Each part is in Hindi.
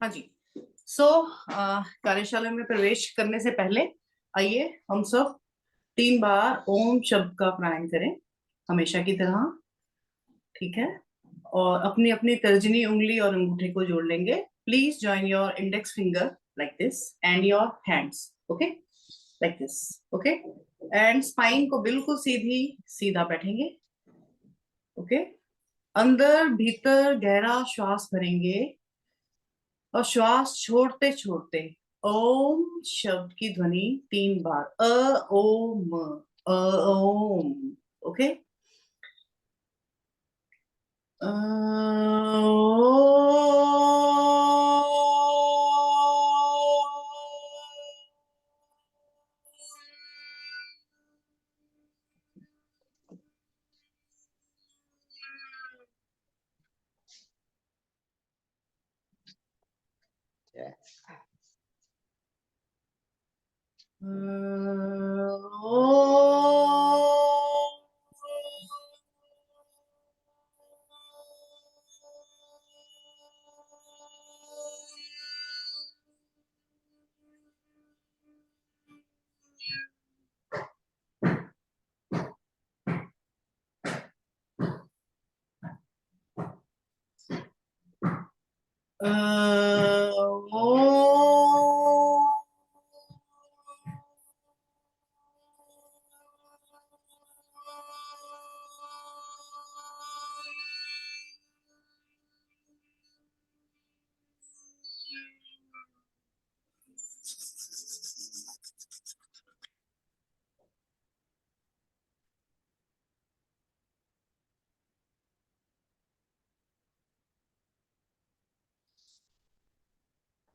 हाँ जी। सो कार्यशाला में प्रवेश करने से पहले आइए हम सब 3 बार ओम शब्द का प्राणायाम करें, हमेशा की तरह। ठीक है। और अपनी अपनी तर्जनी उंगली और अंगूठे को जोड़ लेंगे। Please join your index finger like this and your hands. Okay, like this. Okay, and spine को बिल्कुल सीधी सीधा बैठेंगे। ओके, अंदर भीतर गहरा श्वास भरेंगे और श्वास छोड़ते छोड़ते ओम शब्द की ध्वनि 3 बार, ओम, ओम। ओके,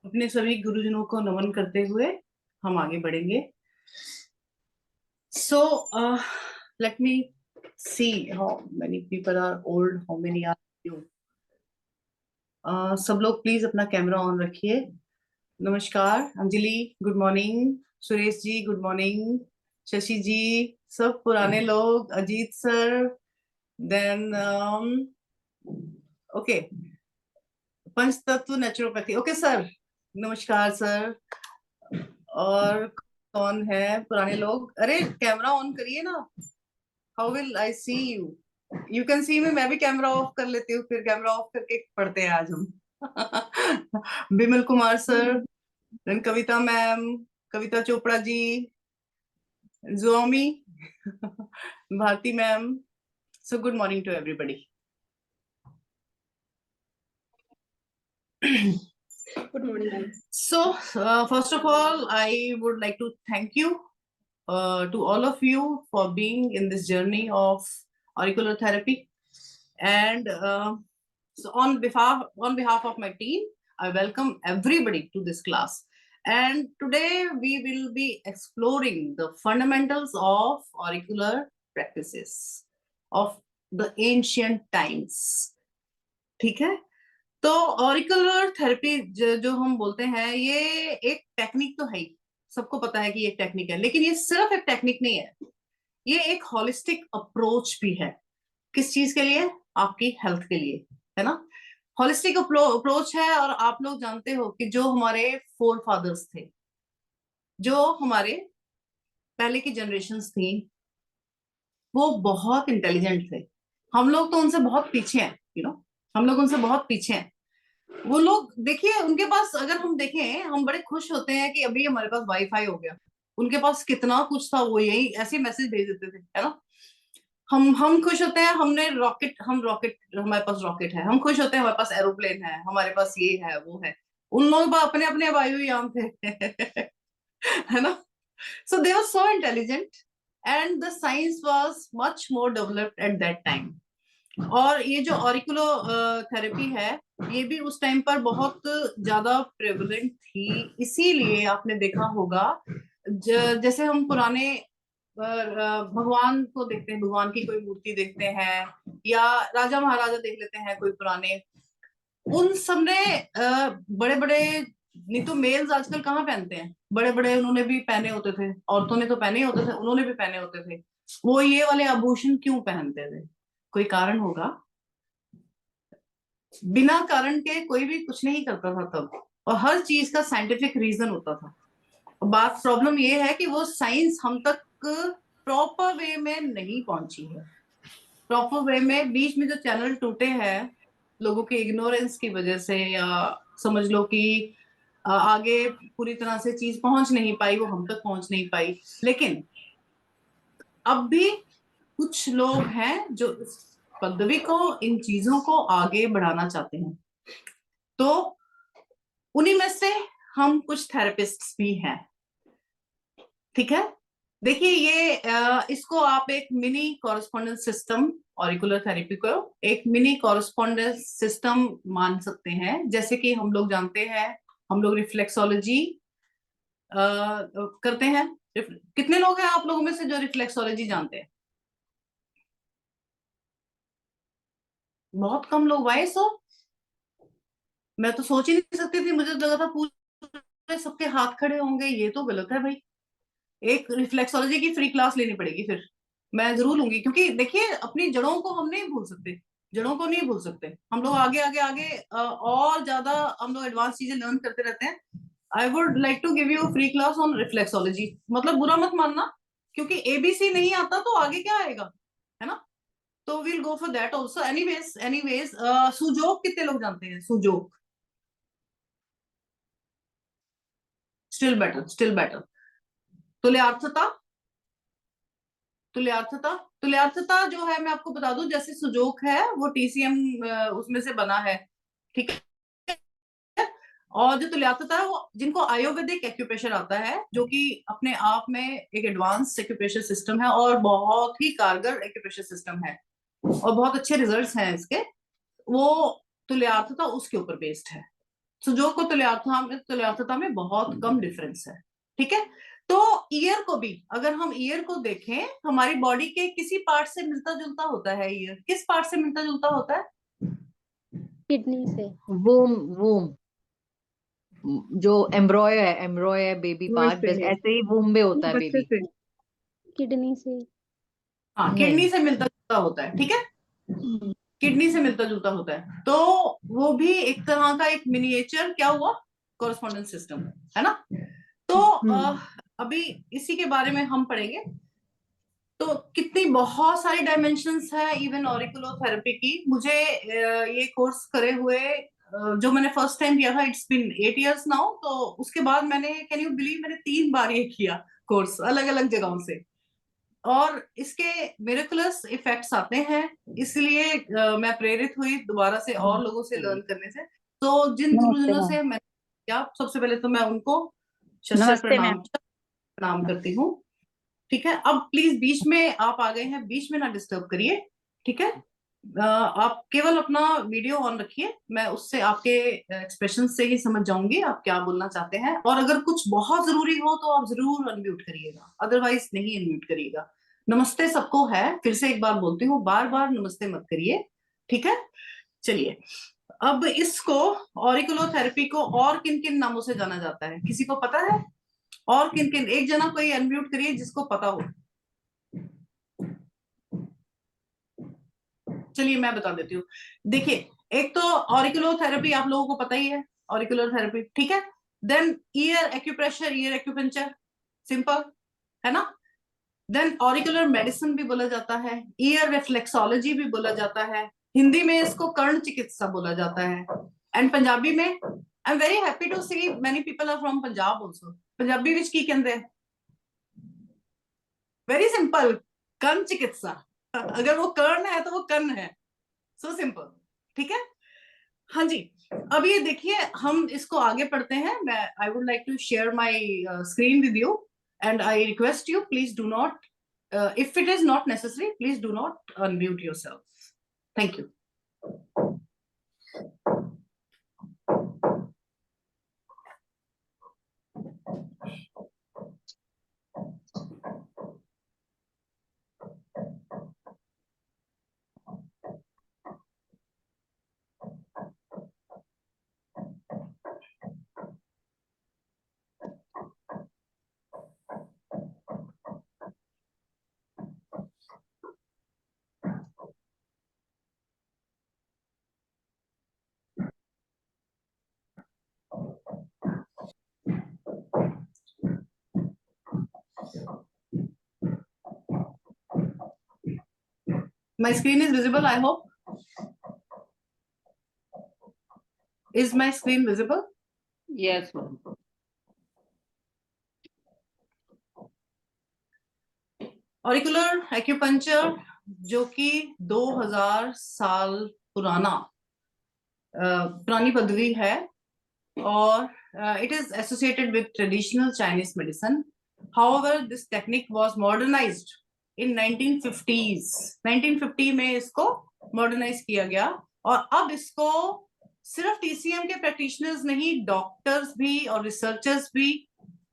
अपने सभी गुरुजनों को नमन करते हुए हम आगे बढ़ेंगे। So let me see how many people are old, how many are you. सब लोग प्लीज अपना कैमरा ऑन रखिए। नमस्कार Anjali, good morning. Suresh ji good morning. Shashi ji, सब पुराने लोग, Ajit sir, then okay, Panchtatva naturopathy, okay sir, नमस्कार सर। और कौन है पुराने लोग? अरे कैमरा ऑन करिए ना। How will I see you? You can see me. मैं भी कैमरा ऑफ कर लेती हूँ, फिर कैमरा ऑफ करके पढ़ते हैं आज हम। Bimal Kumar sir, then Kavita ma'am, Kavita Chopra ji, Jomi, Bharti ma'am. So good morning to everybody. Good morning. So, first of all, I would like to thank you to all of you for being in this journey of auricular therapy. And so on behalf of my team, I welcome everybody to this class. And today we will be exploring the fundamentals of auricular practices of the ancient times. ठीक है। तो ऑरिकुलर थेरेपी जो हम बोलते हैं, ये एक टेक्निक तो है ही, सबको पता है कि ये एक टेक्निक है, लेकिन ये सिर्फ एक टेक्निक नहीं है, ये एक होलिस्टिक अप्रोच भी है। किस चीज के लिए? आपकी हेल्थ के लिए, है ना। होलिस्टिक अप्रोच है। और आप लोग जानते हो कि जो हमारे फोर फादर्स थे, जो हमारे पहले की जनरेशन्स थी, वो बहुत इंटेलिजेंट थे। हम लोग तो उनसे बहुत पीछे हैं, हम लोग उनसे बहुत पीछे हैं। वो लोग देखिए, उनके पास अगर हम देखें, हम बड़े खुश होते हैं कि अभी हमारे पास वाईफाई हो गया। उनके पास कितना कुछ था, वो यही ऐसे मैसेज भेज देते थे, है ना। हम खुश होते हैं, हम रॉकेट, हमारे पास रॉकेट है। हम खुश होते हैं, हमारे पास एरोप्लेन है, हमारे पास ये है वो है। उन लोगों के अपने अपने वायुयान थे। है ना। So they were so intelligent and the science was much more developed at that time. और ये जो ऑरिकुलो थेरेपी है, ये भी उस टाइम पर बहुत ज्यादा प्रेवलेंट थी। इसीलिए आपने देखा होगा, जैसे हम पुराने भगवान को देखते हैं, भगवान की कोई मूर्ति देखते हैं, या राजा महाराजा देख लेते हैं कोई पुराने, उन सबने बड़े बड़े, नहीं तो मेल्स आजकल कहाँ पहनते हैं बड़े बड़े, उन्होंने भी पहने होते थे, औरतों ने तो पहने ही होते थे, उन्होंने भी पहने होते थे। वो ये वाले आभूषण क्यों पहनते थे? कोई कारण होगा। बिना कारण के कोई भी कुछ नहीं करता था तब। और हर चीज का साइंटिफिक रीजन होता था। बात प्रॉब्लम ये है कि वो साइंस हम तक प्रॉपर वे में नहीं पहुंची है। प्रॉपर वे में बीच में जो चैनल टूटे हैं लोगों के इग्नोरेंस की वजह से, या समझ लो कि आगे पूरी तरह से चीज पहुंच नहीं पाई, वो हम तक पहुंच नहीं पाई। लेकिन अब भी कुछ लोग हैं जो इस पदवी को, इन चीजों को आगे बढ़ाना चाहते हैं। तो उन्हीं में से हम कुछ थेरेपिस्ट्स भी हैं। ठीक है, देखिए ये इसको आप एक mini correspondence system, auricular therapy को एक मिनी कॉरेस्पॉन्डेंस सिस्टम मान सकते हैं। जैसे कि हम लोग जानते हैं, हम लोग रिफ्लेक्सोलॉजी करते हैं। कितने लोग हैं आप लोगों में से जो रिफ्लेक्सोलॉजी जानते हैं? बहुत कम लोग। वाइस हो, मैं तो सोच ही नहीं सकती थी, मुझे तो लगा था पूरे सबके हाथ खड़े होंगे। ये तो गलत है भाई। एक रिफ्लेक्सोलॉजी की फ्री क्लास लेनी पड़ेगी फिर। मैं जरूर लूंगी, क्योंकि देखिए अपनी जड़ों को हम नहीं भूल सकते। जड़ों को नहीं भूल सकते हम लोग। आगे आगे आगे और ज्यादा हम लोग एडवांस चीजें लर्न करते रहते हैं। I would like to give you free class on reflexology. मतलब बुरा मत मानना, क्योंकि एबीसी नहीं आता तो आगे क्या आएगा, है ना? तो we'll go for that also. Anyways anyways, सुजोग कितने लोग जानते हैं? सुजोग, स्टिल बेटर, स्टिल बेटर। तुल्यार्थता, तुल्यार्थता, तुल्यार्थता जो है मैं आपको बता दूं, जैसे सुजोक है वो टीसीएम उसमें से बना है। ठीक है। और जो तुल्यार्थता है वो जिनको आयुर्वेदिक एक्यूप्रेशर आता है, जो कि अपने आप में एक एडवांस एक्यूप्रेशर सिस्टम है और बहुत ही कारगर एक्यूप्रेशर सिस्टम है, और बहुत अच्छे रिजल्ट्स हैं इसके। वो तुल्यार्थता उसके ऊपर बेस्ड है। सुजोग को तुल्यार्थता में बहुत कम डिफरेंस है। ठीक है। तो ईयर को भी, अगर हम ईयर को देखें, हमारी बॉडी के किसी पार्ट से मिलता जुलता होता है। ईयर किस पार्ट से मिलता जुलता होता है? किडनी से। वूम, वूम, जो एम्ब्रॉय है बेबी वॉइस पार्ट, से जैसे है, ऐसे ही वूम में होता है बच्चे बेबी। से। किडनी से। हाँ, नहीं। किडनी से मिलता जुलता होता है। ठीक है, हम्म। किडनी से मिलता जुलता होता है। तो वो भी एक तरह का एक मिनिएचर क्या हुआ, कॉरेस्पॉन्डेंस सिस्टम, है ना? तो अभी इसी के बारे में हम पढ़ेंगे। तो कितनी बहुत सारी डायमेंशंस है इवन ऑरिकुलोथेरेपी की। मुझे ये कोर्स करे हुए जो मैंने फर्स्ट टाइम किया था, इट्स बिन 8 years नाउ। तो उसके बाद मैंने, कैन यू बिलीव, मैंने 3 बार ये किया कोर्स अलग अलग जगहों से, और इसके मिरेकुलस इफेक्ट्स आते हैं। इसलिए मैं प्रेरित हुई दोबारा से और लोगों से लर्न करने से। तो जिन नमस्ते गुरुजनों मैम। से मैं क्या, सबसे पहले तो मैं उनको शत नमस्ते प्रणाम मैम। प्रणाम करती हूँ। ठीक है, अब प्लीज बीच में आप आ गए हैं, बीच में ना डिस्टर्ब करिए। ठीक है, आप केवल अपना वीडियो ऑन रखिए। मैं उससे आपके एक्सप्रेशन से ही समझ जाऊंगी आप क्या बोलना चाहते हैं। और अगर कुछ बहुत जरूरी हो तो आप जरूर अनम्यूट करिएगा, अदरवाइज नहीं अनम्यूट करिएगा। नमस्ते सबको है, फिर से एक बार बोलती हूँ, बार बार नमस्ते मत करिए। ठीक है, चलिए। अब इसको, ऑरिकुलोथेरेपी को और किन किन नामों से जाना जाता है, किसी को पता है? और किन किन, एक जना कोई अनम्यूट करिए जिसको पता हो। चलिए मैं बता देती हूँ। देखिए, एक तो ऑरिकुलोथेरेपी आप लोगों को पता ही है, ऑरिकुलर थेरेपी। ठीक है। Then ear acupressure, ear acupuncture, simple, है ना? देन ऑरिकुलर मेडिसिन भी बोला जाता है, ईयर रिफ्लेक्सोलॉजी भी बोला जाता है, हिंदी में इसको कर्ण चिकित्सा बोला जाता है, एंड पंजाबी में, I am very happy to see many people are from Punjab also. Punjabi which की कहंदे? वेरी सिंपल, कर्ण चिकित्सा। अगर वो कर्ण है तो वो कर्ण है, सो सिंपल। ठीक है, हाँ जी। अब ये देखिए, हम इसको आगे पढ़ते हैं। मैं, I would like to share my screen with you, and I request you, please do not, if it is not necessary, please do not unmute yourself. Thank you. My screen is visible, I hope. Is my screen visible? Yes, ma'am. Auricular acupuncture जो कि 2000 साल पुरानी पदवी है और it is associated with traditional Chinese medicine. However, this technique was modernized in 1950s. 1950 में इसको मॉडर्नाइज किया गया और अब इसको सिर्फ टीसीएम के प्रैक्टिशनर्स नहीं, डॉक्टर्स भी और रिसर्चर्स भी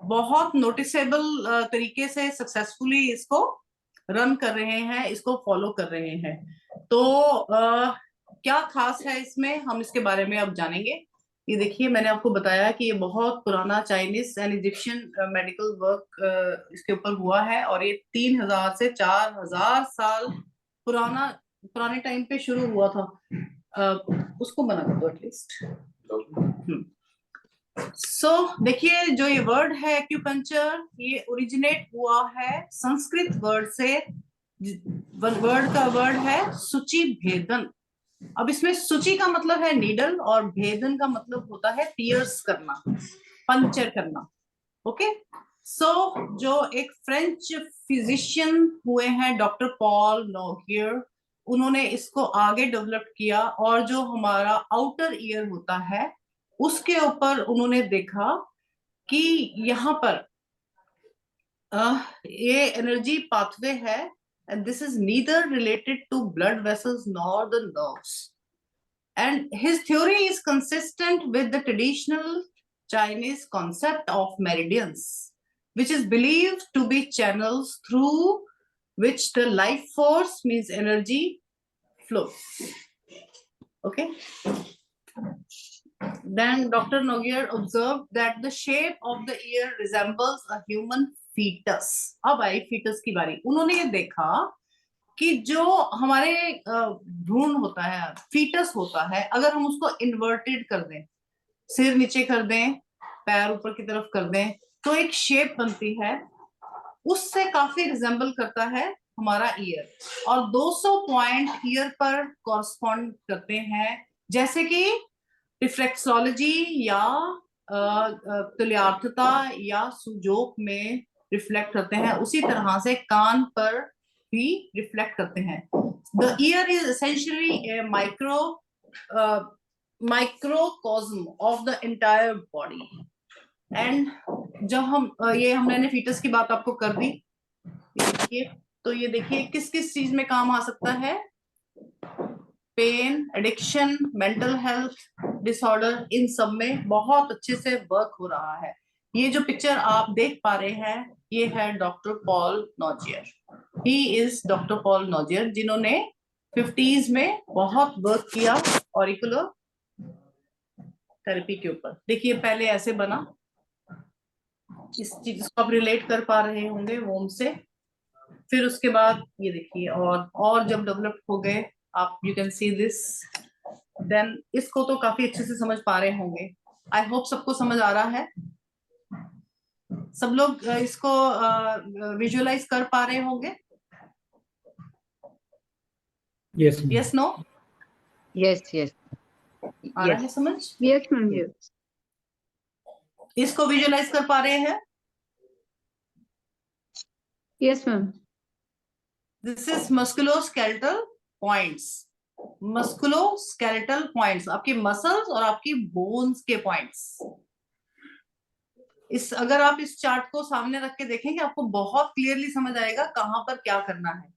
बहुत नोटिसेबल तरीके से सक्सेसफुली इसको रन कर रहे हैं, इसको फॉलो कर रहे हैं। तो क्या खास है इसमें, हम इसके बारे में अब जानेंगे। ये देखिए, मैंने आपको बताया कि ये बहुत पुराना Chinese and Egyptian medical work इसके ऊपर हुआ है और ये 3000 से 4000 साल पुराने टाइम पे शुरू हुआ था। उसको बना कर दो एटलीस्ट। सो देखिए, जो ये वर्ड है एक्यूपंक्चर, ये ओरिजिनेट हुआ है संस्कृत वर्ड से। वर्ड का वर्ड है सुचि भेदन। अब इसमें सुचि का मतलब है नीडल और भेदन का मतलब होता है पियर्स करना, पंचर करना। ओके, सो जो एक फ्रेंच फिजिशियन हुए हैं डॉक्टर पॉल नोगियर, उन्होंने इसको आगे डेवलप किया और जो हमारा आउटर ईयर होता है उसके ऊपर उन्होंने देखा कि यहाँ पर ये एनर्जी पाथवे है and this is neither related to blood vessels nor the nerves. And his theory is consistent with the traditional Chinese concept of meridians, which is believed to be channels through which the life force, means energy, flows. Okay. Then Dr. Nogier observed that the shape of the ear resembles a human fetus. अब आई fetus की बारी। उन्होंने ये देखा कि जो हमारे भ्रूण होता है, फीटस होता है, अगर हम उसको इन्वर्टेड कर दें, सिर नीचे कर दें, पैर ऊपर की तरफ कर दें, तो एक शेप बनती है, उससे काफी रिजेंबल करता है हमारा ईयर और 200 पॉइंट ईयर पर कॉरस्पॉन्ड करते हैं, जैसे कि रिफ्लेक्सोलॉजी या तुल्यार्थता या सुजोक में रिफ्लेक्ट करते हैं, उसी तरह से कान पर भी रिफ्लेक्ट करते हैं। The ear is essentially a microcosm of the entire body. And जब हम हमने फीटस की बात आपको कर दी, देखिए, तो ये देखिए किस किस चीज में काम आ सकता है। Pain, addiction, mental health disorder, इन सब में बहुत अच्छे से वर्क हो रहा है। ये जो पिक्चर आप देख पा रहे हैं, ये है doctor Paul Nogier. He is doctor Paul Nogier, जिन्होंने 50s में बहुत वर्क किया ऑरिकुलर थेरेपी के ऊपर। देखिए, पहले ऐसे बना, इस चीज को आप रिलेट कर पा रहे होंगे वोम से। फिर उसके बाद ये देखिए, और जब डेवलप हो गए आप, you can see this, then इसको तो काफी अच्छे से समझ पा रहे होंगे। आई होप सबको समझ आ रहा है, सब लोग इसको विजुअलाइज कर पा रहे होंगे। Yes. Yes no? Yes, yes. आ रहा है समझ? Yes, ma'am. Yes. इसको विजुअलाइज कर पा रहे हैं? Yes, ma'am. This is musculoskeletal points. Musculoskeletal points, आपकी मसल्स और आपकी बोन्स के पॉइंट्स। अगर आप इस चार्ट को सामने रख के देखेंगे, आपको बहुत क्लियरली समझ आएगा कहां पर क्या करना है।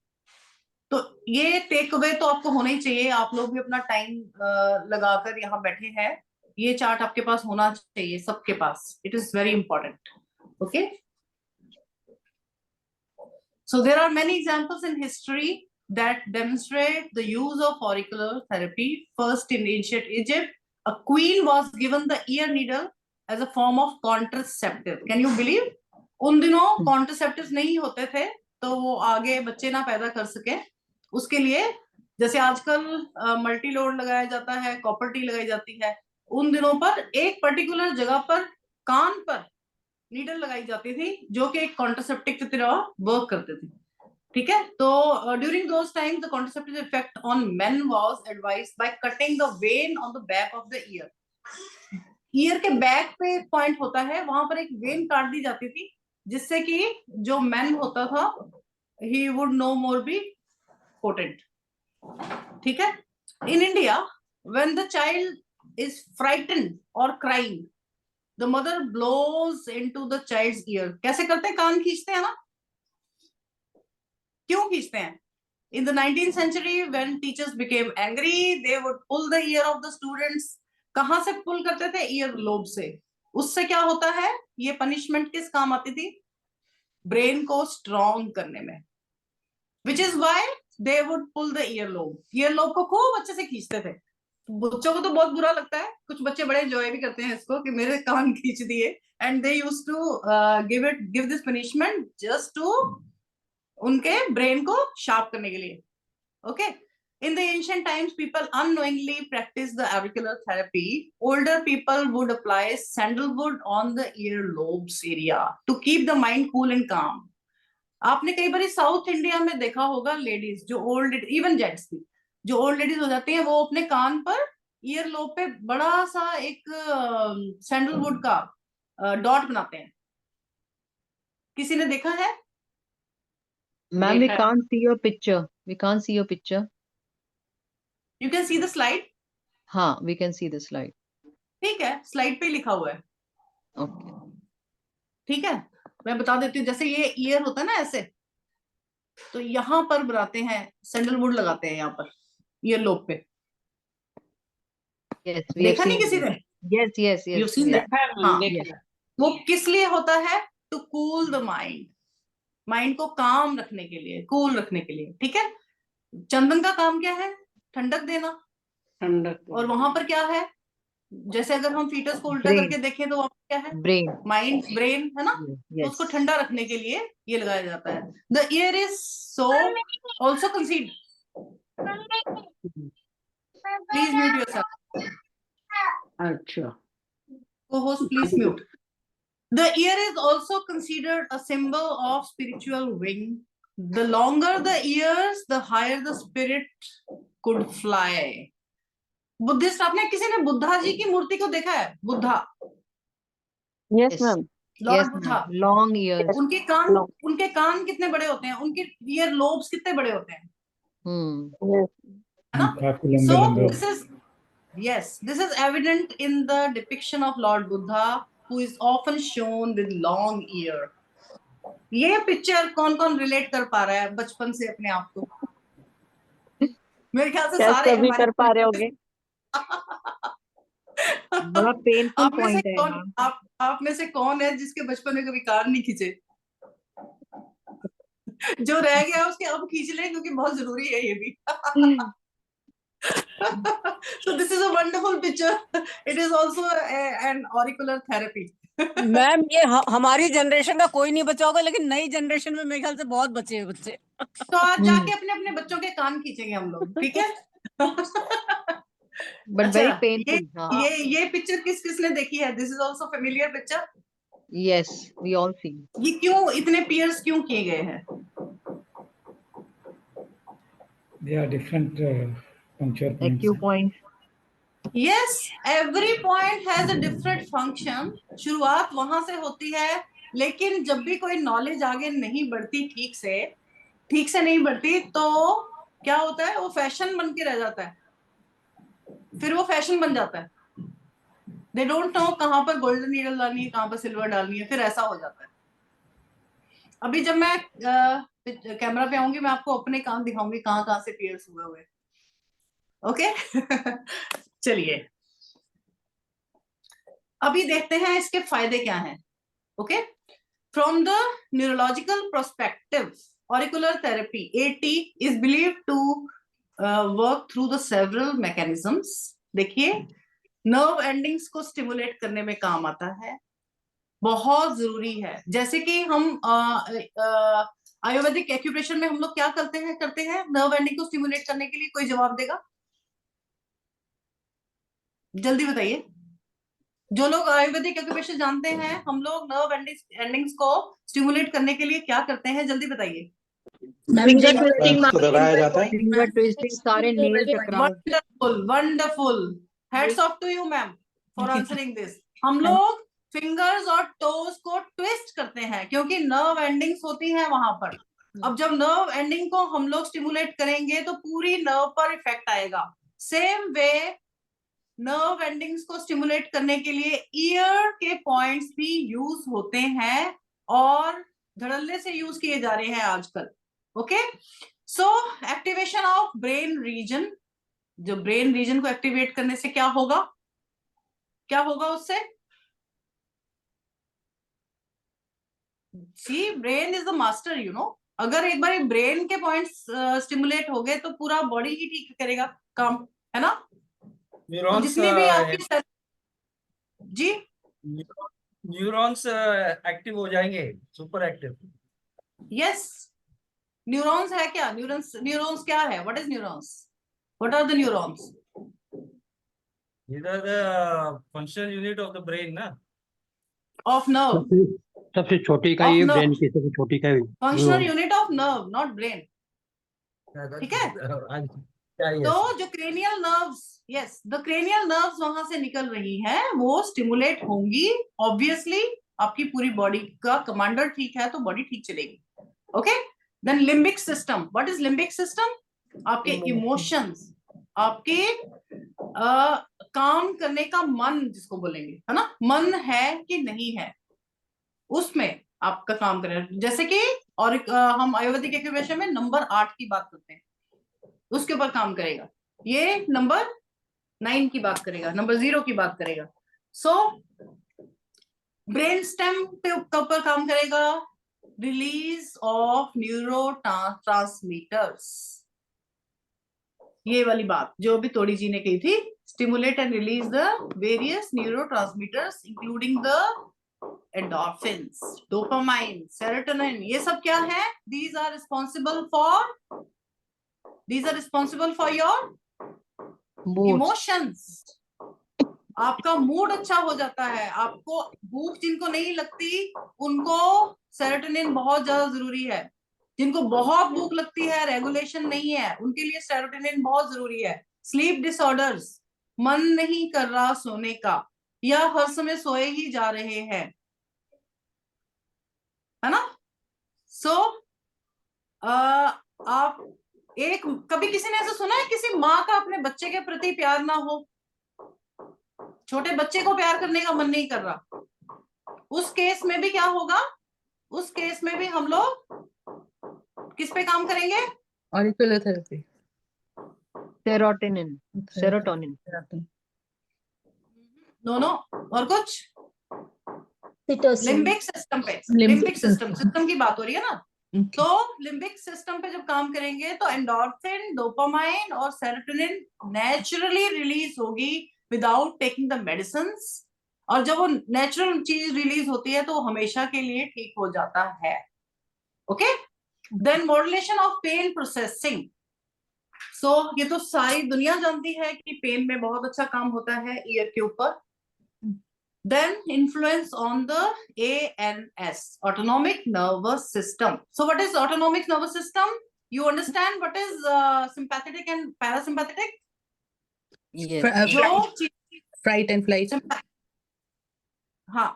तो ये टेक अवे तो आपको होना ही चाहिए। आप लोग भी अपना टाइम लगाकर यहाँ बैठे हैं, ये चार्ट आपके पास होना चाहिए, सबके पास। It is very important. Okay, so there are many examples in history that demonstrate the use of auricular therapy. First, in ancient Egypt, a queen was given the ear needle as a form of contraceptive. Can you believe? उन दिनों कॉन्ट्रासेप्टिव्स नहीं होते थे, तो वो आगे बच्चे ना पैदा कर सके, उसके लिए जैसे आजकल मल्टी लोड लगाया जाता है, कॉपर टी लगाई जाती है, उन दिनों पर एक पर्टिकुलर जगह पर कान पर नीडल लगाई जाती थी, जो कि एक कॉन्ट्रासेप्टिव की तरह वर्क करते थे। ठीक है, तो during those time the contraceptive effect on main was advised by cutting the when on the back of the year. Year के बैक पे एक पॉइंट होता है, वहां पर एक वेन काट दी जाती थी, जिससे कि जो मैन होता था he would no more be potent. ठीक है, in India when the child is frightened और crying the mother blows into the child's ear. कैसे करते हैं? कान खींचते हैं ना। क्यों खींचते हैं? In the 19th century, when teachers became angry, they would pull the ear of the students. कहां से पुल करते थे? ईयर लोब से। उससे क्या होता है? ये पनिशमेंट किस काम आती थी? ब्रेन को स्ट्रॉन्ग करने में। Which is why they would pull the ear lobe. Ear lobe को खूब अच्छे से खींचते थे। बच्चों को तो बहुत बुरा लगता है, कुछ बच्चे बड़े एंजॉय भी करते हैं इसको कि मेरे कान खींच दिए, and they used to give this punishment just to उनके ब्रेन को शार्प करने के लिए। Okay, in the ancient times people unknowingly practiced the auricular therapy. Older people would apply sandalwood on the ear lobes area to keep the mind cool and calm. आपने कई बार साउथ इंडिया में देखा होगा, लेडीज जो ओल्ड, इवन जेंट्स भी जो ओल्ड लेडीज हो जाती हैं, वो अपने कान पर ईयर लोब पे बड़ा सा एक सैंडलवुड का डॉट बनाते हैं। किसी ने देखा है? Ma'am, we देखा है। can't see your picture. We can't see your picture. You can see the slide. हाँ, we can see the slide. ठीक है, स्लाइड पे लिखा हुआ है। Okay. ठीक है, मैं बता देती हूँ। जैसे ये ईयर होता है ना ऐसे, तो यहाँ पर बनाते हैं, सैंडलवुड लगाते हैं यहाँ पर ईयर लोब पे। Yes, we have देखा नहीं seen किसी that. ने? Yes, yes, you yes. Seen Yes. That? हाँ, Yes. वो किस लिए होता है? To cool the mind, mind को काम रखने के लिए, कूल रखने के लिए। ठीक है, चंदन का काम क्या है? ठंडक देना। ठंडक। और वहां पर क्या है? जैसे अगर हम फीटस को उल्टा Brain. करके देखें तो वहां पर क्या है? Brain. माइंड, ब्रेन है ना। Yes. तो उसको ठंडा रखने के लिए ये लगाया जाता है। The year is so also कंसीड। Please mute yourself. अच्छा। Co-host, please mute. The ear is also considered a symbol of spiritual wing. The longer the ears, the higher the spirit could fly. Buddhist, आपने किसी ने बुद्धा जी की मूर्ति को देखा है? Buddha, Yes, ma'am. Lord Yes, Buddha. ma'am. Long ears. उनके कान कितने बड़े होते हैं? उनके ईयर लोब्स कितने बड़े होते हैं? Yes. है ना? काफी लंबे So लंबे this is evident in the depiction of Lord Buddha, who is often shown with long ear. ये पिक्चर कौन कौन रिलेट कर पा रहा है बचपन से अपने आप को? मेरे ख्याल से सारे सभी हमारे कर पा रहे होंगे। बड़ा पेनफुल आप में से पॉइंट है कौन, मैम। आप में से कौन है जिसके बचपन में कभी कान नहीं खींचे? जो रह गया उसके अब खींच ले, क्योंकि बहुत जरूरी है ये भी। So this is a wonderful picture. It is also an auricular therapy. Ma'am ये हमारी जनरेशन का कोई नहीं बचा होगा, लेकिन नई जनरेशन में मेरे ख्याल से बहुत बचे हैं बच्चे। तो आज जाके अपने अपने बच्चों के कान खींचेंगे हम लोग, ठीक है? बट अच्छा, वेरी पेनफुल। ये पिक्चर किस किसने देखी है? This is also familiar picture. Yes, we all see. ये क्यों इतने पियर्स क्यों किए गए हैं? They are different puncture points. Acupoints. Yes, every point has a different function. शुरुआत वहां से होती है, लेकिन जब भी कोई नॉलेज आगे नहीं बढ़ती, ठीक से नहीं बढ़ती, तो क्या होता है? वो फैशन बन के रह जाता है, फिर वो फैशन बन जाता है। दे डोंट नो कहां पर गोल्डन नीडल डालनी है, कहां पर सिल्वर डालनी है, फिर ऐसा हो जाता है। अभी जब मैं कैमरा पे आऊंगी, मैं आपको अपने कान दिखाऊंगी कहां कहां से पियर्स हुए हुए। ओके? चलिए अभी देखते हैं इसके फायदे क्या हैं। Okay, from the neurological prospective, auricular therapy AT is believed to work through the several mechanisms. देखिए, नर्व एंडिंग्स को स्टिमुलेट करने में काम आता है, बहुत जरूरी है। जैसे कि हम आयुर्वेदिक एक्यूप्रेशर में हम लोग क्या करते हैं नर्व एंडिंग को स्टिमुलेट करने के लिए। कोई जवाब देगा? जल्दी बताइए। जो लोग आयुर्वेदिक एक्यूप्रेशर जानते हैं, हम लोग नर्व एंडिंग्स को स्टिमुलेट करने के लिए क्या करते हैं? जल्दी बताइए। Finger twisting को दबाया जाता है। फिंगर ट्विस्टिंग, सारे नेल टकराव। Wonderful wonderful, heads off to you ma'am for answering this. हम लोग फिंगर्स और टोज को ट्विस्ट करते हैं क्योंकि नर्व एंडिंग्स होती हैं वहां पर। अब जब नर्व एंडिंग को हम लोग स्टिमुलेट करेंगे तो पूरी नर्व पर इफेक्ट आएगा। सेम वे नर्व एंडिंग्स को स्टिमुलेट करने के लिए ईयर के पॉइंट्स भी यूज होते हैं और धड़ल्ले से यूज किए जा रहे हैं आजकल। Okay, so activation of brain region, जो ब्रेन रीजन को एक्टिवेट करने से क्या होगा, क्या होगा उससे? See, brain is the master, you know. अगर एक बार ब्रेन के पॉइंट्स स्टिमुलेट हो गए तो पूरा बॉडी ही ठीक करेगा काम, है ना? न्यूरॉन्स जितनी भी आपकी जी न्यूरॉन्स एक्टिव हो जाएंगे, सुपर एक्टिव। यस, न्यूरॉन्स है क्या? न्यूरॉन्स क्या है? What is neurons? What are the neurons? These are the functional unit of the brain, ना? ऑफ नर्व, सबसे छोटी इकाई है Of nerve. ब्रेन की, सबसे छोटी इकाई functional unit of nerve, not brain. ठीक है? तो जो cranial nerves, yes, the cranial nerves वहां से निकल रही हैं, वो स्टिमुलेट होंगी। ऑब्वियसली आपकी पूरी बॉडी का कमांडर ठीक है तो बॉडी ठीक चलेगी। Okay, then limbic system. What is limbic system? आपके इमोशंस, आपके काम करने का मन जिसको बोलेंगे, है ना, मन है कि नहीं है, उसमें आपका काम करेगा। जैसे कि और हम आयुर्वेदिक एक्यूप्रेशर में नंबर 8 की बात करते हैं, उसके ऊपर काम करेगा। ये नंबर 9 की बात करेगा, नंबर 0 की बात करेगा। सो ब्रेन स्टेम के ऊपर काम करेगा, रिलीज ऑफ न्यूरो ट्रांसमीटर्स। ये वाली बात जो अभी तोड़ी जी ने कही थी, stimulate and release the various neuro transmitters including the endorphins, dopamine, serotonin. ये सब क्या है? These are responsible for your emotions। आपका मूड अच्छा हो जाता है। आपको भूख जिनको नहीं लगती उनको सेरोटोनिन बहुत ज्यादा जरूरी है। जिनको बहुत भूख लगती है, रेगुलेशन नहीं है, उनके लिए सेरोटोनिन बहुत जरूरी है। स्लीप डिसऑर्डर्स, मन नहीं कर रहा सोने का या हर समय सोए ही जा रहे हैं, है ना? सो आप एक कभी किसी ने ऐसा सुना है किसी माँ का अपने बच्चे के प्रति प्यार ना हो? छोटे बच्चे को प्यार करने का मन नहीं कर रहा, उस केस में भी क्या होगा? उस केस में भी हम लोग किस पे काम करेंगे? Auricular therapy. Serotonin, serotonin. No और कुछ? Pitocin. लिम्बिक सिस्टम पे, Limbic लिम्बिक सिस्टम system. की बात हो रही है ना? Okay. तो लिम्बिक सिस्टम पे जब काम करेंगे तो एंडोर्फिन, डोपामाइन और सेरोटोनिन नेचुरली रिलीज होगी विदाउट टेकिंग द मेडिसिन्स। और जब वो नेचुरल चीज रिलीज होती है तो हमेशा के लिए ठीक हो जाता है। Okay, then modulation of pain processing. So ये तो सारी दुनिया जानती है कि पेन में बहुत अच्छा काम होता है ईयर के ऊपर। Then influence on the ANS, autonomic nervous system. So what is autonomic nervous system? You understand what is sympathetic and parasympathetic? Yes. Fright and flight. हाँ,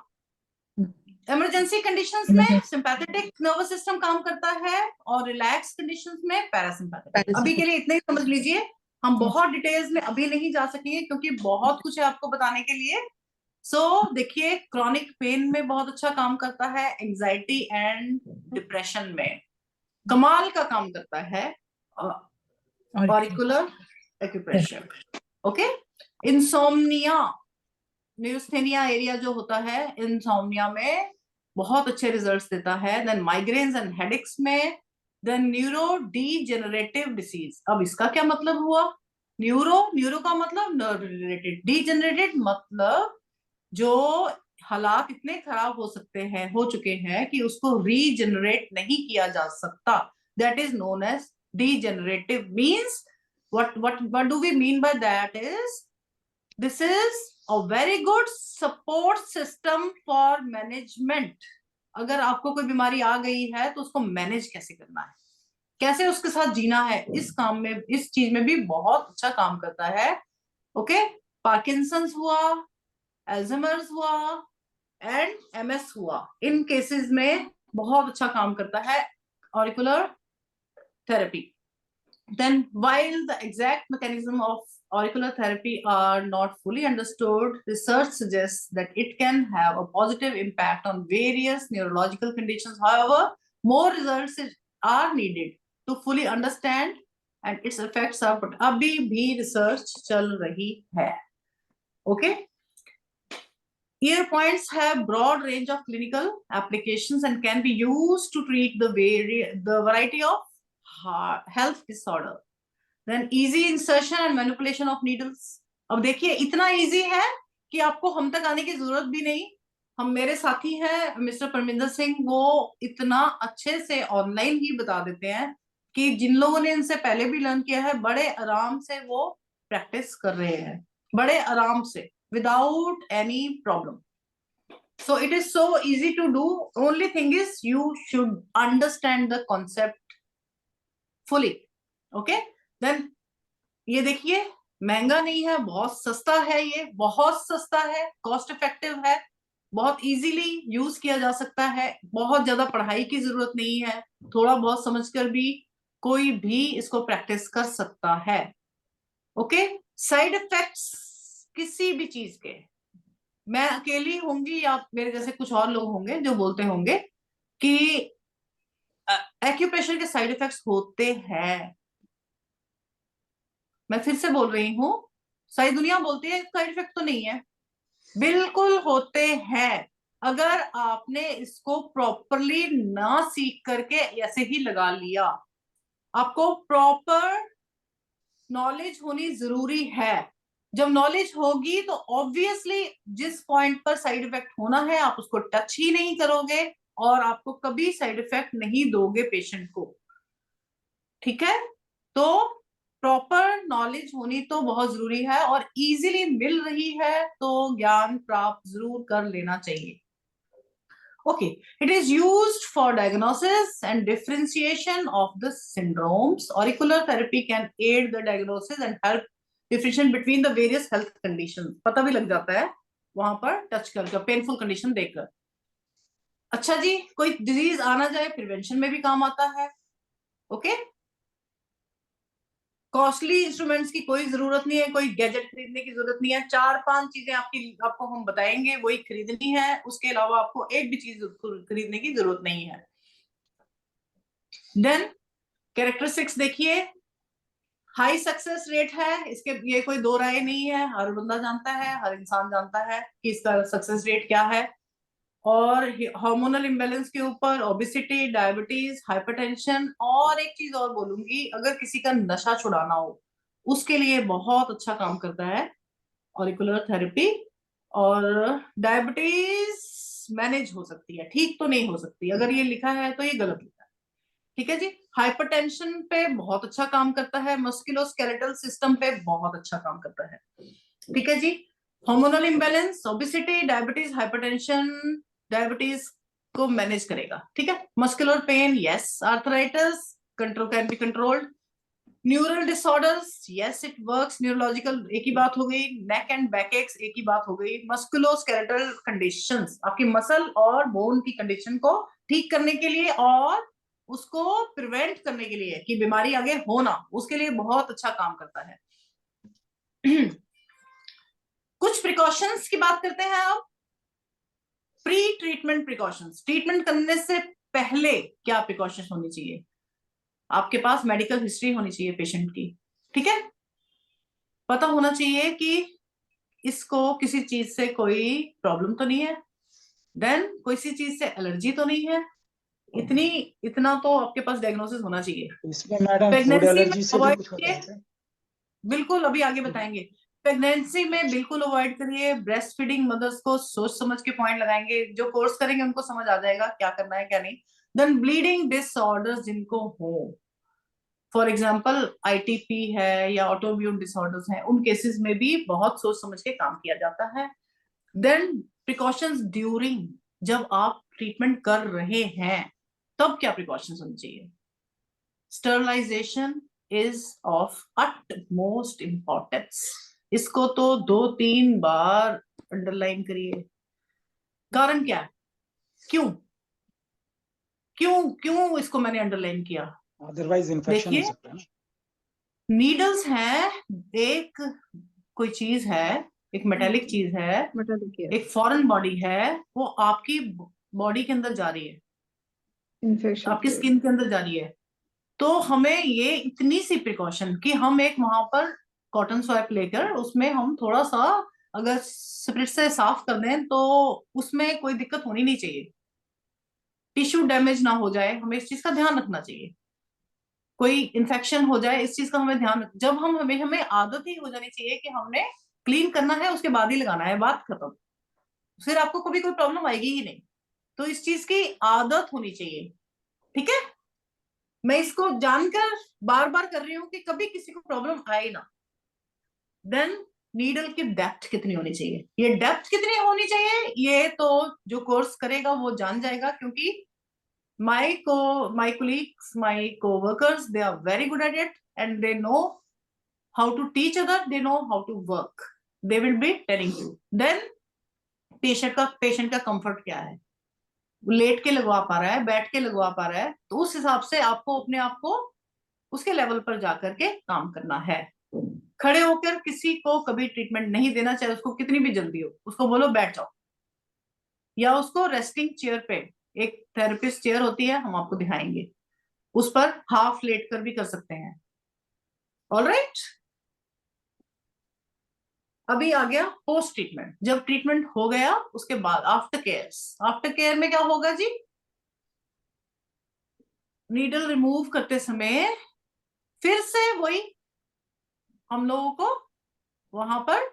इमरजेंसी कंडीशंस में सिंपैथेटिक नर्वस सिस्टम काम करता है और रिलैक्स कंडीशंस में पैरासिम्पैथेटिक। अभी के लिए इतना ही समझ लीजिए, हम बहुत डिटेल्स में अभी नहीं जा सकेंगे क्योंकि बहुत कुछ है आपको बताने के लिए। सो देखिए, क्रॉनिक पेन में बहुत अच्छा काम करता है, एंजाइटी एंड डिप्रेशन में कमाल का काम करता है auricular acupressure. Okay, insomnia, neurasthenia area जो होता है, इंसोम्निया में बहुत अच्छे रिजल्ट्स देता है। देन माइग्रेन्स एंड हेडेक्स में, देन न्यूरो डीजेनरेटिव डिसीज। अब इसका क्या मतलब हुआ? न्यूरो का मतलब नर्व रिलेटेड, डीजेनरेटेड मतलब जो हालात इतने खराब हो सकते हैं, हो चुके हैं कि उसको रीजनरेट नहीं किया जा सकता। That is known as degenerative. Means what do we mean by that is this is a very good support system for management। अगर आपको कोई बीमारी आ गई है तो उसको मैनेज कैसे करना है, कैसे उसके साथ जीना है, इस काम में, इस चीज में भी बहुत अच्छा काम करता है। ओके, पार्किंसंस हुआ, एल्जाइमर्स हुआ एंड एमएस हुआ, इन केसेस में बहुत अच्छा काम करता है auricular therapy. Then, while the exact mechanism of auricular therapy are not fully understood, research suggests that it can have a positive impact on various neurological conditions. However, more results are needed to fully understand and its effects are, but अभी भी research चल रही है. Okay. Ear points have broad range of clinical applications and can be used to treat the variety of health disorder. Then easy insertion and manipulation of needles. अब देखिए इतना इजी है कि आपको हम तक आने की जरूरत भी नहीं. हम, मेरे साथी हैं मिस्टर परमिंदर सिंह, वो इतना अच्छे से ऑनलाइन ही बता देते हैं कि जिन लोगों ने इनसे पहले भी लर्न किया है, बड़े आराम से वो प्रैक्टिस कर रहे हैं, बड़े आराम से, without any problem. So it is so easy to do. Only thing is you should understand the concept fully. Okay. Then ये देखिए, महंगा नहीं है, बहुत सस्ता है, ये बहुत सस्ता है, कॉस्ट इफेक्टिव है, बहुत इजीली यूज किया जा सकता है, बहुत ज्यादा पढ़ाई की जरूरत नहीं है, थोड़ा बहुत समझकर भी कोई भी इसको प्रैक्टिस कर सकता है. ओके. साइड इफेक्ट्स किसी भी चीज के, मैं अकेली होंगी या मेरे जैसे कुछ और लोग होंगे जो बोलते होंगे कि एक्यूप्रेशर के साइड इफेक्ट्स होते हैं. मैं फिर से बोल रही हूं, सारी दुनिया बोलती है साइड इफेक्ट तो नहीं है, बिल्कुल होते हैं. अगर आपने इसको प्रॉपरली ना सीख करके ऐसे ही लगा लिया, आपको प्रॉपर नॉलेज होनी जरूरी है. जब नॉलेज होगी तो ऑब्वियसली जिस पॉइंट पर साइड इफेक्ट होना है आप उसको टच ही नहीं करोगे और आपको कभी साइड इफेक्ट नहीं दोगे पेशेंट को. ठीक है. तो प्रॉपर नॉलेज होनी तो बहुत जरूरी है और इजीली मिल रही है तो ज्ञान प्राप्त जरूर कर लेना चाहिए. Okay, it is used for diagnosis and differentiation of the syndromes. Auricular therapy can aid the diagnosis and help differentiate between the various health conditions. पता भी लग जाता है वहां पर टच करके, पेनफुल कंडीशन देखकर. अच्छा जी, कोई डिजीज आना जाए प्रिवेंशन में भी काम आता है. ओके. कॉस्टली इंस्ट्रूमेंट्स की कोई जरूरत नहीं है, कोई गैजेट खरीदने की जरूरत नहीं है. 4-5 चीजें आपको हम बताएंगे, वही खरीदनी है, उसके अलावा आपको एक भी चीज खरीदने की जरूरत नहीं है. देन कैरेक्टरिस्टिक्स देखिए, हाई सक्सेस रेट है इसके, ये कोई दो राय नहीं है, हर बंदा जानता है, हर इंसान जानता है कि इसका सक्सेस रेट क्या है. और हार्मोनल इम्बैलेंस के ऊपर, ओबेसिटी, डायबिटीज, हाइपरटेंशन, और एक चीज और बोलूंगी, अगर किसी का नशा छुड़ाना हो उसके लिए बहुत अच्छा काम करता है ऑरिकुलर थेरेपी. और डायबिटीज मैनेज हो सकती है, ठीक तो नहीं हो सकती, अगर ये लिखा है तो ये गलत लिखा है. ठीक है जी. हाइपरटेंशन पे बहुत अच्छा काम करता है, मस्कुलोस्केलेटल सिस्टम पे बहुत अच्छा काम करता है. ठीक है जी. Hormonal imbalance, obesity, diabetes, hypertension, diabetes को मैनेज करेगा. ठीक है. Muscular pain, yes. Arthritis control, can be controlled. Neural disorders, yes it works. Neurological, एक ही बात हो गई. नेक एंड बैक एक्स, एक ही बात हो गई. मस्कुलोस्केलेटल कंडीशंस, आपकी मसल और बोन की कंडीशन को ठीक करने के लिए और उसको प्रिवेंट करने के लिए कि बीमारी आगे हो ना, उसके लिए बहुत अच्छा काम करता है. कुछ प्रिकॉशंस की बात करते हैं अब. प्री ट्रीटमेंट प्रिकॉशंस, ट्रीटमेंट करने से पहले क्या प्रिकॉशंस होनी चाहिए. आपके पास मेडिकल हिस्ट्री होनी चाहिए पेशेंट की. ठीक है. पता होना चाहिए कि इसको किसी चीज से कोई प्रॉब्लम तो नहीं है, देन कोई सी चीज से एलर्जी तो नहीं है. इतना तो आपके पास डायग्नोसिस होना चाहिए. इसमें मैडम फूड प्रेगनेंसी एलर्जी में से भी अवॉइड कुछ होता करिए, है क्या? बिल्कुल अभी आगे बताएंगे. प्रेगनेंसी में बिल्कुल अवॉइड करिए. ब्रेस्ट फीडिंग मदर्स को सोच समझ के पॉइंट लगाएंगे, जो कोर्स करेंगे उनको समझ आ जाएगा क्या करना है क्या नहीं. देन ब्लीडिंग डिसऑर्डर्स जिनको हो, फॉर एग्जाम्पल आईटीपी है या ऑटोइम्यून डिसऑर्डर्स हैं, उन केसेस में भी बहुत सोच समझ के काम किया जाता है. देन प्रिकॉशंस ड्यूरिंग, जब आप ट्रीटमेंट कर रहे हैं तब क्या प्रिकॉशंस होनी चाहिए. Sterilisation is of utmost importance. इसको तो 2-3 बार अंडरलाइन करिए. कारण क्या है? क्यों क्यों क्यों इसको मैंने अंडरलाइन किया? अदरवाइज इन्फेक्शन हो देखिए, सकता है ना. नीडल्स है, एक कोई चीज है, एक मेटेलिक चीज है, एक फॉरेन बॉडी है, वो आपकी बॉडी के अंदर जा रही है, आपकी स्किन के अंदर जा रही है. तो हमें ये इतनी सी प्रिकॉशन कि हम एक वहां पर कॉटन स्वैप लेकर उसमें हम थोड़ा सा अगर स्पिरिट से साफ कर दें तो उसमें कोई दिक्कत होनी नहीं चाहिए. टिश्यू डैमेज ना हो जाए, हमें इस चीज का ध्यान रखना चाहिए. कोई इन्फेक्शन हो जाए, इस चीज का हमें ध्यान जब हमें आदत ही हो जानी चाहिए कि हमने क्लीन करना है, उसके बाद ही लगाना है, बात खत्म. फिर आपको कभी कोई प्रॉब्लम आएगी ही नहीं. तो इस चीज की आदत होनी चाहिए. ठीक है, मैं इसको जानकर बार बार कर रही हूं कि कभी किसी को प्रॉब्लम आए ना. देन नीडल की डेप्थ कितनी होनी चाहिए, ये डेप्थ कितनी होनी चाहिए ये तो जो कोर्स करेगा वो जान जाएगा. क्योंकि my colleagues, my co-workers, they are very good at it and they know how to teach other, they know how to work. They will be telling you. Then patient का comfort क्या है, लेट के लगवा पा रहा है, बैठ के लगवा पा रहा है, तो उस हिसाब से आपको अपने आप को उसके लेवल पर जाकर के काम करना है. खड़े होकर किसी को कभी ट्रीटमेंट नहीं देना, चाहे उसको कितनी भी जल्दी हो. उसको बोलो बैठ जाओ, या उसको रेस्टिंग चेयर पे, एक थेरेपिस्ट चेयर होती है, हम आपको दिखाएंगे, उस पर हाफ लेट कर भी कर सकते हैं. ऑलराइट, अभी आ गया पोस्ट ट्रीटमेंट. जब ट्रीटमेंट हो गया उसके बाद आफ्टर केयर. आफ्टर केयर में क्या होगा जी? नीडल रिमूव करते समय फिर से वही हम लोगों को वहां पर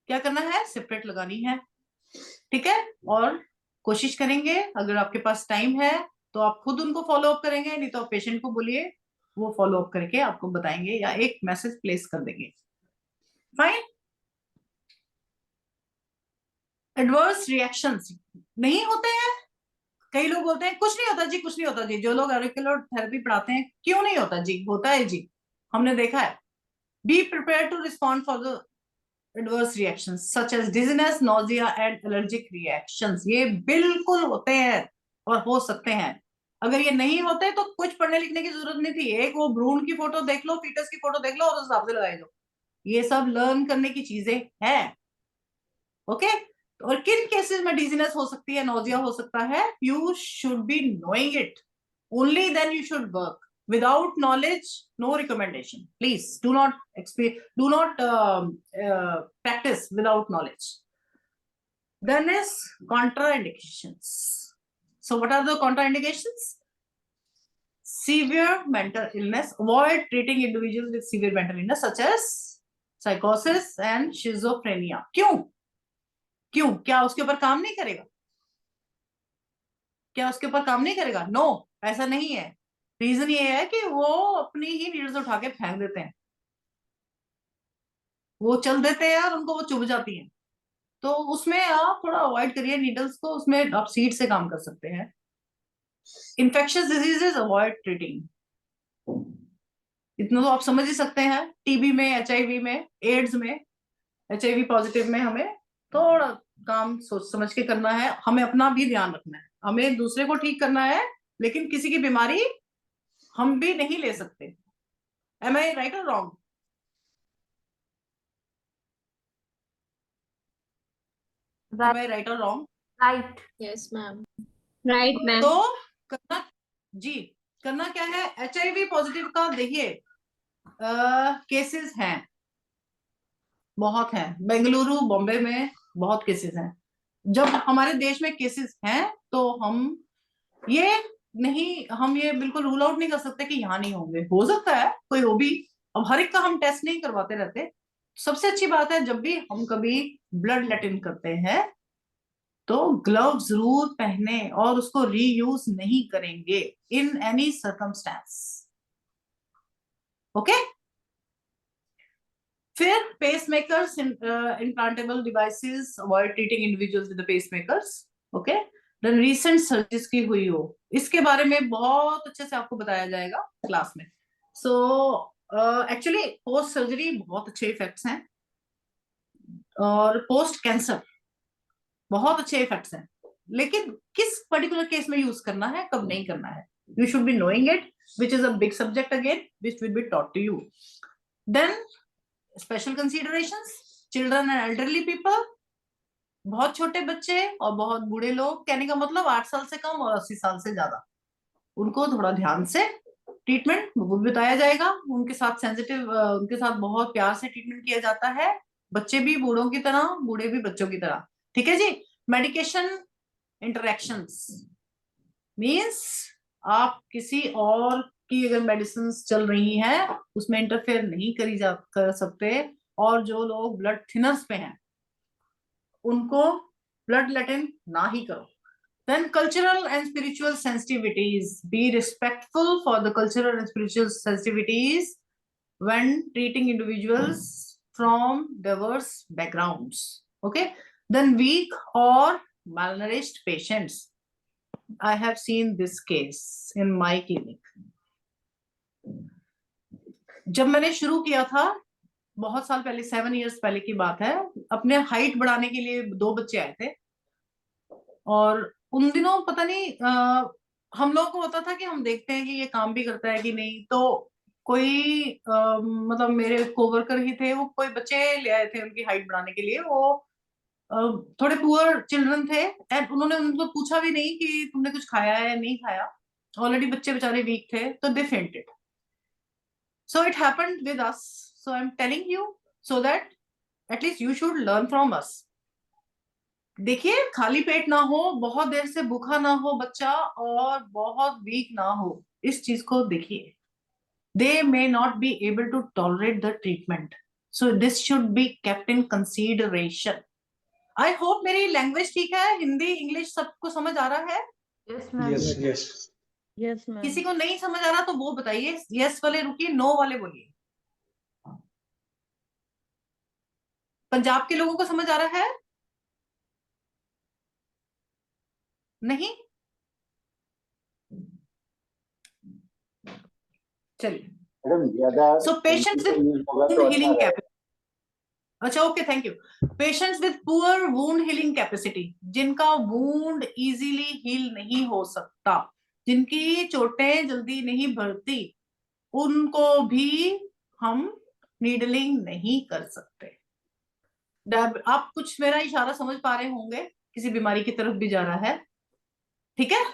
क्या करना है, सेपरेट लगानी है. ठीक है, और कोशिश करेंगे अगर आपके पास टाइम है तो आप खुद उनको फॉलो अप करेंगे, नहीं तो आप पेशेंट को बोलिए, वो फॉलो अप करके आपको बताएंगे या एक मैसेज प्लेस कर देंगे. फाइन. एडवर्स रिएक्शंस नहीं होते हैं. कई लोग बोलते हैं कुछ नहीं होता जी, कुछ नहीं होता जी. जो लोग ऑरिकुलर थेरेपी पढ़ाते हैं, क्यों नहीं होता जी? होता है जी, हमने देखा है. Be prepare to respond for the adverse reactions such as dizziness, nausea and allergic reactions. ये बिल्कुल होते हैं और हो सकते हैं. अगर ये नहीं होते तो कुछ पढ़ने लिखने की जरूरत नहीं थी. एक वो भ्रूण की फोटो देख लो, फीटस की फोटो देख लो और उस हिसाब से लगाए दो. ये सब लर्न करने की चीजें हैं. ओके, और किन केसेस में डिजीनेस हो सकती है, नोजिया हो सकता है, you should be knowing it. Only then you should work. Without knowledge, no recommendation. Please do not practice without knowledge. Then is contraindications. So what are the contraindications? Severe mental illness. Avoid treating individuals with severe mental illness such as psychosis and schizophrenia. क्यों? क्या उसके ऊपर काम नहीं करेगा? क्या उसके ऊपर काम नहीं करेगा? नो, ऐसा नहीं है. रीजन ये है कि वो अपनी ही नीडल्स उठा के फेंक देते हैं, वो चल देते हैं और उनको वो चुभ जाती हैं. तो उसमें आप थोड़ा अवॉइड करिए नीडल्स को. उसमें आप सीड से काम कर सकते हैं. Infectious diseases avoid treating. इतना तो आप समझ ही सकते हैं. टीबी में, HIV में, एड्स में, HIV पॉजिटिव में हमें थोड़ा काम सोच समझ के करना है. हमें अपना भी ध्यान रखना है, हमें दूसरे को ठीक करना है, लेकिन किसी की बीमारी हम भी नहीं ले सकते. Am I right or wrong? Am I right or wrong? Right. Yes, ma'am. Right, ma'am. तो करना क्या है? HIV पॉजिटिव का देखिए केसेस हैं, बहुत हैं. बेंगलुरु, बॉम्बे में बहुत केसेस हैं. जब हमारे देश में केसेस हैं तो हम ये बिल्कुल रूल आउट नहीं कर सकते कि यहाँ नहीं होंगे. हो सकता है कोई हो भी. अब हर एक का हम टेस्ट नहीं करवाते रहते. सबसे अच्छी बात है, जब भी हम कभी ब्लड लेट इन करते हैं तो ग्लव जरूर पहने और उसको रीयूज नहीं करेंगे इन एनी सर्कमस्टेंस. ओके. फिर pacemakers, implantable devices, avoid treating individuals with the pacemakers. Okay, then recent surgeries की हुई हो, इसके बारे में बहुत अच्छे से आपको बताया जाएगा क्लास में। सो एक्चुअली पोस्ट सर्जरी बहुत अच्छे इफेक्ट्स हैं, और पोस्ट कैंसर बहुत अच्छे इफेक्ट्स हैं, लेकिन किस पर्टिकुलर केस में यूज करना है, कब नहीं करना है, you should be knowing it, which is a big subject again, which will be taught to you. Then special considerations, children and elderly people, बहुत छोटे बच्चे और बहुत बूढ़े लोग, कहने का मतलब 8 साल से कम और 80 साल से ज्यादा, उनको थोड़ा ध्यान से ट्रीटमेंट बताया जाएगा। उनके साथ सेंसिटिव, उनके साथ बहुत प्यार से ट्रीटमेंट किया जाता है, बच्चे भी बूढ़ों की तरह, बूढ़े भी बच्चों की तरह, ठीक है जी। मेडिकेशन इंटरेक्शंस मींस आप किसी और की अगर मेडिसिन चल रही हैं उसमें इंटरफेयर नहीं कर सकते, और जो लोग ब्लड थिनर्स पे हैं उनको ब्लड लेटिन ना ही करो। Then cultural and spiritual sensitivities. Be respectful for the cultural and spiritual sensitivities when treating individuals from diverse backgrounds. Okay. Then weak or malnourished patients. I have seen this case in my clinic. जब मैंने शुरू किया था बहुत साल पहले, 7 years पहले की बात है, अपने हाइट बढ़ाने के लिए 2 बच्चे आए थे, और उन दिनों पता नहीं हम लोगों को होता था कि हम देखते हैं कि ये काम भी करता है कि नहीं, तो कोई मतलब मेरे कोवर्कर ही थे, वो कोई बच्चे ले आए थे उनकी हाइट बढ़ाने के लिए, वो थोड़े पुअर चिल्ड्रन थे, एंड उन्होंने उनको पूछा भी नहीं कि तुमने कुछ खाया है या नहीं खाया, ऑलरेडी बच्चे बेचारे वीक थे, तो they fainted. So it happened with us, so I am telling you so that at least you should learn from us. देखिए, खाली पेट ना हो, बहुत देर से भूखा ना हो बच्चा, और बहुत वीक ना हो, इस चीज को देखिए। They may not be able to tolerate the treatment, so this should be kept in consideration. I hope मेरी लैंग्वेज ठीक है, हिंदी इंग्लिश सबको समझ आ रहा है? Yes, ma'am. Yes, ma'am. किसी को नहीं समझ आ रहा तो वो बताइए, यस वाले रुकिए, नो वाले बोलिए। पंजाब के लोगों को समझ आ रहा है? नहीं? चलिए। So patients with wound healing capacity. अच्छा, okay, thank you. Patients with poor wound healing capacity, जिनका वुंड इजीली हील नहीं हो सकता, जिनकी चोटें जल्दी नहीं भरती, उनको भी हम नीडलिंग नहीं कर सकते। आप कुछ मेरा इशारा समझ पा रहे होंगे, किसी बीमारी की तरफ भी जा रहा है, ठीक है?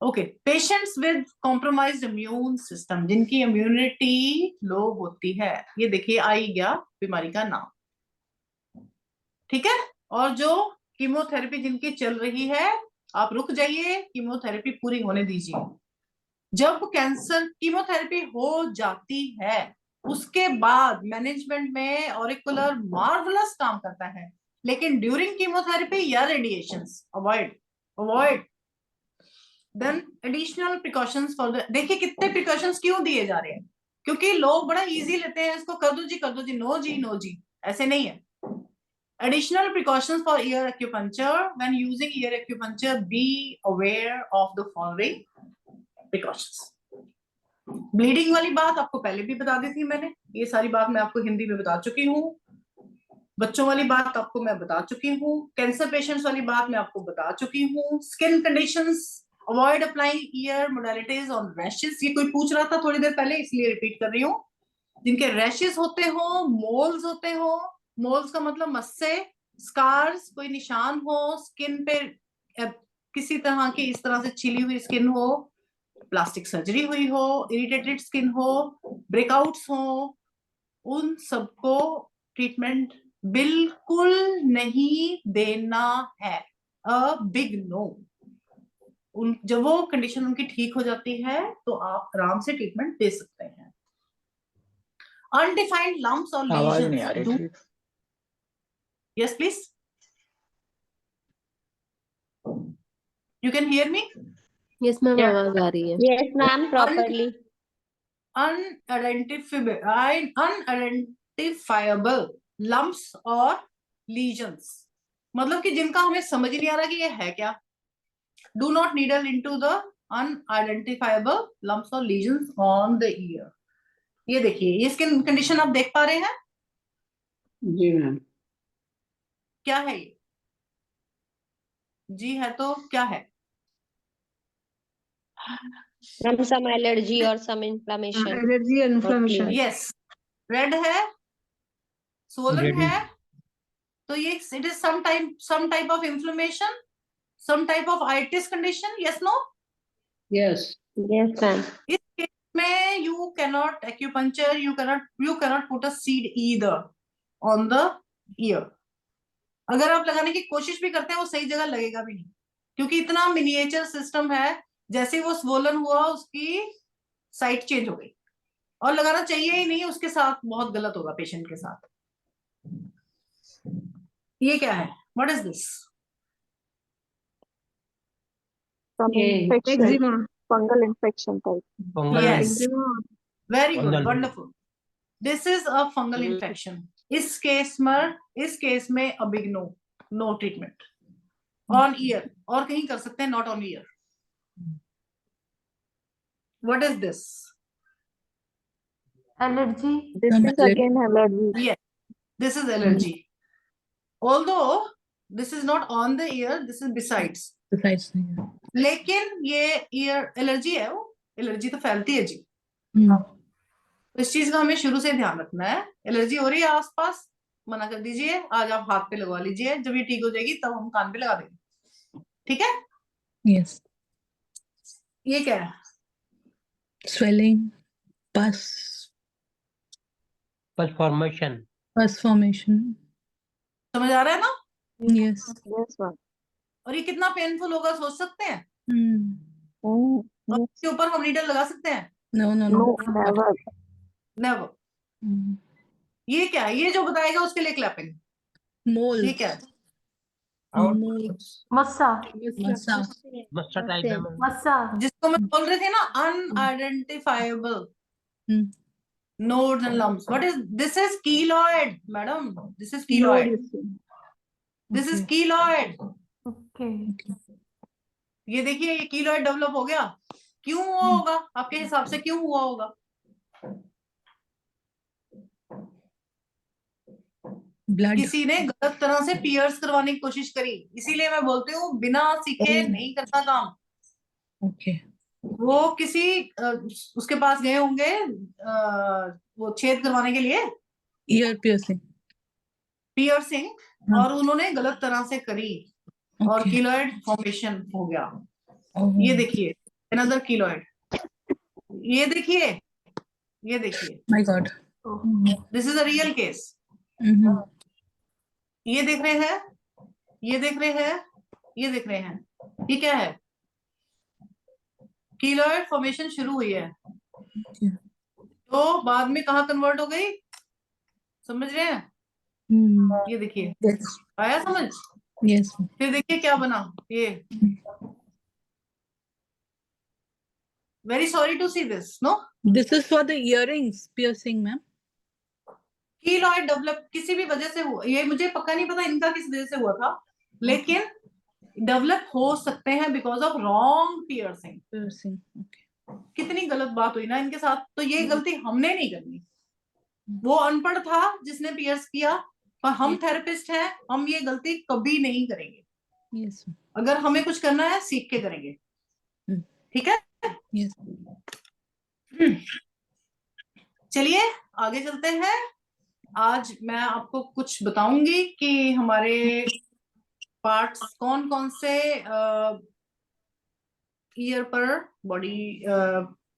Okay. Patients with compromised immune system, जिनकी इम्यूनिटी लो होती है, ये देखिए आई गया बीमारी का नाम, ठीक है? और जो कीमोथेरेपी जिनकी चल रही है, आप रुक जाइए, कीमोथेरेपी पूरी होने दीजिए। जब कैंसर कीमोथेरेपी हो जाती है, उसके बाद मैनेजमेंट में ऑरिकुलर मार्वलस काम करता है, लेकिन ड्यूरिंग कीमोथेरेपी या radiations avoid. Then additional precautions for the, देखिए कितने प्रिकॉशंस क्यों दिए जा रहे हैं, क्योंकि लोग बड़ा इजी लेते हैं इसको, कर दो जी कर दो जी, नो जी नो जी, ऐसे नहीं है। Additional precautions for ear acupuncture. When using ear acupuncture, be aware of the following precautions. Bleeding वाली बात आपको पहले भी बता दी थी मैंने, ये सारी बात मैं आपको हिंदी में बता चुकी हूँ। बच्चों वाली बात आपको मैं बता चुकी हूँ, कैंसर पेशेंट्स वाली बात मैं आपको बता चुकी हूँ। Skin conditions, avoid applying year modalities on rashes, ये कोई पूछ रहा था थोड़ी देर पहले, इसलिए रिपीट कर रही हूँ। जिनके रैशेस होते हो, मोल्स होते हो, मोल्स का मतलब मस्से, स्कार्स, कोई निशान हो स्किन पे, किसी तरह की इस तरह से छिली हुई स्किन हो, प्लास्टिक सर्जरी हुई हो, इरिटेटेड स्किन हो, ब्रेकआउट्स हो, उन सबको ट्रीटमेंट बिल्कुल नहीं देना है, अ बिग नो। जब वो कंडीशन उनकी ठीक हो जाती है तो आप आराम से ट्रीटमेंट दे सकते हैं। अनडिफाइंड लम्प्स और lesions, yes please, you can hear me? Yes ma'am, आवाज आ रही है। Yes, ma'am, properly. Unidentifiable lumps और lesions, मतलब कि जिनका हमें समझ नहीं आ रहा कि ये है क्या, Do not needle into the unidentifiable lumps or lesions on the ear. ये देखिए, ये स्किन कंडीशन आप देख पा रहे हैं? जी मैम। क्या है ये? जी है तो क्या है? From some allergy or some inflammation. Allergy and inflammation. Yes. Red है, swollen Red है, तो ये it is some type of inflammation, some type of itis condition. Yes, no? Yes. Yes, ma'am. इस केस में you cannot acupuncture, you cannot put a seed either on the ear. अगर आप लगाने की कोशिश भी करते हैं वो सही जगह लगेगा भी नहीं, क्योंकि इतना मिनिएचर सिस्टम है। जैसे ही वो स्वोलन हुआ उसकी साइट चेंज हो गई, और लगाना चाहिए ही नहीं, उसके साथ बहुत गलत होगा पेशेंट के साथ। ये क्या है? What is this? Eczema. Fungal infection type. fungal Yes. Eczema. Very good, Fungal. Wonderful. This is a fungal infection. इस केस में a big no, no treatment on ear, और कहीं कर सकते हैं, not on ear. What is this? Allergy. This is again allergy. Yes, this is allergy. Although this is not on the ear, this is besides. लेकिन ये ईयर एलर्जी है, वो एलर्जी तो फैलती है जी। तो इस चीज का हमें शुरू से ध्यान रखना है। एलर्जी हो रही है आसपास, मना कर दीजिए, आज आप हाथ पे लगवा लीजिए, जब ये ठीक हो जाएगी तब हम कान पे लगा देंगे, ठीक है? Yes. ये क्या है? Swelling, pus formation. formation. समझ आ रहा है ना? Yes. Yes, ma'am. और ये कितना पेनफुल होगा सोच सकते हैं? Oh, और yes. इसके ऊपर हम नीडल लगा सकते हैं? No, no, No, no. never. Never. Mm. ये क्या है? ये जो बताएगा उसके लिए क्लैपिंग। Moles. ये क्या है? Moles. Massa. Massa. Massa type है मैम। Massa. जिसको मैं बोल रही थी ना, अनआइडेंटिफाइबल Hmm. nodes and lumps. What is this? Is keloid, madam. This is keloid. This is keloid. Okay. ये देखिए, ये keloid डेवलप हो गया। क्यों हुआ होगा आपके हिसाब से? क्यों हुआ होगा? Blood. किसी ने गलत तरह से पियर्स करवाने की कोशिश करी, इसीलिए मैं बोलती हूँ बिना सीखे नहीं करता काम। Okay. वो किसी उसके पास गए होंगे वो छेद करवाने के लिए, Ear piercing. पियर्सिंग, हाँ। और उन्होंने गलत तरह से करी और Okay. कीलॉइड फॉर्मेशन हो गया। Oh. ये देखिए, अनदर कीलॉइड। ये देखिए, ये देखिए, My God. This is a real case. Mm-hmm. ये देख रहे हैं, ये देख रहे हैं, ये देख रहे हैं, ये क्या है? कीलॉइड फॉर्मेशन शुरू हुई है, Okay. तो बाद में कहाँ कन्वर्ट हो गई? समझ रहे हैं? Mm. ये देखिए, Yes. आया समझ? Yes. फिर देखिए क्या बना ये। Very sorry to see this, no? This is for the earrings piercing, ma'am. Keloid develop किसी भी वजह से हुआ, ये मुझे पक्का नहीं पता इनका किस वजह से हुआ था, लेकिन डेवलप हो सकते हैं because of wrong piercing. Piercing. Okay. कितनी गलत बात हुई ना इनके साथ। तो ये गलती हमने नहीं करनी। वो अनपढ़ था जिसने पियर्स किया, पर हम थेरेपिस्ट हैं, हम ये गलती कभी नहीं करेंगे। Yes. अगर हमें कुछ करना है सीख के करेंगे, ठीक है? Yes. चलिए आगे चलते हैं। आज मैं आपको कुछ बताऊंगी कि हमारे पार्ट्स कौन कौन से ईयर पर बॉडी,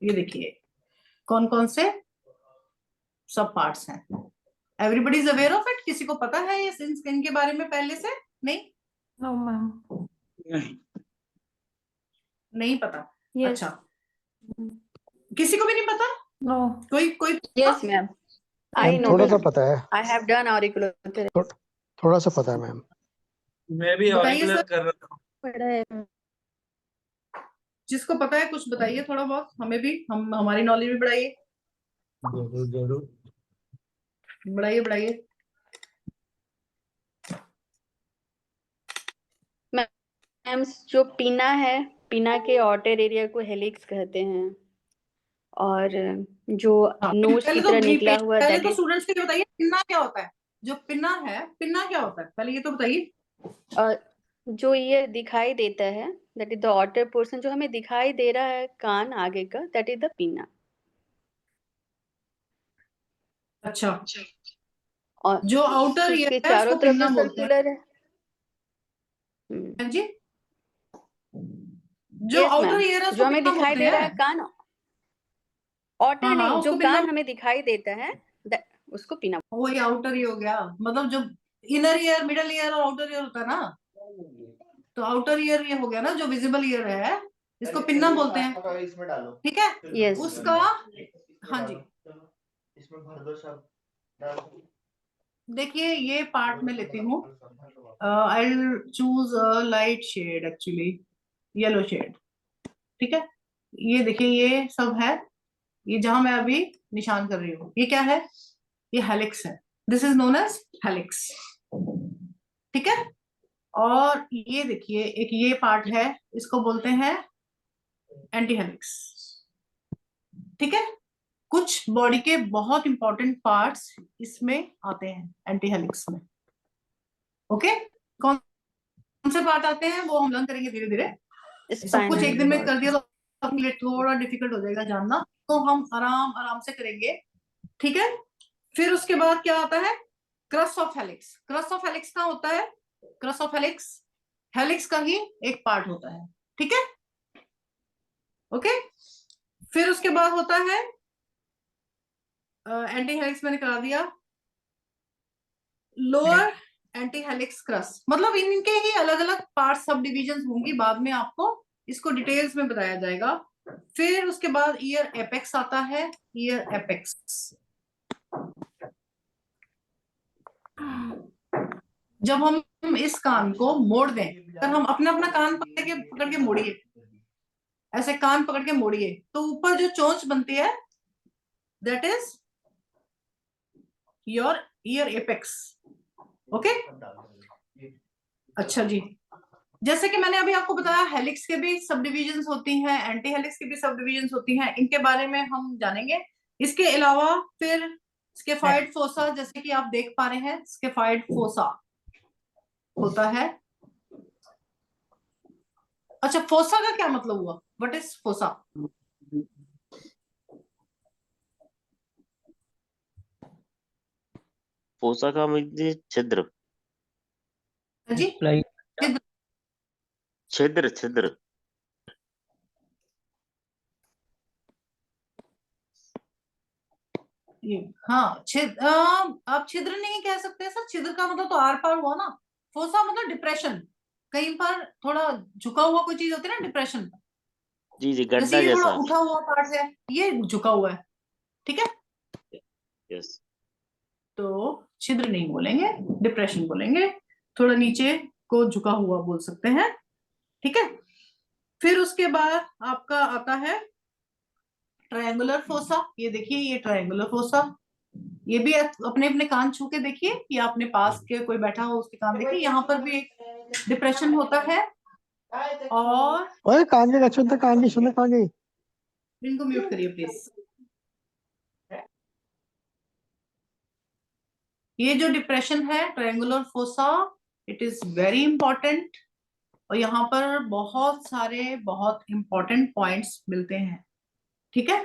ये देखिए कौन कौन से सब पार्ट्स हैं। Everybody is aware of it? किसी को पता है ये इनके बारे में पहले से? नहीं, No, ma'am. नहीं पता। Yes. अच्छा, किसी को भी नहीं पता? No. कोई Yes, ma'am. I ma'am know. थोड़ा सा पता है, I have done auricular therapy. थोड़ा सा पता है मैम। मैं भी बताइए ऑरिकुलर सर। कर रहा हूँ। पढ़ा है। जिसको पता है कुछ बताइए थोड़ा बहुत, हमें भी, हम हमारी नॉलेज भी बढ़ाइए, जरूर जरूर। बढ़ाइए बढ़ाइए। मैम जो पिना है, पिना के आउटर एरिया को हेलिक्स कहते हैं, और जो नोज की तरह निकला हुआ पहले दैट तो इज स्टूडेंट्स को ये बताइए पिन्ना क्या होता है। जो पिन्ना है, पिन्ना क्या होता है पहले ये तो बताइए। जो ईयर दिखाई देता है, that is the outer portion, जो हमें दिखाई दे रहा है कान आगे का, दैट इज द पिना। अच्छा, और जो आउटर ईयर उसके है चारों उसको तरफ पिन्ना जो बोलते हैं। सर्कुलर है। हाँ जी, जो यस आउटर मैम, ईयर है जो उसको हमें पिन्ना दिखाई बोलते दे रहा है हैं। कान, आउटर हाँ हाँ, नहीं, जो उसको पिन्ना, कान हमें दिखाई देता है उसको पिना। वही आउटर ही हो गया। मतलब जो इनर ईयर, मिडल ईयर और आउटर ईयर होता है ना, तो आउटर ईयर ये हो गया ना, जो विजिबल ईयर है इसको पिन्ना बोलते हैं। ठीक है, यस उसका, हाँ जी, देखिए ये पार्ट में लेती हूँ। I choose light shade, actually yellow shade. ठीक है, ये देखिए ये सब है, ये जहां मैं अभी निशान कर रही हूँ, ये क्या है, ये हेलिक्स है। This is known as helix. ठीक है, और ये देखिए एक ये पार्ट है, इसको बोलते हैं एंटी हेलिक्स। ठीक है, कुछ बॉडी के बहुत इंपॉर्टेंट पार्ट्स इसमें आते हैं एंटी हेलिक्स में। ओके, कौन से पार्ट आते हैं वो हम लर्न करेंगे धीरे धीरे। सब कुछ एक दिन में कर दिया तो अपने लिए थोड़ा डिफिकल्ट हो जाएगा जानना, तो हम आराम आराम से करेंगे। ठीक है, फिर उसके बाद क्या आता है, crust of helix. Crust of helix कहाँ होता है, क्रस्ट ऑफ हेलिक्स हेलिक्स का ही एक पार्ट होता है। ठीक है, ओके, फिर उसके बाद होता है एंटी हेलिक्स, मैंने करा दिया। लोअर एंटी हेलिक्स क्रस्ट, मतलब इनके ही अलग अलग पार्ट, सब डिविजन होंगी, बाद में आपको इसको डिटेल्स में बताया जाएगा। फिर उसके बाद ईयर एपेक्स आता है, ईयर एपेक्स। जब हम इस कान को मोड़ दें, अगर हम अपना अपना कान पकड़ के मोड़िए, ऐसे कान पकड़ के मोड़िए, तो ऊपर जो चोंच बनती है that is your year apex. Okay, अच्छा जी, जैसे कि मैंने अभी आपको बताया हेलिक्स के भी सब डिविजन्स होती हैं, एंटी हेलिक्स की भी सब डिविजन्स होती हैं, इनके बारे में हम जानेंगे। इसके अलावा फिर स्केफाइड फोसा, जैसे कि आप देख पा रहे हैं, स्केफाइड फोसा होता है। अच्छा, फोसा का क्या मतलब हुआ, व्हाट इज फोसा? फोसा का मुझे छिद्र, जी, Like छिद्र छिद्र। हाँ, छिद्र, आप छिद्र नहीं कह सकते सर, छिद्र का मतलब तो आर पार हुआ ना। फोसा मतलब डिप्रेशन, कहीं पर थोड़ा झुका हुआ कोई चीज होती है ना, डिप्रेशन। जी जी, जैसे गड्ढा ये थोड़ा जैसा। उठा हुआ पार्ट है, ये झुका हुआ है। ठीक है, यस। तो छिद्र नहीं बोलेंगे, डिप्रेशन बोलेंगे, थोड़ा नीचे को झुका हुआ बोल सकते हैं। ठीक है, फिर उसके बाद आपका आता है ट्रायंगुलर फोसा। ये देखिए ये ट्रायंगुलर फोसा, ये भी अपने अपने कान छू के देखिए, या अपने पास के कोई बैठा हो उसके कान देखिए, यहाँ पर भी एक डिप्रेशन होता है। और ओए कान के कछुन तो कान नहीं सुने कान इनको म्यूट करिए प्लीज। ये जो डिप्रेशन है triangular fossa, it is very important, और यहाँ पर बहुत सारे बहुत इंपॉर्टेंट पॉइंट्स मिलते हैं। ठीक है,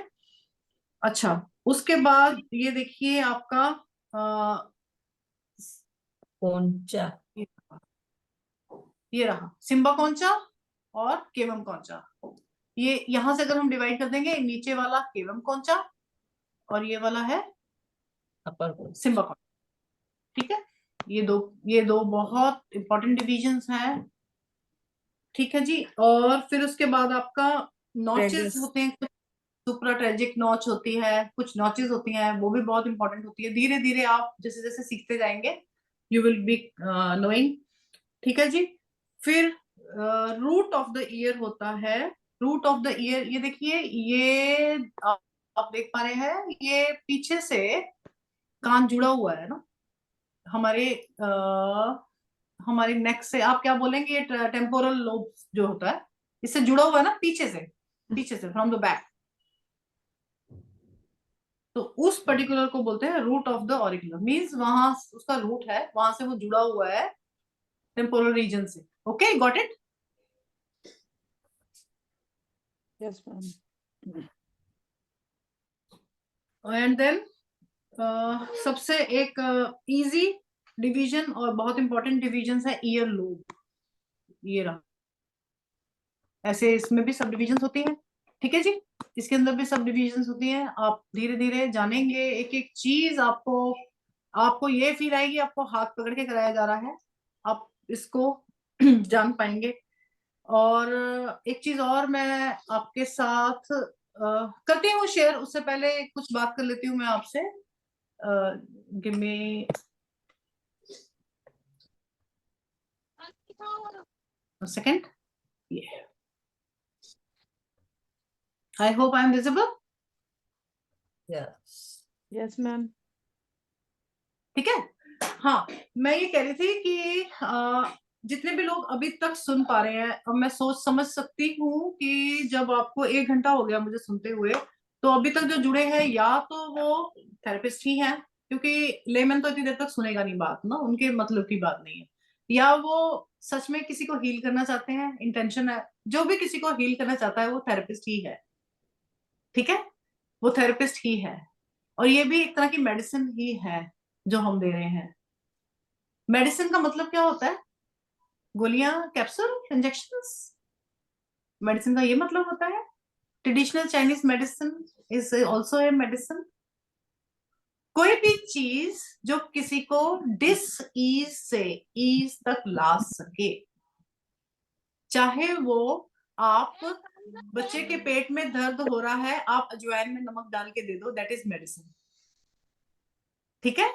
अच्छा, उसके बाद ये देखिए आपका पोंचा, ये रहा सिम्बा कौनचा और केवम कौनचा। ये यहां से अगर हम डिवाइड कर देंगे, नीचे वाला केवम कौनचा और ये वाला है अपर सिम्बा कौनचा। ठीक है, ये दो बहुत इंपॉर्टेंट डिविजन्स हैं। ठीक है जी, और फिर उसके बाद आपका नॉचेस होते हैं, कुछ सुप्राट्रेजिक नॉच होती है, कुछ नॉचेस होती हैं, वो भी बहुत इंपॉर्टेंट होती है। धीरे धीरे आप जैसे जैसे सीखते जाएंगे यू विल बी नोइंग। ठीक है जी, फिर रूट ऑफ द ईयर होता है। रूट ऑफ द ईयर, ये देखिए ये आप देख पा रहे हैं, ये पीछे से कान जुड़ा हुआ है ना हमारे हमारी नेक से, आप क्या बोलेंगे, ये टेम्पोरल लोब जो होता है, इससे जुड़ा हुआ है ना, पीछे से फ्रॉम द बैक, तो उस पर्टिकुलर को बोलते हैं root of the auricular, means वहां उसका रूट है, वहां से वो जुड़ा हुआ है टेम्पोरल रीजन से। Okay, got it? Yes ma'am. And then सबसे एक इजी डिवीजन और बहुत इंपॉर्टेंट डिवीजन है ईयर लोब। ये रहा, ऐसे इसमें भी सब डिविजन होती है, ठीक है जी, इसके अंदर भी सब डिविजन होती हैं। आप धीरे धीरे जानेंगे एक एक चीज, आपको ये फील आएगी आपको हाथ पकड़ के कराया जा रहा है, आप इसको जान पाएंगे। और एक चीज और मैं आपके साथ करती हूँ शेयर, उससे पहले कुछ बात कर लेती हूँ मैं आपसे। Give me second. ये I hope I am visible. Yes. Yes ma'am. ठीक है, हाँ, मैं ये कह रही थी कि जितने भी लोग अभी तक सुन पा रहे हैं, अब मैं सोच समझ सकती हूँ कि जब आपको 1 घंटा हो गया मुझे सुनते हुए, तो अभी तक जो जुड़े हैं या तो वो थेरेपिस्ट ही हैं, क्योंकि लेमन तो इतनी देर तक सुनेगा नहीं बात ना, उनके मतलब की बात नहीं है, या वो सच में किसी को हील करना चाहते हैं, इंटेंशन है, जो भी किसी को हील करना चाहता है वो थेरेपिस्ट ही है, ठीक है, वो थेरेपिस्ट ही है। और ये भी एक तरह की मेडिसिन ही है जो हम दे रहे हैं। मेडिसिन का मतलब क्या होता है? गोलियां, कैप्सूल, इंजेक्शंस, मेडिसिन का ये मतलब होता है। Traditional Chinese medicine is also a medicine. कोई भी चीज जो किसी को डिस ईज से ईज तक ला सके, चाहे वो आप बच्चे के पेट में दर्द हो रहा है, आप अजवाइन में नमक डाल के दे दो, दैट इज मेडिसिन, ठीक है।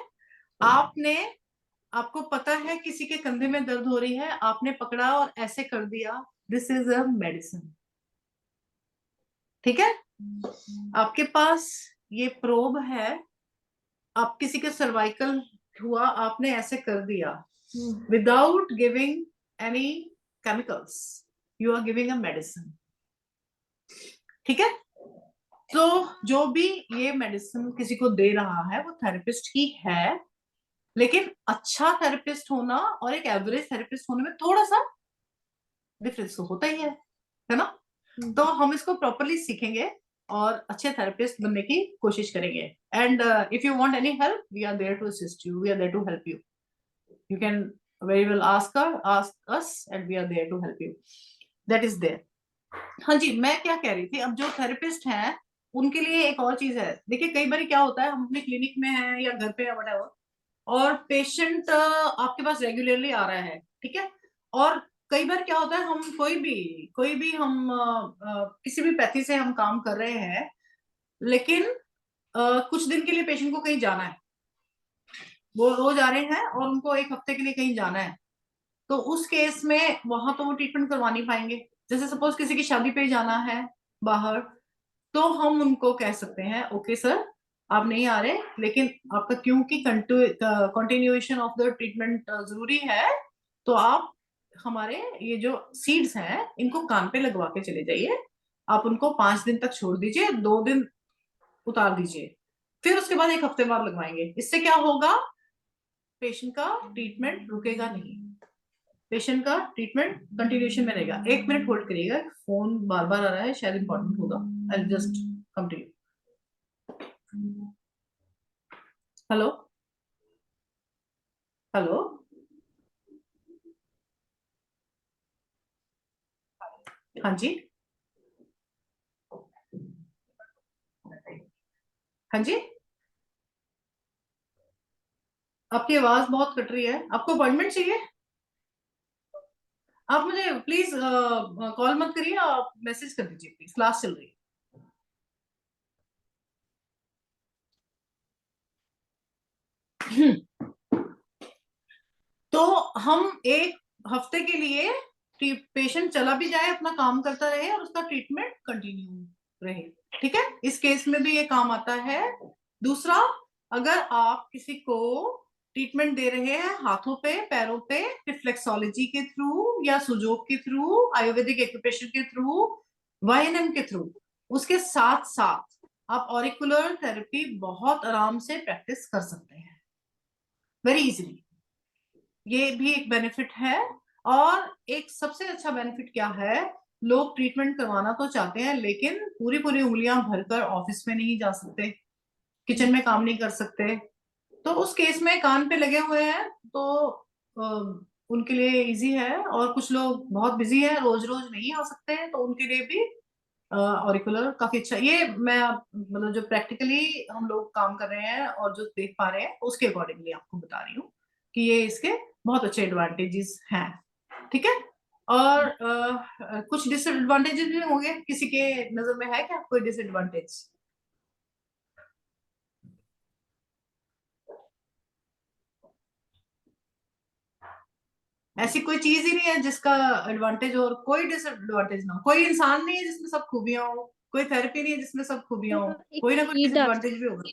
आपको पता है किसी के कंधे में दर्द हो रही है, आपने पकड़ा और ऐसे कर दिया, दिस इज अ मेडिसिन, ठीक है। आपके पास ये प्रोब है, आप किसी के सर्वाइकल हुआ, आपने ऐसे कर दिया, without giving any chemicals, you are giving a medicine, ठीक है। तो जो भी ये मेडिसिन किसी को दे रहा है वो थेरेपिस्ट ही है, लेकिन अच्छा थेरेपिस्ट होना और एक एवरेज थेरेपिस्ट होने में थोड़ा सा डिफरेंस तो होता ही है ना। तो हम इसको प्रॉपरली सीखेंगे और अच्छे थेरेपिस्ट बनने की कोशिश करेंगे। And if you want any help, we are there to assist you, we are there to help you, you can very well ask us and we are there to help you, that is there. हाँ जी, मैं क्या कह रही थी, अब जो थेरेपिस्ट हैं उनके लिए एक और चीज है। देखिए कई बार क्या होता है, हम अपने क्लिनिक में हैं या घर पे या व्हाटएवर, और पेशेंट आपके पास रेगुलरली आ रहा है, ठीक है, और कई बार क्या होता है, हम कोई भी हम किसी भी पैथी से हम काम कर रहे हैं, लेकिन कुछ दिन के लिए पेशेंट को कहीं जाना है, वो रोज आ रहे हैं और उनको 1 हफ्ते के लिए कहीं जाना है, तो उस केस में वहां तो वो ट्रीटमेंट करवा नहीं पाएंगे। जैसे सपोज किसी की शादी पे जाना है बाहर, तो हम उनको कह सकते हैं ओके सर आप नहीं आ रहे, लेकिन आपका क्योंकि कंटिन्यूएशन ऑफ द ट्रीटमेंट जरूरी है, तो आप हमारे ये जो सीड्स हैं इनको कान पे लगवा के चले जाइए, आप उनको 5 दिन तक छोड़ दीजिए, 2 दिन उतार दीजिए, फिर उसके बाद 1 हफ्ते बाद लगवाएंगे। इससे क्या होगा, पेशेंट का ट्रीटमेंट रुकेगा नहीं, पेशेंट का ट्रीटमेंट कंटिन्यूएशन में रहेगा। 1 मिनट होल्ड करिएगा, फोन बार बार आ रहा है, शायद इंपॉर्टेंट होगा, I will just come to you. Hello hello, हाँ जी, हाँ जी, आपकी आवाज बहुत कट रही है, आपको अपॉइंटमेंट चाहिए? आप मुझे प्लीज कॉल मत करिए, आप मैसेज कर दीजिए प्लीज, क्लास चल रही है। तो हम 1 हफ्ते के लिए पेशेंट चला भी जाए, अपना काम करता रहे और उसका ट्रीटमेंट कंटिन्यू रहे, ठीक है, इस केस में भी ये काम आता है। दूसरा, अगर आप किसी को ट्रीटमेंट दे रहे हैं हाथों पे, पैरों पे, रिफ्लेक्सोलॉजी के थ्रू या सुजोग के थ्रू, आयुर्वेदिक एक्यूप्रेशर के थ्रू, वाइएनएम के थ्रू, उसके साथ साथ आप ऑरिकुलर थेरेपी बहुत आराम से प्रैक्टिस कर सकते हैं, वेरी इजीली। ये भी एक बेनिफिट है। और एक सबसे अच्छा बेनिफिट क्या है, लोग ट्रीटमेंट करवाना तो चाहते हैं लेकिन पूरी पूरी उंगलियां भरकर ऑफिस में नहीं जा सकते, किचन में काम नहीं कर सकते, तो उस केस में कान पे लगे हुए हैं तो उनके लिए इजी है। और कुछ लोग बहुत बिजी हैं, रोज रोज नहीं आ सकते हैं, तो उनके लिए भी ऑरिकुलर काफी अच्छा। ये मैं मतलब जो प्रैक्टिकली हम लोग काम कर रहे हैं और जो देख पा रहे हैं उसके अकॉर्डिंगली आपको बता रही हूँ कि ये इसके बहुत अच्छे एडवांटेजेस हैं, ठीक है। और कुछ डिसएडवांटेजेस भी होंगे, किसी के नजर में है क्या कोई डिसएडवांटेज? ऐसी कोई चीज ही नहीं है जिसका एडवांटेज और कोई डिसएडवांटेज ना हो, कोई इंसान नहीं है जिसमें सब खूबियां हो, कोई थेरेपी नहीं है जिसमें सब खूबियां हो, कोई ना कोई डिसएडवांटेज भी होगा।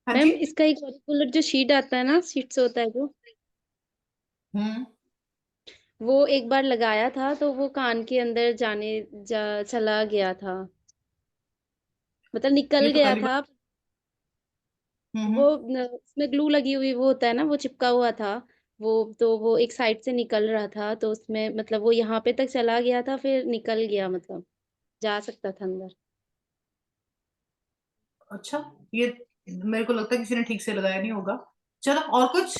हाँ मैम जी। इसका एक ऑरिकुलर जो शीट आता है ना, शीट्स होता है जो, वो एक बार लगाया था तो वो कान के अंदर चला गया था, मतलब निकल ये तो गया पहली था। बार। वो उसमें ग्लू लगी हुई वो होता है ना, वो चिपका हुआ था वो, तो वो एक साइड से निकल रहा था, तो उसमें मतलब वो यहाँ पे तक चला गया था, फिर निकल गया, मतलब जा सकता था अंदर। अच्छा, ये मेरे को लगता है किसी ने ठीक से लगाया नहीं होगा। चलो और कुछ?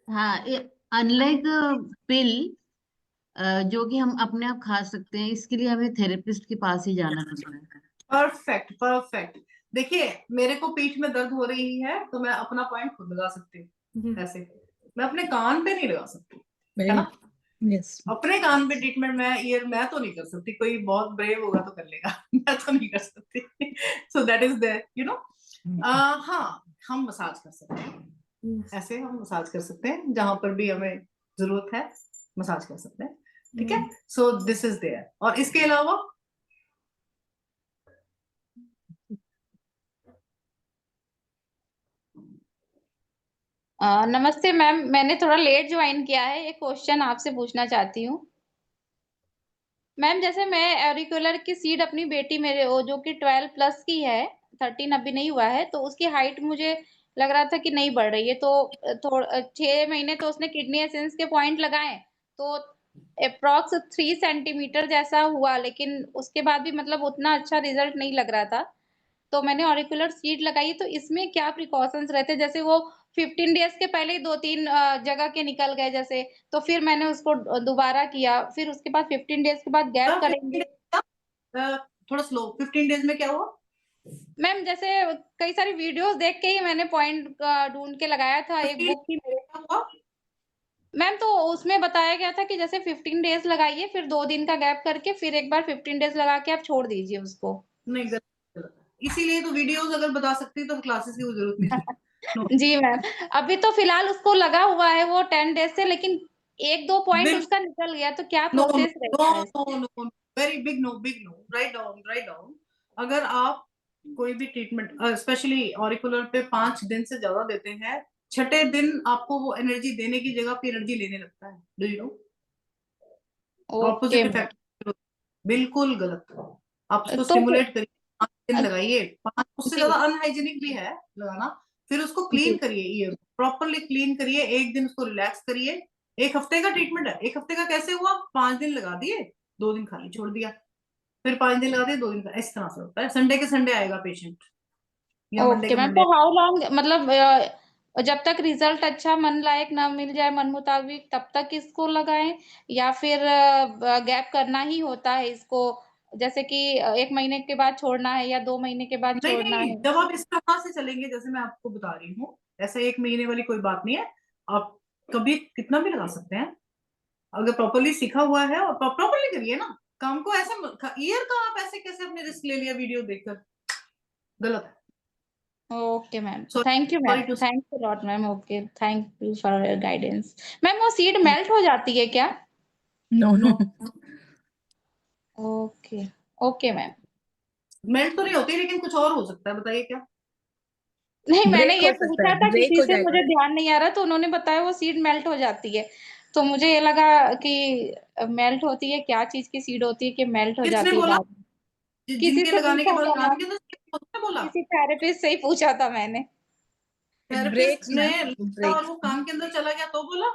हाँ, अनलाइक पिल जो कि हम अपने आप खा सकते हैं, इसके लिए हमें थेरेपिस्ट के पास ही जाना पड़ता है। Perfect perfect. देखिए मेरे को पीठ में दर्द हो रही है तो मैं अपना पॉइंट खुद लगा सकती हूँ, ऐसे मैं अपने कान पे नहीं लगा सकती, है ना। अपने कान पे ट्रीटमेंट मैं तो नहीं कर सकती, कोई बहुत ब्रेव होगा तो कर लेगा मैं तो नहीं कर सकती। So that is there, you know. हाँ, हम मसाज कर सकते हैं, ऐसे हम मसाज कर सकते हैं जहां पर भी हमें जरूरत है, मसाज कर सकते हैं, ठीक है। So this is there. और इसके अलावा नमस्ते मैम, मैंने थोड़ा लेट ज्वाइन किया है, एक क्वेश्चन आपसे पूछना चाहती हूँ। मैम जैसे मैं ऑरिकुलर की सीड अपनी बेटी मेरे वो जो कि 12 प्लस की है, 13 अभी नहीं हुआ है, तो उसकी हाइट मुझे लग रहा था कि नहीं बढ़ रही है, तो 6 महीने तो उसने किडनी एसेंस के पॉइंट लगाए, तो अप्रॉक्स 3 सेंटीमीटर जैसा हुआ, लेकिन उसके बाद भी मतलब उतना अच्छा रिजल्ट नहीं लग रहा था। तो मैंने ऑरिकुलर सीड लगाई, तो इसमें क्या प्रिकॉशंस रहते हैं? जैसे वो 15 डेज के पहले ही 2-3 जगह के निकल गए जैसे, तो फिर मैंने उसको दोबारा किया, फिर उसके बाद 15 डेज के बाद गैप करेंगे। थोड़ा स्लो, 15 डेज में क्या हुआ? मैम जैसे कई सारी वीडियोस देख के ही मैंने पॉइंट ढूंढ के लगाया था, एक बुक थी मेरे पास। मैम तो उसमें बताया गया था कि जैसे 15 डेज लगाइए, फिर 2 दिन का गैप करके फिर एक बार 15 डेज लगा के आप छोड़ दीजिए उसको। नहीं गलत, इसीलिए तो वीडियोस अगर बता सकती तो क्लासेस की जरूरत नहीं थी। जी मैम, अभी तो फिलहाल उसको लगा हुआ है वो 10 डेज से, लेकिन 1-2 पॉइंट उसका निकल गया, तो क्या नो प्रोसेस रहता है? No, very big no, big no, write down. अगर आप कोई भी ट्रीटमेंट स्पेशली ऑरिकुलर पे 5 दिन से ज्यादा देते हैं, छठे दिन आपको वो एनर्जी देने की जगह पे एनर्जी लेने लगता है, do you know? Opposite effect, बिल्कुल गलत। आप उसको तो स्टिमुलेट करिए, 5 दिन लगाइए, 5 उससे ज्यादा अनहाइजीनिक भी है लगाना। फिर उसको क्लीन करिए, ईयर प्रॉपरली क्लीन करिए, एक दिन उसको रिलैक्स करिए। 1 हफ्ते का ट्रीटमेंट है, 1 हफ्ते का कैसे हुआ? 5 दिन लगा दिए, 2 दिन खाली छोड़ दिया, फिर 5 दिन लगा दिए, 2 दिन का, इस तरह से होता है। संडे के संडे आएगा पेशेंट या मंडे ओके के मैम, मंडे। तो हाउ लॉन्ग, मतलब जब तक रिजल्ट अच्छा मन लायक ना मिल जाए मन मुताबिक तब तक इसको लगाएं, या फिर गैप करना ही होता है इसको, जैसे कि 1 महीने के बाद छोड़ना है या 2 महीने के बाद नहीं छोड़ना नहीं, है? जब आप इस तरह से चलेंगे जैसे मैं आपको बता रही हूँ, ऐसा 1 महीने वाली कोई बात नहीं है, आप कभी कितना भी लगा सकते हैं अगर प्रॉपरली सीखा हुआ है। और प्रॉपरली करिए ना काम को, ऐसे ईयर का आप ऐसे कैसे अपने रिस्क ले लिया वीडियो देखकर, गलत है। Okay ma'am, Sorry- thank you sorry ma'am, to say. Thanks a lot ma'am. Okay, thank you for your guidance. Ma'am वो सीड मेल्ट हो जाती है क्या? No, okay, okay ma'am. Melt तो नहीं होती, लेकिन कुछ और हो सकता है, बताइए क्या? नहीं, मैंने Break ये हो सकता पूछा है, था break किसी हो से, जाएगा। मुझे ध्यान नहीं आ रहा, तो उन्होंने बताया वो सीड मेल्ट हो जाती है। तो मुझे ये लगा कि मेल्ट होती है, क्या चीज की सीड होती है कि मेल्ट हो किसने जाती है बोला? बाद में। किसी जिनके से लगाने के पूछा बाद था कान मैम, के अंदर उसने बोला? किसी थेरेपिस्ट से ही पूछा था मैंने। It थेरेपिस्ट breaks, ने ma'am. It लगाया और breaks. वो कान के अंदर चला गया तो बोला?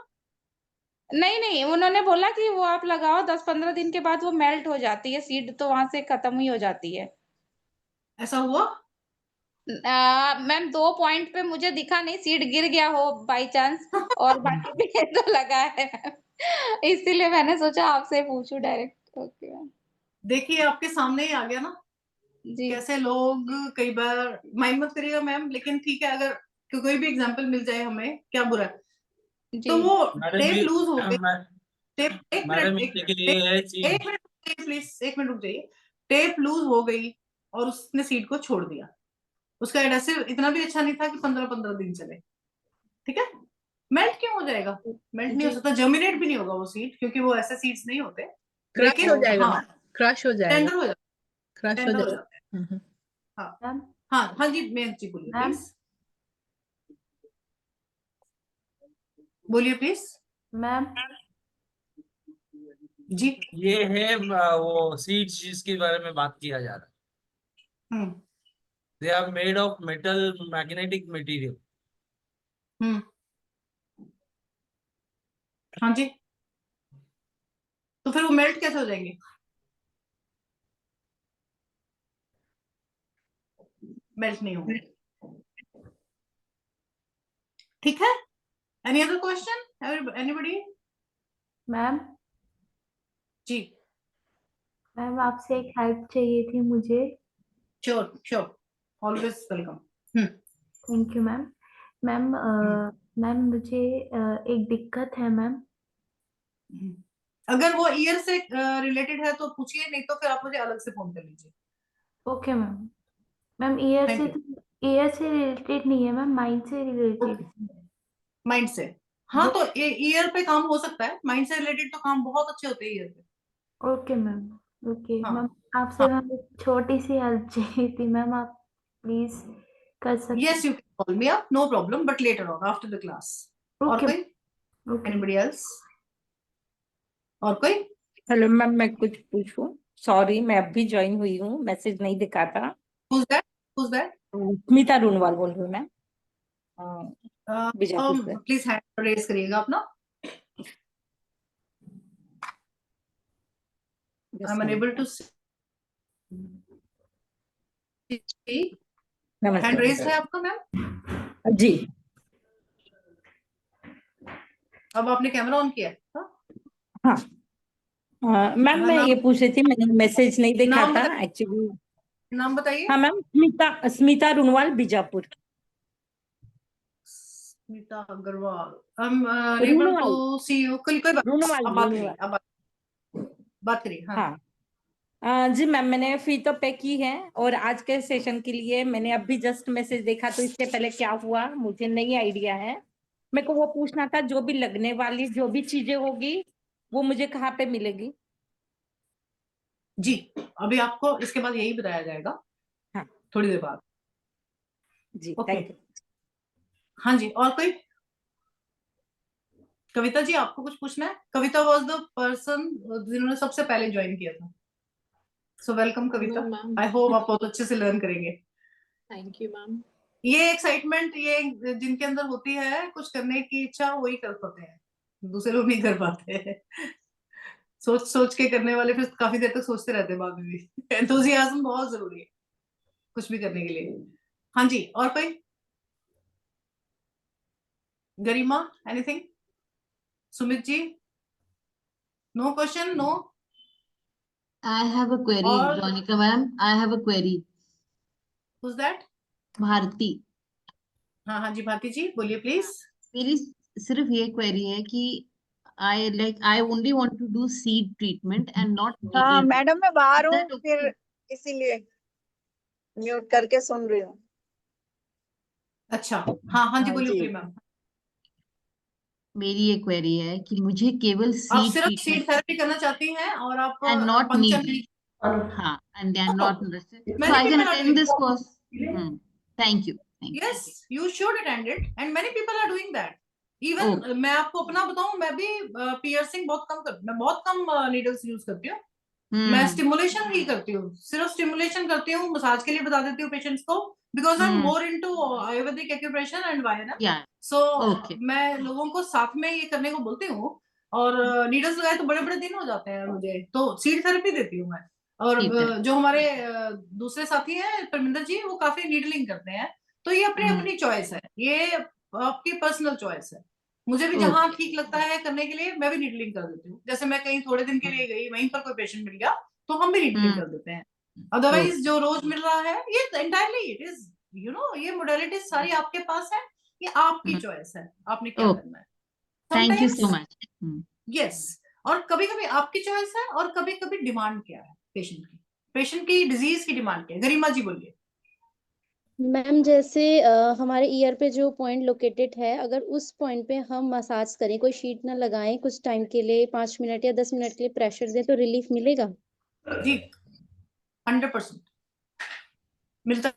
नहीं, उन्होंने बोला कि वो आप लगाओ 10-15 दिन के बाद वो मेल्ट हो जाती है, सीड तो वहां से खत्म ही हो जाती है। ऐसा हुआ? मैम 2 पॉइंट पे मुझे दिखा नहीं, सीड गिर गया हो बाय चांस, और बाकी पे तो लगा है मैम। इसीलिए मैंने सोचा आपसे पूछूं डायरेक्ट। Okay ma'am. देखिए आपके सामने ही आ गया ना जी कैसे लोग कई बार, माइंड मत करिएगा मैम, लेकिन ठीक है, अगर कोई भी एग्जांपल मिल जाए हमें क्या बुरा है। जी तो वो मैडम टेप जी, लूज हो गई। टेप, एक मैडम मिनट, इसके लिए है सीड। एक मिनट प्लीज, एक मिनट रुक जाइए। टेप लूज हो गई और उसने सीड को छोड़ दिया। उसका एडेसिव इतना भी अच्छा नहीं था कि 15-15 दिन चले। ठीक है, मेल्ट क्यों हो जाएगा? मेल्ट नहीं हो जी सकता, जर्मिनेट भी नहीं होगा वो सीड, क्योंकि वो ऐसे सीड्स नहीं होते। Crush लेकिन हो जाएगा, हाँ, मैम. Crush हो जाएगा. टेंडर हो जाता है, Crush हो टेंडर हो जाएगा. जाता है। हम्म. हाँ मैम हाँ जी, मेहक जी बोलिए मैम प्लीज, बोलिए प्लीज मैम जी। ये है वो सीड्स जिसके बारे में बात किया जा रहा है। Hmm they are made of metal magnetic material. Hmm हाँ जी, तो फिर वो मेल्ट कैसे हो जाएंगे? मेल्ट नहीं होंगे। ठीक है, any other question anybody? Ma'am जी मैम आपसे एक हेल्प चाहिए थी मुझे। Sure sure, always welcome. Thank you ma'am. Ma'am ma'am मुझे एक दिक्कत है मैम। अगर वो ईयर से रिलेटेड है तो पूछिए, नहीं तो फिर आप मुझे अलग से फोन कर लीजिए। Okay ma'am. Ma'am year thank से यू। ईयर से रिलेटेड नहीं है मैम, माइंड से रिलेटेड। माइंड से, हाँ तो ईयर पे काम हो सकता है, माइंड से रिलेटेड तो काम बहुत अच्छे होते हैं ईयर पे। Okay ma'am. ओके हाँ मैम, आपसे हाँ, मैम एक छोटी सी हेल्प चाहिए थी मैम, आप प्लीज कर सकते yes you can call me up, no problem, but later on after the class. और ओके कोई, ओके anybody else? और कोई? हेलो मैम, मैं कुछ पूछूं? सॉरी, मैं अभी ज्वाइन हुई हूँ, मैसेज नहीं दिखा था। who's that? who's that? Smita रूनवाल बोल रही हूँ मैं, बीजापुर से। प्लीज हैंड रेज करिएगा अपना। I'm unable to see. Hand raise है आपका मैम? जी। अब आपने कैमरा ऑन किया है? हाँ मैम, मैं ये पूछ रही थी, मैंने मैसेज नहीं देखा नाम था बताइए, एक्चुअली। नाम बताइए। हाँ ma'am, Smita Runwal, Bijapur. Smita Agarwal, I'm unable to see you. कोई बात, रूनवाल, अब बात करिए, अब बात करिए। हाँ जी मैम, मैंने फी तो पे की है, और आज के सेशन के लिए मैंने अभी जस्ट मैसेज देखा, तो इससे पहले क्या हुआ मुझे नहीं आइडिया है। मेरे को वो पूछना था, जो भी लगने वाली जो भी चीजें होगी वो मुझे कहाँ पे मिलेगी? जी, अभी आपको इसके बाद यही बताया जाएगा। हाँ, थोड़ी देर बाद। जी ओके, थैंक यू। हाँ जी, और कोई? कविता जी, आपको कुछ पूछना है? कविता वाज द पर्सन जिन्होंने सबसे पहले ज्वाइन किया था। So welcome Kavita, I hope आप बहुत अच्छे से लर्न करेंगे। Thank you ma'am. ये एक्साइटमेंट, ये जिनके अंदर होती है कुछ करने की इच्छा, वही कर पाते हैं, दूसरे लोग नहीं कर पाते। सोच सोच के करने वाले फिर काफी देर तक सोचते रहते हैं बाद में भी। एंथुसियाज्म बहुत जरूरी है कुछ भी करने के लिए। हाँ जी, और कोई? Garima, anything? Sumit ji, no question? No. I have a query, और Ronika ma'am. I have a query. who's that? Bharti. हाँ हाँ जी, भारती जी बोलिए प्लीज। मेरी सिर्फ ये क्वेरी है कि I only want to do seed treatment and not हाँ needle. मैडम, मैं बाहर Is हूँ, that फिर okay? इसीलिए म्यूट करके सुन रही हूँ। अच्छा, हाँ हाँ जी, हाँ बोलिए जी। बोलिए मैम। मेरी ये क्वेरी है कि मुझे केवल आप सीड सिर्फ ट्रीटमेंट सीड थेरेपी करना चाहती हैं और आप and not पंचर needle. हाँ, and they are No not problem. interested. So Many I people can are not attend doing this that. course. Thank you. Yes, you should attend it, and many people are doing that. Even मैं आपको अपना बताऊं, मैं भी पियर्सिंग मैं बहुत कम नीडल्स यूज करती हूँ। मैं स्टिमुलेशन ही करती हूँ, सिर्फ स्टिमुलेशन करती हूँ, मसाज के लिए बता देती हूँ पेशेंट्स को, because I am more into ayurvedic acupressure and वायरम। सो मैं लोगों को साथ में ये करने को बोलती हूँ, और नीडल्स लगाए तो बड़े बड़े दिन हो जाते हैं मुझे, तो सीड थेरेपी देती हूँ मैं। और जो हमारे दूसरे साथी हैं परमिंदर जी, वो काफी नीडलिंग करते हैं, तो ये अपनी अपनी चॉइस है, ये आपकी पर्सनल चॉइस है। मुझे भी जहां ठीक लगता है करने के लिए मैं भी नीडलिंग कर देती हूँ। जैसे मैं कहीं थोड़े दिन के लिए गई, वहीं पर कोई पेशेंट मिल गया तो हम भी नीडलिंग कर देते हैं। अदरवाइज जो रोज मिल रहा है, ये एंटायरली इट इज ये मोडालिटीज सारी आपके पास है, ये आपकी चॉइस है, आपने क्या करना है। Thank you so much. Yes, और कभी कभी आपकी चॉइस है, और कभी कभी डिमांड क्या है पेशेंट की डिजीज की डिमांड क्या है। गरिमा जी बोलिए। मैम जैसे हमारे ईयर पे जो पॉइंट लोकेटेड है, अगर उस पॉइंट पे हम मसाज करें, कोई शीट ना लगाएं, कुछ टाइम के लिए 5 मिनट या 10 मिनट के लिए प्रेशर दें, तो रिलीफ मिलेगा? जी 100% मिलता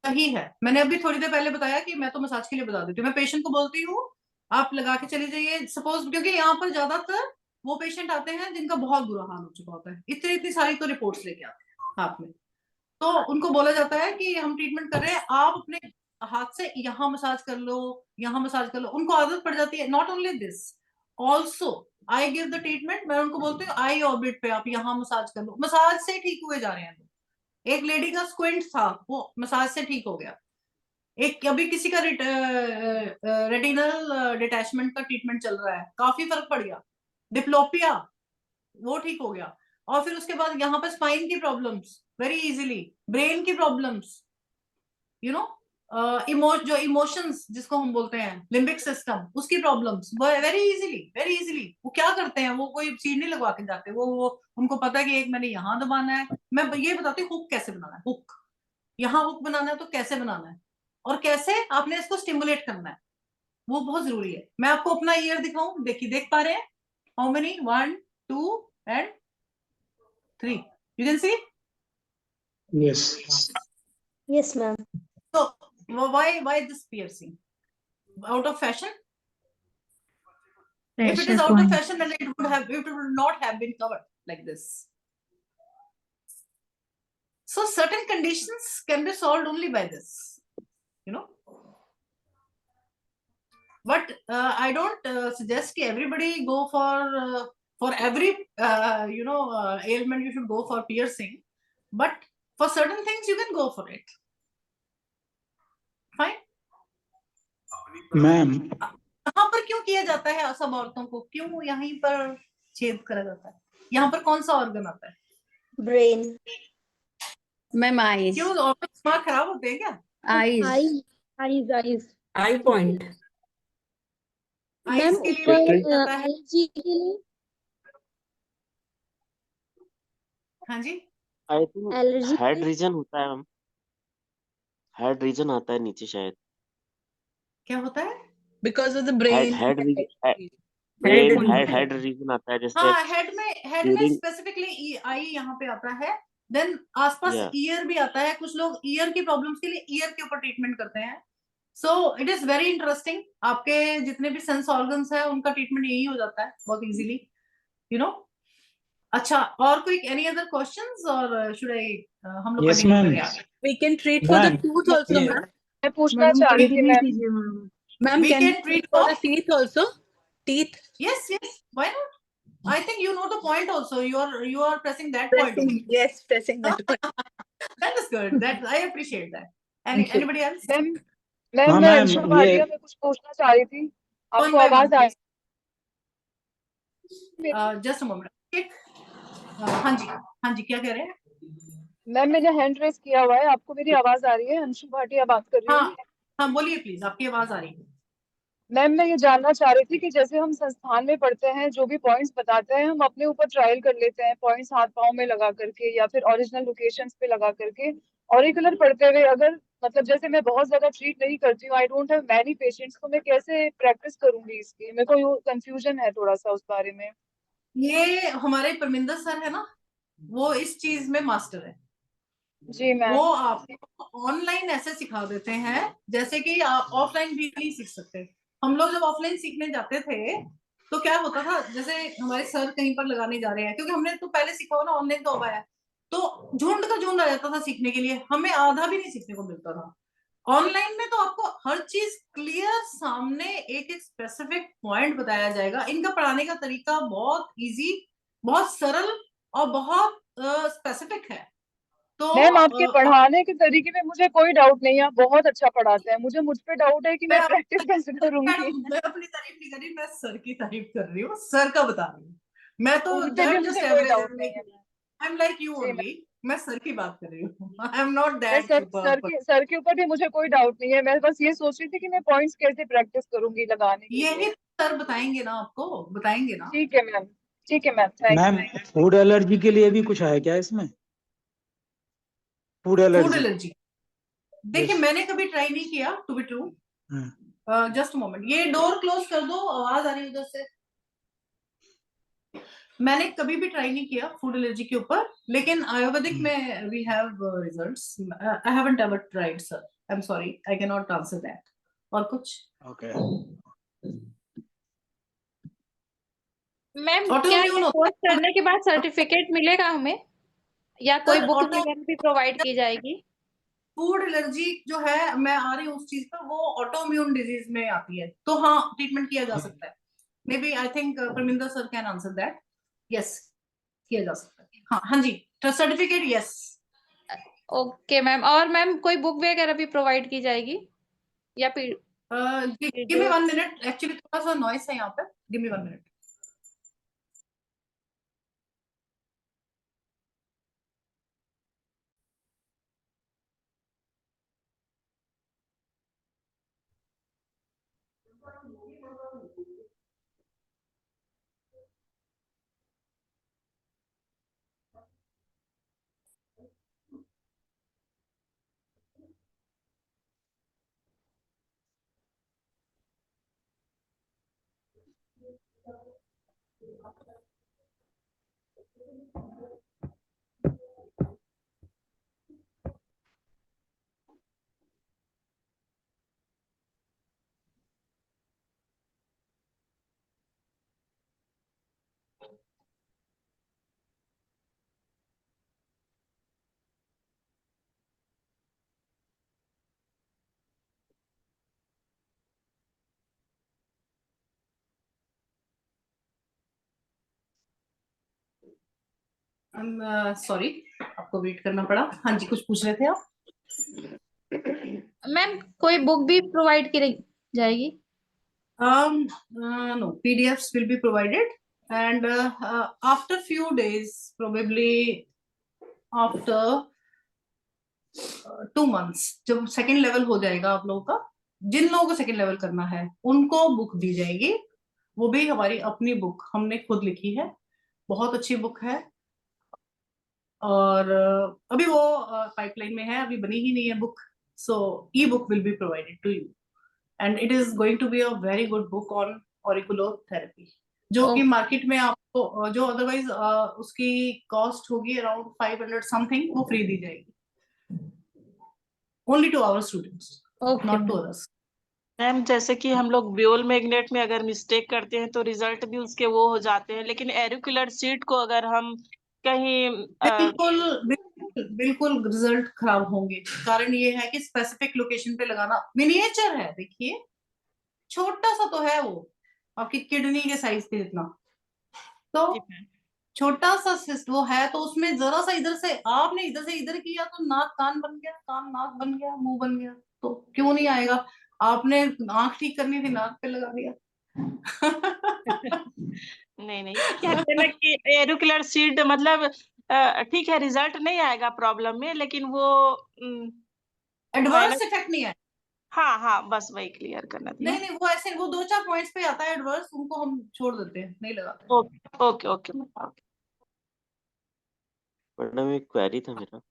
ही है। मैंने अभी थोड़ी देर पहले बताया कि मैं तो मसाज के लिए बता देती हूँ, मैं पेशेंट को बोलती हूँ आप लगा के चली जाइए। सपोज, क्योंकि यहाँ पर ज्यादातर वो पेशेंट आते हैं जिनका बहुत बुरा हाल हो चुका होता है, इतनी सारी तो रिपोर्ट्स लेके आते हैं हाथ में, तो उनको बोला जाता है कि हम ट्रीटमेंट कर रहे हैं, आप अपने हाथ से यहाँ मसाज कर लो, यहाँ मसाज कर लो। उनको आदत पड़ जाती है। Not only this, also I give the treatment. मैं उनको बोलती हूँ आई ऑर्बिट पे आप यहाँ मसाज कर लो, मसाज से ठीक हुए जा रहे हैं। एक लेडी का स्क्विंट था, वो मसाज से ठीक हो गया। एक अभी किसी का रेटिनल डिटैचमेंट का ट्रीटमेंट चल रहा है, काफी फर्क पड़ गया। डिप्लोपिया, वो ठीक हो गया। और फिर उसके बाद यहाँ पर स्पाइन की प्रॉब्लम्स वेरी इजीली, ब्रेन की प्रॉब्लम्स, जो इमोशंस जिसको हम बोलते हैं, लिम्बिक सिस्टम, उसकी प्रॉब्लम्स वेरी इजीली। वो क्या करते हैं, वो कोई चीज नहीं लगवा के जाते, वो उनको पता है कि एक मैंने यहाँ दबाना है। मैं ये बताती हूँ हुक कैसे बनाना है, हुक यहाँ हुक बनाना है तो कैसे बनाना है, और कैसे आपने इसको स्टिमुलेट करना है, वो बहुत जरूरी है। मैं आपको अपना ईयर दिखाऊं, देखिए देख पा रहे हैं? How many? 1 2 and 3, you can see? Yes ma'am. So why this piercing? Out of fashion? If it is out of fashion, then it would not have been covered like this. So certain conditions can be solved only by this, but I don't suggest that everybody go for every ailment you should go for piercing, but for certain things you can go for it. Fine. Ma'am यहाँ पर क्यों किया जाता है सब औरतों को, क्यों यहीं पर छेद करा जाता है? यहाँ पर कौन सा ऑर्गन आता है? ब्रेन। Ma'am eyes. क्यों औरतों के दिमाग खराब होते हैं क्या? Eyes I point. मैम के लिए ऊपर जाता है। एलर्जी के लिए। हाँ जी, I think allergy head region होता है मैम, हेड रीजन आता है नीचे शायद। क्या होता है? Because of the brain. Head region आता है, जैसे हाँ, हेड में during- स्पेसिफिकली आई यहाँ पे आता है। देन आसपास ईयर भी आता है। कुछ लोग ईयर की प्रॉब्लम्स के लिए ईयर के ऊपर ट्रीटमेंट करते हैं। So it is very interesting. आपके जितने भी सेंस ऑर्गन्स है उनका ट्रीटमेंट यही हो जाता है बहुत इजीली, अच्छा, और कोई एनी अदर क्वेश्चंस, और शुड आई हम लोग yes ma'am. We can treat for the tooth also ma'am. मैं पूछना चाह रही थी ma'am. Ma'am We can can we treat treat for the for- teeth also? Teeth. yes, why not? I think you know the point also. You are pressing that point. Yes, pressing that point. That is good. That I appreciate that. Anybody else? Ma'am हाँ, मैं मैम, अंशु ये- भाटिया में कुछ पूछना चाह रही थी। One आपको by आवाज one, uh please. Just a moment. Okay. हाँ जी, क्या कह रहे हैं? मैम मैंने हैंड रेस किया हुआ है, आपको मेरी आवाज आ रही है? अंशु भाटिया बात कर रही हूँ। हाँ, बोलिए प्लीज, आपकी आवाज आ रही है। मैम मैं ये जानना चाह रही थी कि जैसे हम संस्थान में पढ़ते हैं, जो भी पॉइंट्स बताते हैं हम अपने ऊपर ट्रायल कर लेते हैं, पॉइंट्स हाथ पाँव में लगा करके या फिर ओरिजिनल लोकेशंस पे लगा करके। ऑरिकुलर पढ़ते हुए अगर मतलब जैसे मैं बहुत ज्यादा ट्रीट नहीं करती हूँ, I don't have many patients, तो मैं कैसे प्रैक्टिस करूंगी इसकी? मेरे को कंफ्यूजन है थोड़ा सा उस बारे में। ये हमारे परमिंदर सर है ना, वो इस चीज में मास्टर है। जी मैम। वो आपको ऑनलाइन ऐसे सिखा देते हैं जैसे कि आप ऑफलाइन भी नहीं सीख सकते। हम लोग जब ऑफलाइन सीखने जाते थे तो क्या होता था, जैसे हमारे सर कहीं पर लगाने जा रहे हैं, क्योंकि हमने तो पहले सीखा हो ना, ऑनलाइन तो अब आया, तो झुंड का झुंड आ जाता था सीखने के लिए, हमें आधा भी नहीं सीखने को मिलता था। ऑनलाइन में तो आपको हर चीज क्लियर सामने एक एक स्पेसिफिक पॉइंट बताया जाएगा। इनका पढ़ाने का तरीका बहुत इजी, बहुत सरल और बहुत स्पेसिफिक है। तो मैम आपके पढ़ाने के तरीके में मुझे कोई डाउट नहीं है, आप बहुत अच्छा पढ़ाते हैं। मुझे मुझ पे डाउट है कि मैं प्रैक्टिस कैसे करूंगी। मैं अपनी तारीफ नहीं कर रही, मैं सर की तारीफ कर रही हूँ, सर का बता रही हूँ। मैं तो उन पे भी जस्ट मुझे कोई एवरेज, डाउट नहीं है। आई एम लाइक यू जी मैम। ओनली। मैं सर की बात कर रही हूँ, आई एम नॉट मैं दैट सुपर। सर के ऊपर भी मुझे कोई डाउट नहीं है। मैं बस ये सोच रही थी कि मैं पॉइंट्स कैसे प्रैक्टिस करूंगी लगाने के यही लिए। सर बताएंगे ना, आपको बताएंगे ना। ठीक है मैम, ठीक है ma'am, thank ma'am you. Food allergy के लिए भी कुछ है क्या इसमें? Food food allergy. एलर्जी, देखिए मैंने कभी ट्राई नहीं किया to be true. Just moment, ये डोर क्लोज कर दो, आवाज आ रही है उधर से। मैंने कभी भी ट्राई नहीं किया फूड एलर्जी के ऊपर, लेकिन आयुर्वेदिक में we have results. I haven't ever tried sir, I am sorry, I can not answer that. और कुछ? ओके। मैम क्या ऑटोइम्यून ये होता कोर्स करने के बाद सर्टिफिकेट मिलेगा हमें, या कोई सर, बुक वगैरह भी प्रोवाइड की जाएगी? फूड एलर्जी जो है, मैं आ रही हूँ उस चीज पर, वो ऑटोइम्यून डिजीज में आती है, तो हाँ ट्रीटमेंट किया जा सकता है। Maybe I think Parminder sir can answer that. Yes, किया जा सकता है। हाँ हाँ जी, सर्टिफिकेट यस। ओके मैम, और मैम कोई बुक वगैरह भी प्रोवाइड की जाएगी या फिर गिव मी 1 मिनट, एक्चुअली थोड़ा सा नॉइस है यहाँ पे, गिव मी 1 मिनट। सॉरी, आपको वेट करना पड़ा। हाँ जी, कुछ पूछ रहे थे आप? मैम कोई बुक भी प्रोवाइड की जाएगी? No, PDFs will be provided, and after few days, probably after 2 months, जब सेकेंड लेवल हो जाएगा आप लोगों का, जिन लोगों को सेकेंड लेवल करना है उनको बुक दी जाएगी। वो भी हमारी अपनी बुक, हमने खुद लिखी है, बहुत अच्छी बुक है। और अभी वो पाइपलाइन में है, अभी बनी ही नहीं है book. So ebook will be provided to you, and it is going to be a very good book on auriculotherapy, जो कि मार्केट में आपको जो अदरवाइज उसकी कॉस्ट होगी अराउंड 500 समथिंग, वो फ्री दी जाएगी, only to our students, not to others. Ma'am जैसे कि हम लोग ब्योल मैग्नेट में अगर मिस्टेक करते हैं तो रिजल्ट भी उसके वो हो जाते हैं, लेकिन एरिकुलर सीट को अगर हम कहीं बिल्कुल बिल्कुल बिल्कुल रिजल्ट खराब होंगे। कारण ये है कि स्पेसिफिक लोकेशन पे लगाना, मिनिएचर है, देखिए छोटा सा तो है वो, आपकी किडनी के साइज के जितना, तो छोटा सा सिस्ट वो है, तो उसमें जरा सा इधर से आपने इधर से इधर किया तो नाक कान बन गया, कान नाक बन गया, मुंह बन गया, तो क्यों नहीं आएगा? आपने आंख ठीक करनी थी, नाक पे लगा दिया। नहीं नहीं, ये कहते हैं ना कि एरिकुलर सीट मतलब ठीक है रिजल्ट नहीं आएगा प्रॉब्लम में, लेकिन वो एडवर्स इफेक्ट नहीं है। हाँ हाँ, बस वही क्लियर करना था। नहीं नहीं, वो ऐसे वो 2-4 पॉइंट्स पे आता है एडवर्स, उनको हम छोड़ देते हैं, नहीं लगाते। Okay okay okay. मैडम एक क्वेरी था मेरा।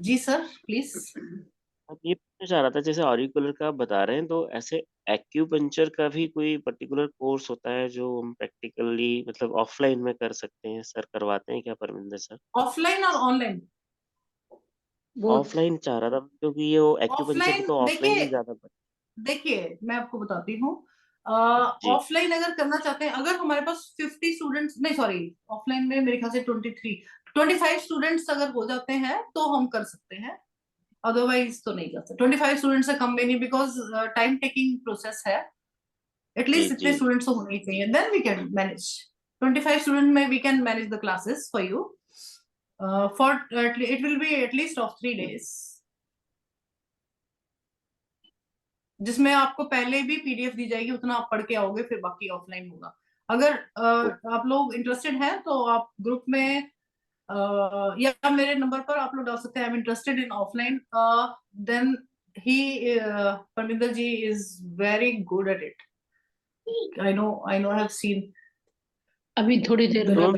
जी सर, प्लीज। अब ये पूछना चाह रहा था, जैसे ऑरिकुलर का आप बता रहे हैं, तो ऐसे एक्यूपंक्चर का भी कोई पर्टिकुलर कोर्स होता है जो हम प्रैक्टिकली मतलब ऑफलाइन में कर सकते हैं? सर करवाते हैं क्या परमिंदर सर? ऑफलाइन और ऑनलाइन? ऑफलाइन चाह रहा था क्योंकि ये वो एक्यूपंचर ऑफलाइन तो ऑफलाइन ही देखिए, ज्यादा देखिए मैं आपको बताती हूँ, जी ऑफलाइन अगर करना चाहते हैं, अगर हमारे पास 50 स्टूडेंट्स, नहीं सॉरी, ऑफलाइन में मेरे ख्याल से 25 स्टूडेंट्स अगर हो जाते हैं तो हम कर सकते हैं, अदरवाइज तो नहीं कर सकते। 25 स्टूडेंट से कम में नहीं, बिकॉज टाइम टेकिंग प्रोसेस है, जी एटलीस्ट इतने जी स्टूडेंट्स तो होने ही चाहिए, then we can manage 25 student में, we can manage the classes for you, for it will be at least of 3 days, जिसमें आपको पहले भी पीडीएफ दी जाएगी, उतना आप पढ़ के आओगे, फिर बाकी ऑफलाइन होगा। अगर आप लोग इंटरेस्टेड हैं तो आप ग्रुप में या मेरे नंबर पर आप लोग डाल सकते हैं, I am interested in offline, then ही Parminder ji is very good at it, I know I have seen. अभी थोड़ी देर तो में मैम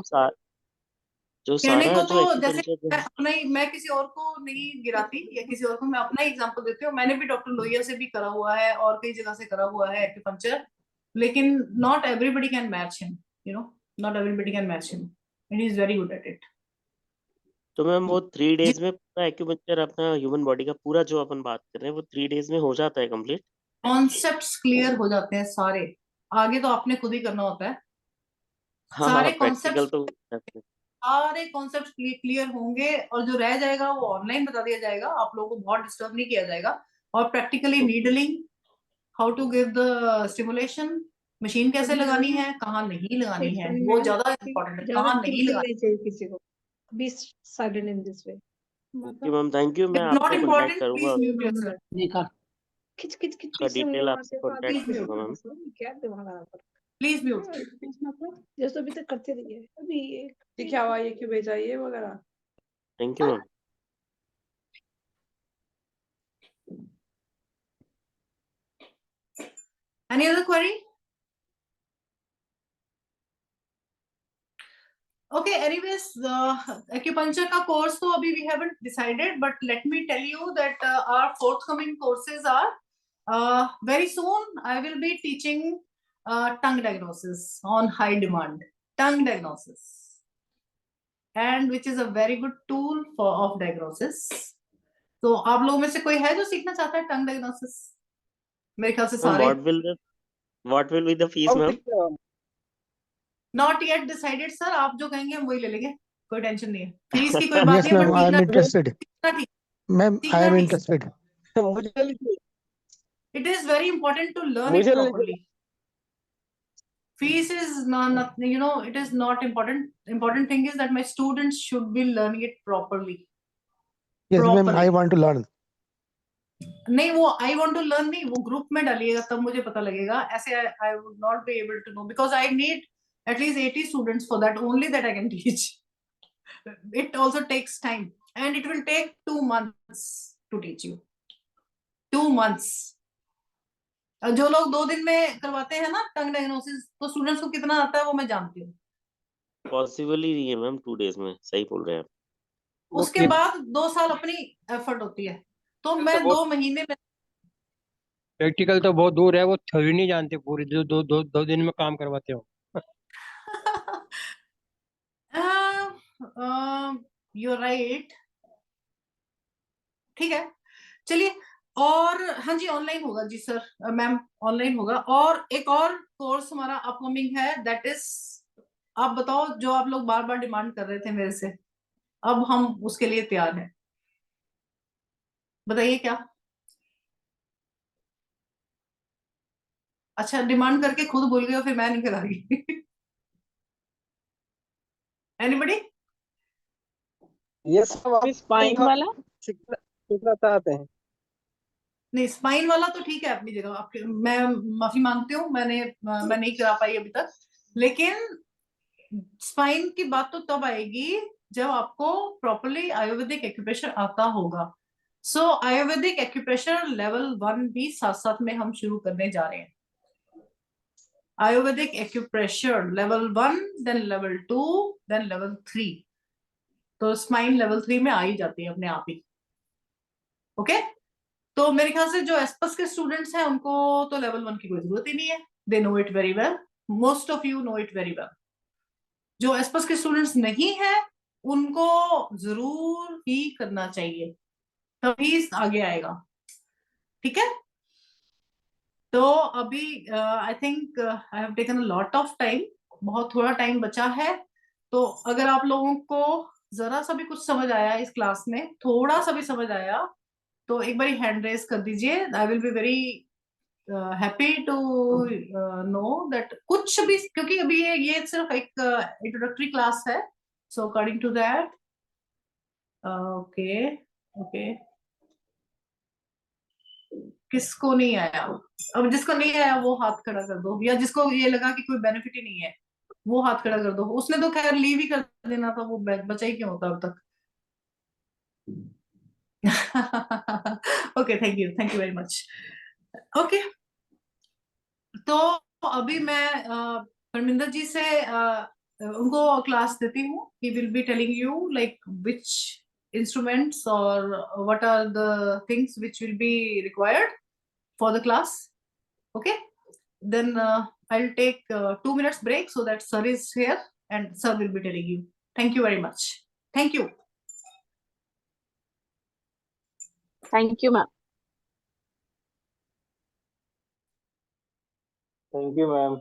जो कहने सारा को जो तो जैसे एक्यूपंचर मैं अपना ही, मैं किसी और को नहीं गिराती या किसी और को, मैं अपना ही एग्जांपल देती हूँ, मैंने भी डॉक्टर लोहिया से भी करा हुआ है और कई जगह से करा हुआ है एक्यूपंक्चर, लेकिन not everybody can match him, you know, not everybody can match him, and he is very good at it. तो मैम वो 3 days में पूरा एक्यूपंचर अपना ह्यूमन बॉडी का पूरा जो अपन बात कर रहे हैं वो 3 days में हो जाता है कंप्लीट? कॉन्सेप्ट्स क्लियर हो जाते हैं सारे, आगे तो आपने खुद ही करना होता है, हाँ हाँ सारे प्रैक्टिकल कॉन्सेप्ट्स, तो सारे कॉन्सेप्ट्स क्लियर होंगे, और जो रह जाएगा वो ऑनलाइन बता दिया जाएगा, आप लोगों को बहुत डिस्टर्ब नहीं किया जाएगा, और practically needling, how to give the stimulation, machine कैसे लगानी है, कहाँ नहीं लगानी है, वो ज्यादा इम्पोर्टेंट है, कहाँ नहीं लगानी चाहिए किसी को be silent in this way, okay ma'am thank you, मैं है, नॉट आपको कांटेक्ट इम्पोर्टेंट, करूंगा, प्लीज म्यूट योरसेल्फ, देखा खिच खिच खिच उसका से मुझे डिटेल वहां आपसे से कांटेक्ट प्लीज करूंगा मैम। क्या दिमाग आ रहा प्लीज म्यूट। मतलब जैसे अभी तक करते रहिए, अभी ये क्या हुआ, ये क्यों भेजा, ये वगैरह। Thank you ma'am. Any other query? Okay, anyways, acupuncture का course तो अभी we haven't decided, but let me tell you that our forthcoming courses are very soon. I will be teaching tongue diagnosis on high demand, tongue diagnosis, and which is a very good tool for of diagnosis. तो आप लोगों में से कोई है जो सीखना चाहता है tongue diagnosis? मेरे ख्याल से मैम सारे। what will be the fees ma'am? Not yet decided sir, आप जो कहेंगे हम वही ले लेंगे, कोई टेंशन नहीं है, फीस की कोई बात Yes, नहीं है, ma'am. बट I am सीखना interested. ठीक, Ma'am, I सीखना am ठीक, interested. It is very important to learn it properly, fees is not, you know, it is not important, important thing is that my students should be learning it properly. Yes, ma'am. I properly want to learn. नहीं, वो आई वांट टू लर्न नहीं, वो ग्रुप में डालिएगा तब मुझे पता लगेगा, ऐसे I would not be able to know, because I need at least 80 students for that only, that I can teach, it also takes time and it will take 2 months to teach you, 2 months. जो लोग 2 दिन में करवाते हैं ना टंग डायग्नोसिस, तो स्टूडेंट्स को कितना आता है वो मैं जानती हूँ, पॉसिबल ही नहीं है मैम 2 days में, सही बोल रहे हैं आप। उसके बाद 2 साल अपनी एफर्ट होती है, तो मैं 2 महीने में प्रैक्टिकल तो बहुत दूर है, वो थ्योरी नहीं जानते पूरी, जो दो दिन में काम करवाते हो। यू राइट, ठीक है, चलिए। और हाँ जी, ऑनलाइन होगा जी सर, मैम ऑनलाइन होगा, और एक और कोर्स हमारा अपकमिंग है, दैट इज, आप बताओ, जो आप लोग बार बार डिमांड कर रहे थे मेरे से, अब हम उसके लिए तैयार हैं, बताइए क्या। अच्छा, डिमांड करके खुद भूल गए हो, फिर मैं नहीं कराऊंगी। एनीबडी? यस, स्पाइन वाला सीखना चाहते हैं। नहीं, स्पाइन वाला तो ठीक है अपनी जगह, आपके मैं माफी मांगती हूँ, मैं नहीं करा पाई अभी तक, लेकिन स्पाइन की बात तो तब आएगी जब आपको प्रॉपर्ली आयुर्वेदिक एक्यूप्रेशर आता होगा। सो आयुर्वेदिक एक्यूप्रेशर लेवल 1 भी साथ साथ में हम शुरू करने जा रहे हैं, Ayurvedic acupressure level 1, then level 2, then level 3, तो स्पाइन लेवल 3 में आ ही जाती है अपने आप ही। ओके, तो मेरे ख्याल से जो एस्पस के स्टूडेंट्स हैं उनको तो लेवल 1 की कोई जरूरत ही नहीं है, they know it very well, most of you know it very well. जो एस्पस के स्टूडेंट्स नहीं हैं उनको जरूर ही करना चाहिए, तभी आगे आएगा। ठीक है, तो अभी I think I have taken a lot of time, बहुत थोड़ा टाइम बचा है। तो अगर आप लोगों को जरा सा भी कुछ समझ आया इस क्लास में, थोड़ा सा भी समझ आया, तो एक बारी हैंड रेज कर दीजिए। I will be very happy to know that कुछ भी, क्योंकि अभी ये सिर्फ एक इंट्रोडक्टरी क्लास है। So according to that, okay okay, किसको नहीं आया? अब जिसको नहीं आया वो हाथ खड़ा कर दो, या जिसको ये लगा कि कोई बेनिफिट ही नहीं है वो हाथ खड़ा कर दो। उसने तो खैर लीव ही कर देना था, वो बचा ही क्यों होता अब तक। Okay, thank you very much. Okay, तो अभी मैं परमिंदर जी से उनको क्लास देती हूँ। He will be telling you like which instruments or what are the things which will be required for the class. Okay, then I'll take 2 minutes break so that sir is here and sir will be telling you. Thank you very much. Thank you. Thank you, ma'am. Thank you ma'am.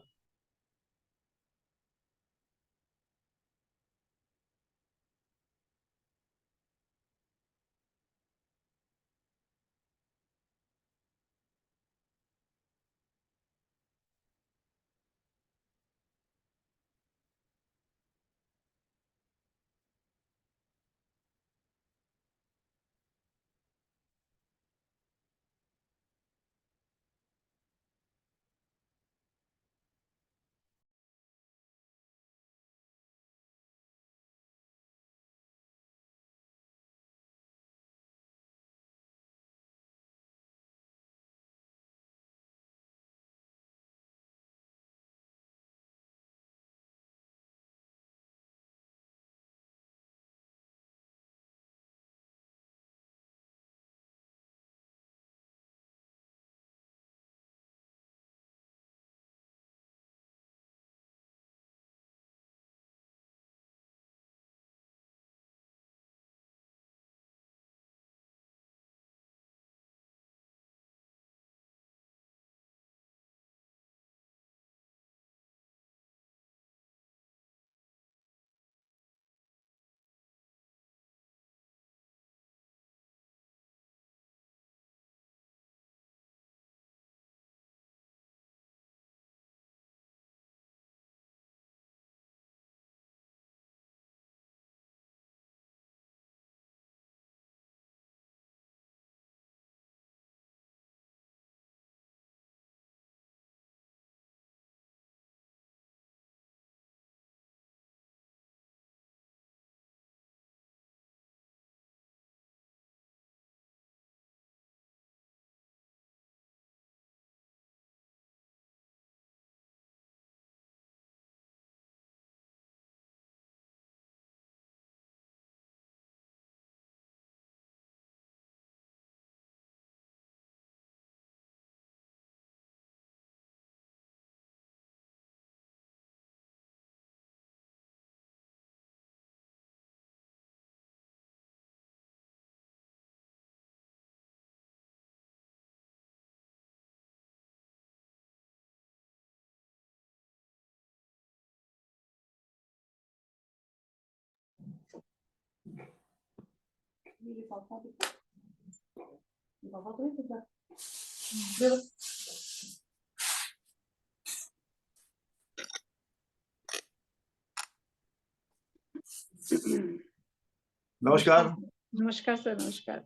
नमस्कार। नमस्कार सर। नमस्कार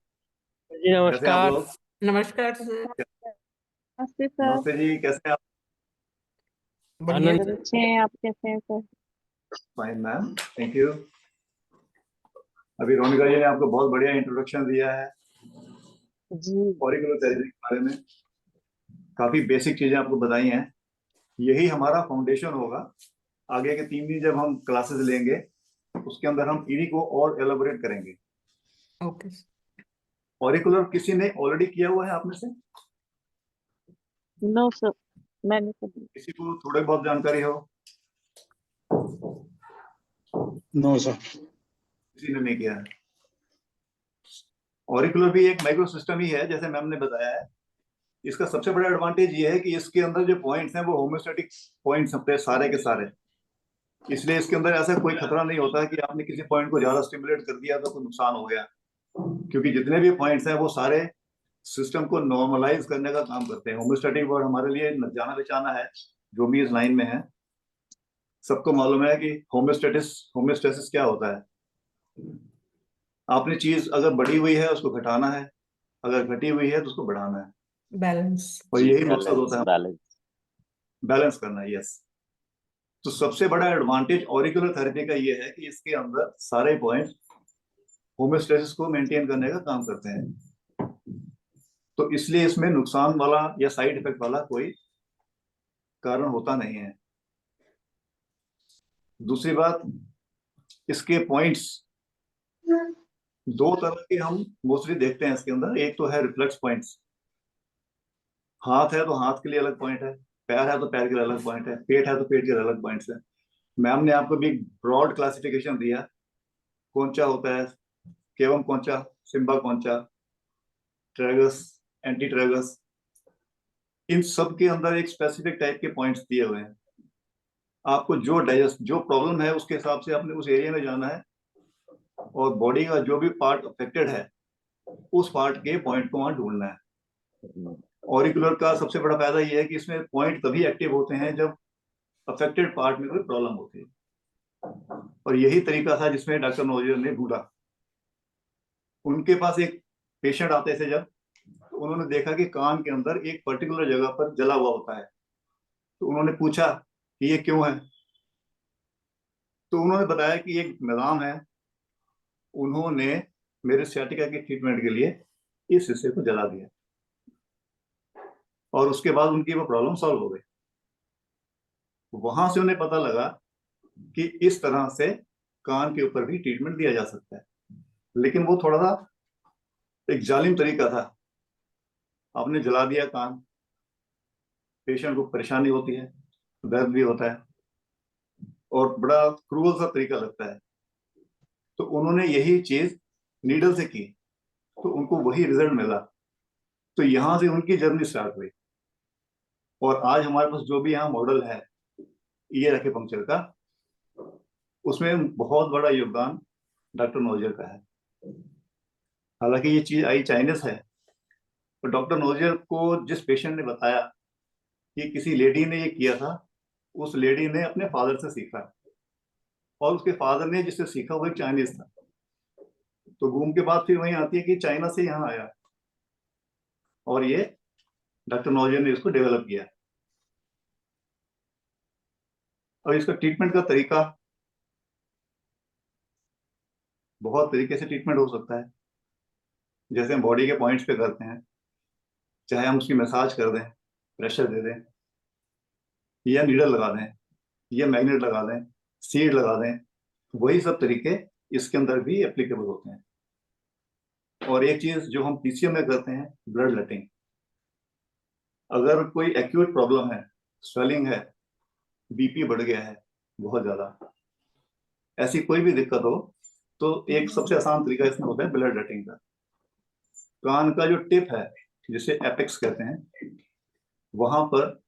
जी कैसे हैं आप नमस्कार। लोग? नमस्कार सर। नमस्ते सर। नमस्ते जी, कैसे हैं आप? आनंद अच्छे हैं, आप कैसे हैं sir? Fine ma'am, thank you. अभी रोनिका जी ने आपको बहुत बढ़िया इंट्रोडक्शन दिया है जी। ऑरिकुलर थेरेपी के बारे में। काफी बेसिक चीजें आपको बताई हैं। यही हमारा फाउंडेशन होगा। आगे के 3 दिन जब हम क्लासेस लेंगे उसके अंदर हम ईडी को और एलोबरेट करेंगे। ओके। ऑरिकुलर किसी ने ऑलरेडी किया हुआ है आप में से? नो सर, मैंने किसी को थोड़े बहुत जानकारी हो? No sir. किसी ने नहीं किया है। ऑरिकुलर भी एक माइक्रो सिस्टम ही है, जैसे मैम ने बताया है। इसका सबसे बड़ा एडवांटेज ये है कि इसके अंदर जो पॉइंट्स हैं वो होम्योस्टैटिक पॉइंट्स होते हैं सारे के सारे, इसलिए इसके अंदर ऐसा कोई खतरा नहीं होता कि आपने किसी पॉइंट को ज्यादा स्टिमुलेट कर दिया तो कोई नुकसान हो गया, क्योंकि जितने भी पॉइंट्स हैं वो सारे सिस्टम को नॉर्मलाइज करने का काम करते हैं। होम्योस्टैटिक वर्ड हमारे लिए जाना पहचाना है, जो भी इस लाइन में है सबको मालूम है कि होम्योस्टेसिस क्या होता है। आपने चीज अगर बढ़ी हुई है उसको घटाना है, अगर घटी हुई है तो उसको बढ़ाना है, बैलेंस। और यही मकसद होता है, बैलेंस बैलेंस करना है। यस, तो सबसे बड़ा एडवांटेज ऑरिकुलर थेरेपी का ये है कि इसके अंदर सारे पॉइंट होम्योस्टेसिस को मेंटेन करने का काम करते हैं, तो इसलिए इसमें नुकसान वाला या साइड इफेक्ट वाला कोई कारण होता नहीं है। दूसरी बात, इसके पॉइंट्स दो तरह के हम मोस्टली देखते हैं इसके अंदर। एक तो है रिफ्लेक्स पॉइंट्स, हाथ है तो हाथ के लिए अलग पॉइंट है, पैर है तो पैर के लिए अलग पॉइंट है, पेट है तो पेट के लिए अलग पॉइंट्स है। मैम ने आपको भी ब्रॉड क्लासिफिकेशन दिया, कौनचा होता है, केवम कौनचा, सिम्बा कौनचा, ट्रेगस, एंटी ट्रेगस, इन सब के अंदर एक स्पेसिफिक टाइप के पॉइंट्स दिए हुए हैं। आपको जो प्रॉब्लम है उसके हिसाब से आपने उस एरिया में जाना है, और बॉडी का जो भी पार्ट अफेक्टेड है उस पार्ट के पॉइंट को वहां ढूंढना है। ऑरिकुलर का सबसे बड़ा फायदा ये है कि इसमें पॉइंट तभी एक्टिव होते हैं जब अफेक्टेड पार्ट में कोई प्रॉब्लम होती है, और यही तरीका था जिसमें डॉक्टर नोजियर ने ढूंढा। उनके पास एक पेशेंट आते थे जब, तो उन्होंने देखा कि कान के अंदर एक पर्टिकुलर जगह पर जला हुआ होता है, तो उन्होंने पूछा कि ये क्यों है, तो उन्होंने बताया कि एक मैदान है, उन्होंने मेरे सियाटिका के ट्रीटमेंट के लिए इस हिस्से को जला दिया, और उसके बाद उनकी वो प्रॉब्लम सॉल्व हो गई। वहां से उन्हें पता लगा कि इस तरह से कान के ऊपर भी ट्रीटमेंट दिया जा सकता है, लेकिन वो थोड़ा सा एक जालिम तरीका था। आपने जला दिया कान, पेशेंट को परेशानी होती है, दर्द भी होता है, और बड़ा क्रूअल सा तरीका लगता है। तो उन्होंने यही चीज नीडल से की, तो उनको वही रिजल्ट मिला, तो यहां से उनकी जर्नी स्टार्ट हुई। और आज हमारे पास जो भी यहाँ मॉडल है ईयर एक्यूपंक्चर का, उसमें बहुत बड़ा योगदान डॉक्टर नोजियर का है। हालांकि ये चीज आई चाइनीज है, तो डॉक्टर नोजियर को जिस पेशेंट ने बताया कि किसी लेडी ने ये किया था, उस लेडी ने अपने फादर से सीखा, और उसके फादर ने जिससे सीखा वो एक चाइनीज था। तो घूम के बाद फिर वही आती है कि चाइना से यहाँ आया, और ये डॉक्टर नोजियर ने इसको डेवलप किया। और इसका ट्रीटमेंट का तरीका, बहुत तरीके से ट्रीटमेंट हो सकता है। जैसे हम बॉडी के पॉइंट्स पे करते हैं, चाहे हम उसकी मसाज कर दें, प्रेशर दे दें, या नीडल लगा दें, या मैग्नेट लगा दें, सीड लगा दें, वही सब तरीके इसके अंदर भी एप्लीकेबल होते हैं। और एक चीज जो हम पीसीएम में करते हैं, ब्लड लेटिंग। अगर कोई एक्यूट प्रॉब्लम है, स्वेलिंग है, बीपी बढ़ गया है बहुत ज्यादा, ऐसी कोई भी दिक्कत हो, तो एक सबसे आसान तरीका इसमें होता है ब्लड लेटिंग का। कान का जो टिप है, जिसे एपेक्स कहते हैं, वहां पर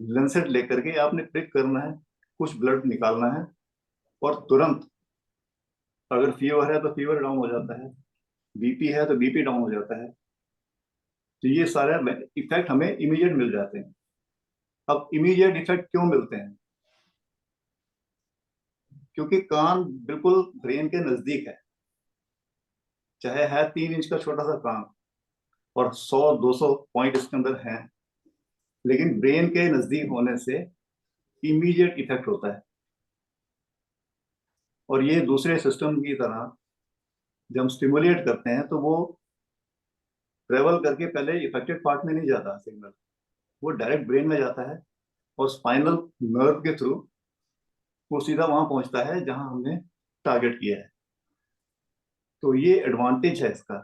लेंसेट लेकर के आपने प्रिक करना है, कुछ ब्लड निकालना है, और तुरंत अगर फीवर है तो फीवर डाउन हो जाता है, बीपी है तो बीपी डाउन हो जाता है। तो ये सारे इफेक्ट हमें इमीडिएट मिल जाते हैं। अब इमीडिएट इफेक्ट क्यों मिलते हैं? क्योंकि कान बिल्कुल ब्रेन के नजदीक है, चाहे है 3 इंच का छोटा सा कान, और 100-200 पॉइंट इसके अंदर हैं, लेकिन ब्रेन के नजदीक होने से इमीडिएट इफेक्ट होता है। और ये दूसरे सिस्टम की तरह जब हम स्टिमुलेट करते हैं तो वो ट्रेवल करके पहले इफेक्टेड पार्ट में नहीं जाता सिग्नल, वो डायरेक्ट ब्रेन में जाता है, और स्पाइनल नर्व के थ्रू वो सीधा वहां पहुंचता है जहां हमने टारगेट किया है। तो ये एडवांटेज है इसका।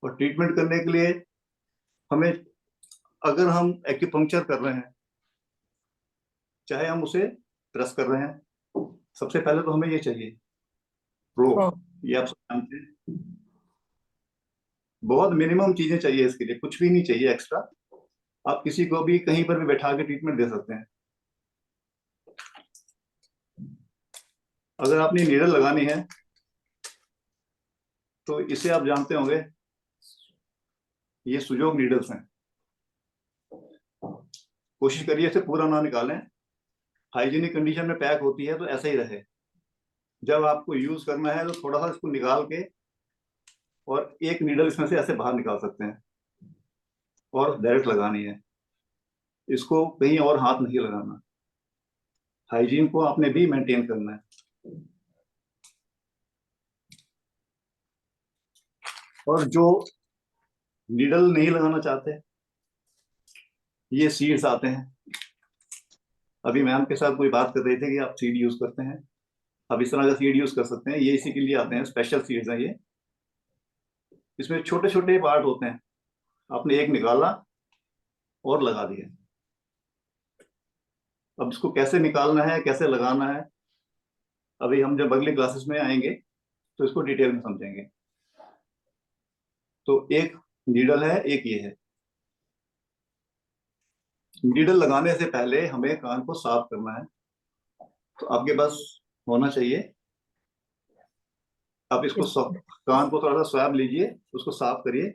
और ट्रीटमेंट करने के लिए हमें, अगर हम एक्यूपंक्चर कर रहे हैं, चाहे हम उसे प्रेस कर रहे हैं, सबसे पहले तो हमें ये चाहिए प्रो, ये आप सब जानते हैं, बहुत मिनिमम चीजें चाहिए इसके लिए, कुछ भी नहीं चाहिए एक्स्ट्रा। आप किसी को भी कहीं पर भी बैठा के ट्रीटमेंट दे सकते हैं। अगर आपने नीडल लगानी है तो इसे आप जानते होंगे, ये सुजोग नीडल्स हैं। कोशिश करिए इसे पूरा ना निकालें, हाइजीनिक कंडीशन में पैक होती है तो ऐसा ही रहे। जब आपको यूज करना है तो थोड़ा सा इसको निकाल के और एक नीडल इसमें से ऐसे बाहर निकाल सकते हैं और डायरेक्ट लगानी है। इसको कहीं और हाथ नहीं लगाना, हाइजीन को आपने भी मेंटेन करना है। और जो नीडल नहीं लगाना चाहते, ये सीड्स आते हैं। अभी मैम के साथ कोई बात कर रहे थे कि आप सीड यूज करते हैं, अब इस तरह का सीड यूज कर सकते हैं। ये इसी के लिए आते हैं, स्पेशल सीड्स हैं ये। इसमें छोटे छोटे पार्ट होते हैं, आपने एक निकाला और लगा दिया। अब इसको कैसे निकालना है, कैसे लगाना है, अभी हम जब अगली क्लासेस में आएंगे तो इसको डिटेल में समझेंगे। तो एक नीडल है, एक ये है। नीडल लगाने से पहले हमें कान को साफ करना है, तो आपके पास होना चाहिए। आप इसको कान को थोड़ा सा स्वैब लीजिए, उसको साफ करिए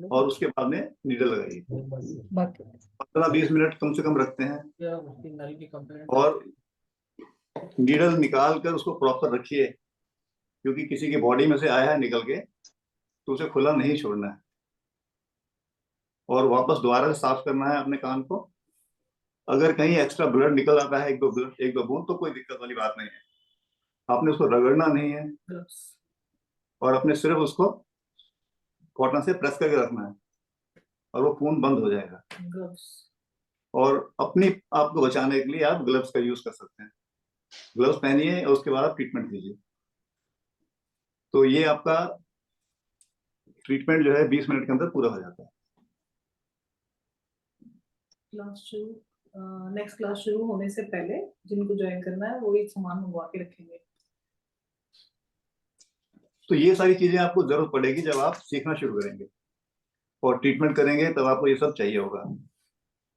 और उसके बाद में नीडल लगाइए। 15-20 मिनट कम से कम रखते हैं और नीडल निकाल कर उसको प्रॉपर रखिए, क्योंकि किसी की बॉडी में से आया है निकल के तो उसे खुला नहीं छोड़ना है और वापस दोबारा से साफ करना है अपने कान को। अगर कहीं एक्स्ट्रा ब्लड निकल आता है, एक दो बूंद, तो कोई दिक्कत वाली बात नहीं है। आपने उसको रगड़ना नहीं है और अपने सिर्फ उसको कॉटन से प्रेस करके रखना है और वो खून बंद हो जाएगा। और अपनी आप को बचाने के लिए आप ग्लव्स का यूज कर सकते हैं। ग्लव्स पहनिए और उसके बाद आप ट्रीटमेंट कीजिए। तो ये आपका ट्रीटमेंट जो है 20 मिनट के अंदर पूरा हो जाता है। नेक्स्ट क्लास शुरू होने से पहले जिनको ज्वाइन करना है वो एक सामान मंगवा के रखेंगे। तो ये सारी चीजें आपको जरूरत पड़ेगी जब आप सीखना शुरू करेंगे और ट्रीटमेंट करेंगे, तब आपको ये सब चाहिए होगा।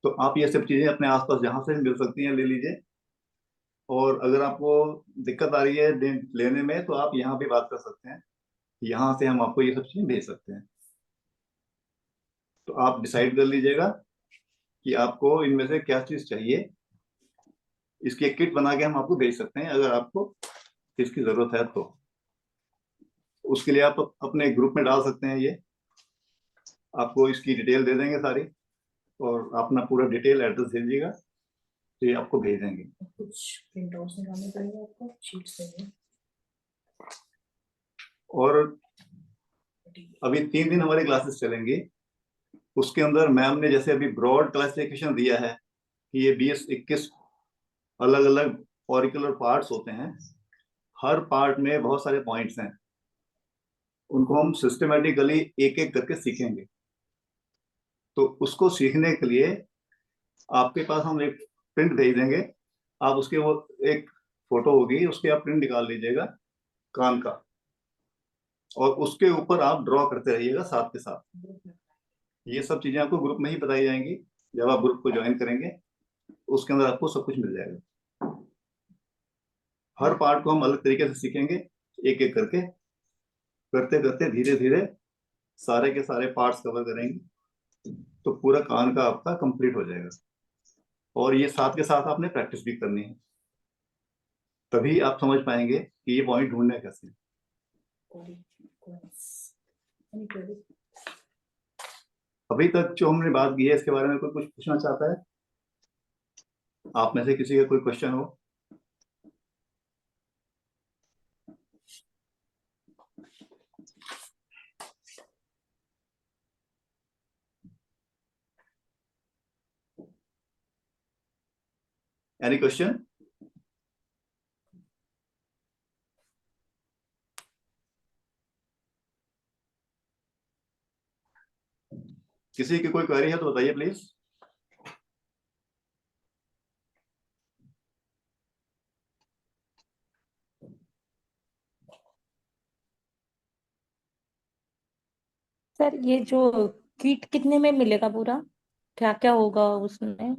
तो आप ये सब चीजें अपने आसपास जहां से मिल सकती हैं ले लीजिए। और अगर आपको दिक्कत आ रही है लेने में, तो आप यहाँ भी बात कर सकते हैं, यहाँ से हम आपको ये सब चीजें भेज सकते हैं। तो आप डिसाइड कर लीजिएगा कि आपको इनमें से क्या चीज चाहिए। इसकी एक किट बना के हम आपको भेज सकते हैं अगर आपको इसकी जरूरत है तो। उसके लिए आप अपने ग्रुप में डाल सकते हैं। ये आपको इसकी डिटेल दे देंगे सारी और अपना पूरा डिटेल एड्रेस दे दीजिएगा तो ये आपको भेज देंगे। कुछ प्रिंट आउट्स निकालने पड़ेंगे आपको, शीट्स देंगे। और अभी 3 दिन हमारी क्लासेस चलेंगी। उसके अंदर मैम ने जैसे अभी ब्रॉड क्लासिफिकेशन दिया है कि ये 20-21 अलग अलग ऑरिकुलर पार्ट्स होते हैं। हर पार्ट में बहुत सारे पॉइंट्स हैं, उनको हम सिस्टमेटिकली एक एक करके सीखेंगे। तो उसको सीखने के लिए आपके पास हम एक प्रिंट भेज देंगे, आप उसके वो एक फोटो होगी, उसके आप प्रिंट निकाल लीजिएगा कान का और उसके ऊपर आप ड्रॉ करते रहिएगा साथ के साथ। ये सब चीजें आपको ग्रुप में ही बताई जाएंगी। जब आप ग्रुप को ज्वाइन करेंगे उसके अंदर आपको सब कुछ मिल जाएगा। हर पार्ट को हम अलग तरीके से सीखेंगे, एक एक करके, करते करते धीरे धीरे सारे के सारे पार्ट्स कवर करेंगे तो पूरा कान का आपका कंप्लीट हो जाएगा। और ये साथ के साथ आपने प्रैक्टिस भी करनी है, तभी आप समझ पाएंगे कि ये पॉइंट ढूंढने कैसे। अभी तक जो हमने बात की है इसके बारे में कोई कुछ पूछना चाहता है? आप में से किसी का कोई क्वेश्चन हो? Any question? किसी की कोई क्वेरी है तो बताइए प्लीज। ये जो किट कितने में मिलेगा पूरा, क्या क्या होगा उसमें?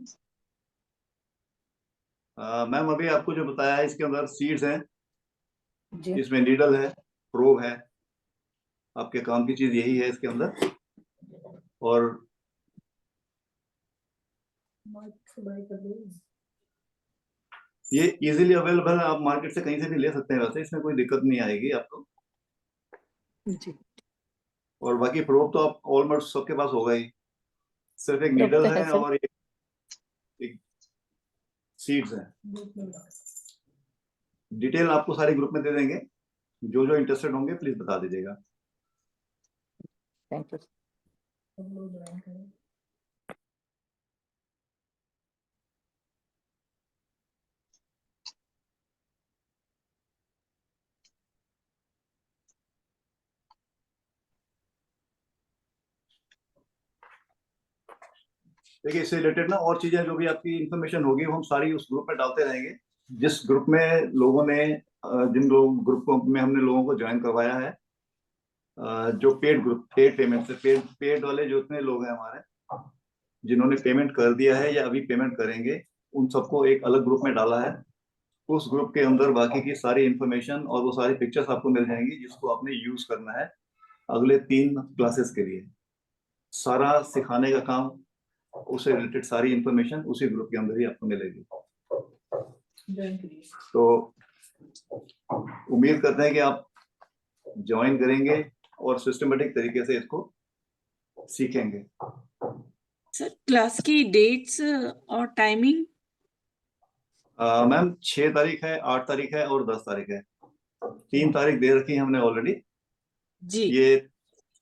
मैम अभी आपको जो बताया है इसके अंदर सीड्स हैं, जी इसमें नीडल है, प्रोब है, आपके काम की चीज यही है इसके अंदर। और ये इजीली अवेलेबल है, आप मार्केट से कहीं से भी ले सकते हैं, वैसे इसमें कोई दिक्कत नहीं आएगी आपको। जी और बाकी प्रोब तो आप ऑलमोस्ट सबके पास होगा ही, सिर्फ एक तो नीडल है है सर। और एक सीड्स है। डिटेल आपको सारे ग्रुप में दे देंगे, जो जो इंटरेस्टेड होंगे प्लीज बता दीजिएगा। Thank you. देखिए इससे रिलेटेड ना और चीजें जो भी आपकी इंफॉर्मेशन होगी वो हम सारी उस ग्रुप में डालते रहेंगे। जिस ग्रुप में लोगों ने जिन लोग ग्रुप में हमने लोगों को ज्वाइन करवाया है, जो पेड ग्रुप, पेड पेमेंट से पेड वाले जो इतने लोग हैं हमारे, जिन्होंने पेमेंट कर दिया है या अभी पेमेंट करेंगे, उन सबको एक अलग ग्रुप में डाला है। उस ग्रुप के अंदर बाकी की सारी इंफॉर्मेशन और वो सारी पिक्चर्स आपको मिल जाएंगी, जिसको आपने यूज करना है अगले 3 क्लासेस के लिए। सारा सिखाने का काम, उससे रिलेटेड सारी इंफॉर्मेशन उसी ग्रुप के अंदर ही आपको मिलेगी। तो उम्मीद करते हैं कि आप ज्वाइन करेंगे और सिस्टमेटिक तरीके से इसको सीखेंगे। सर क्लास की डेट्स और टाइमिंग? मैम 6 तारीख है, 8 तारीख है और 10 तारीख है। 3 तारीख दे रखी है हमने ऑलरेडी जी। ये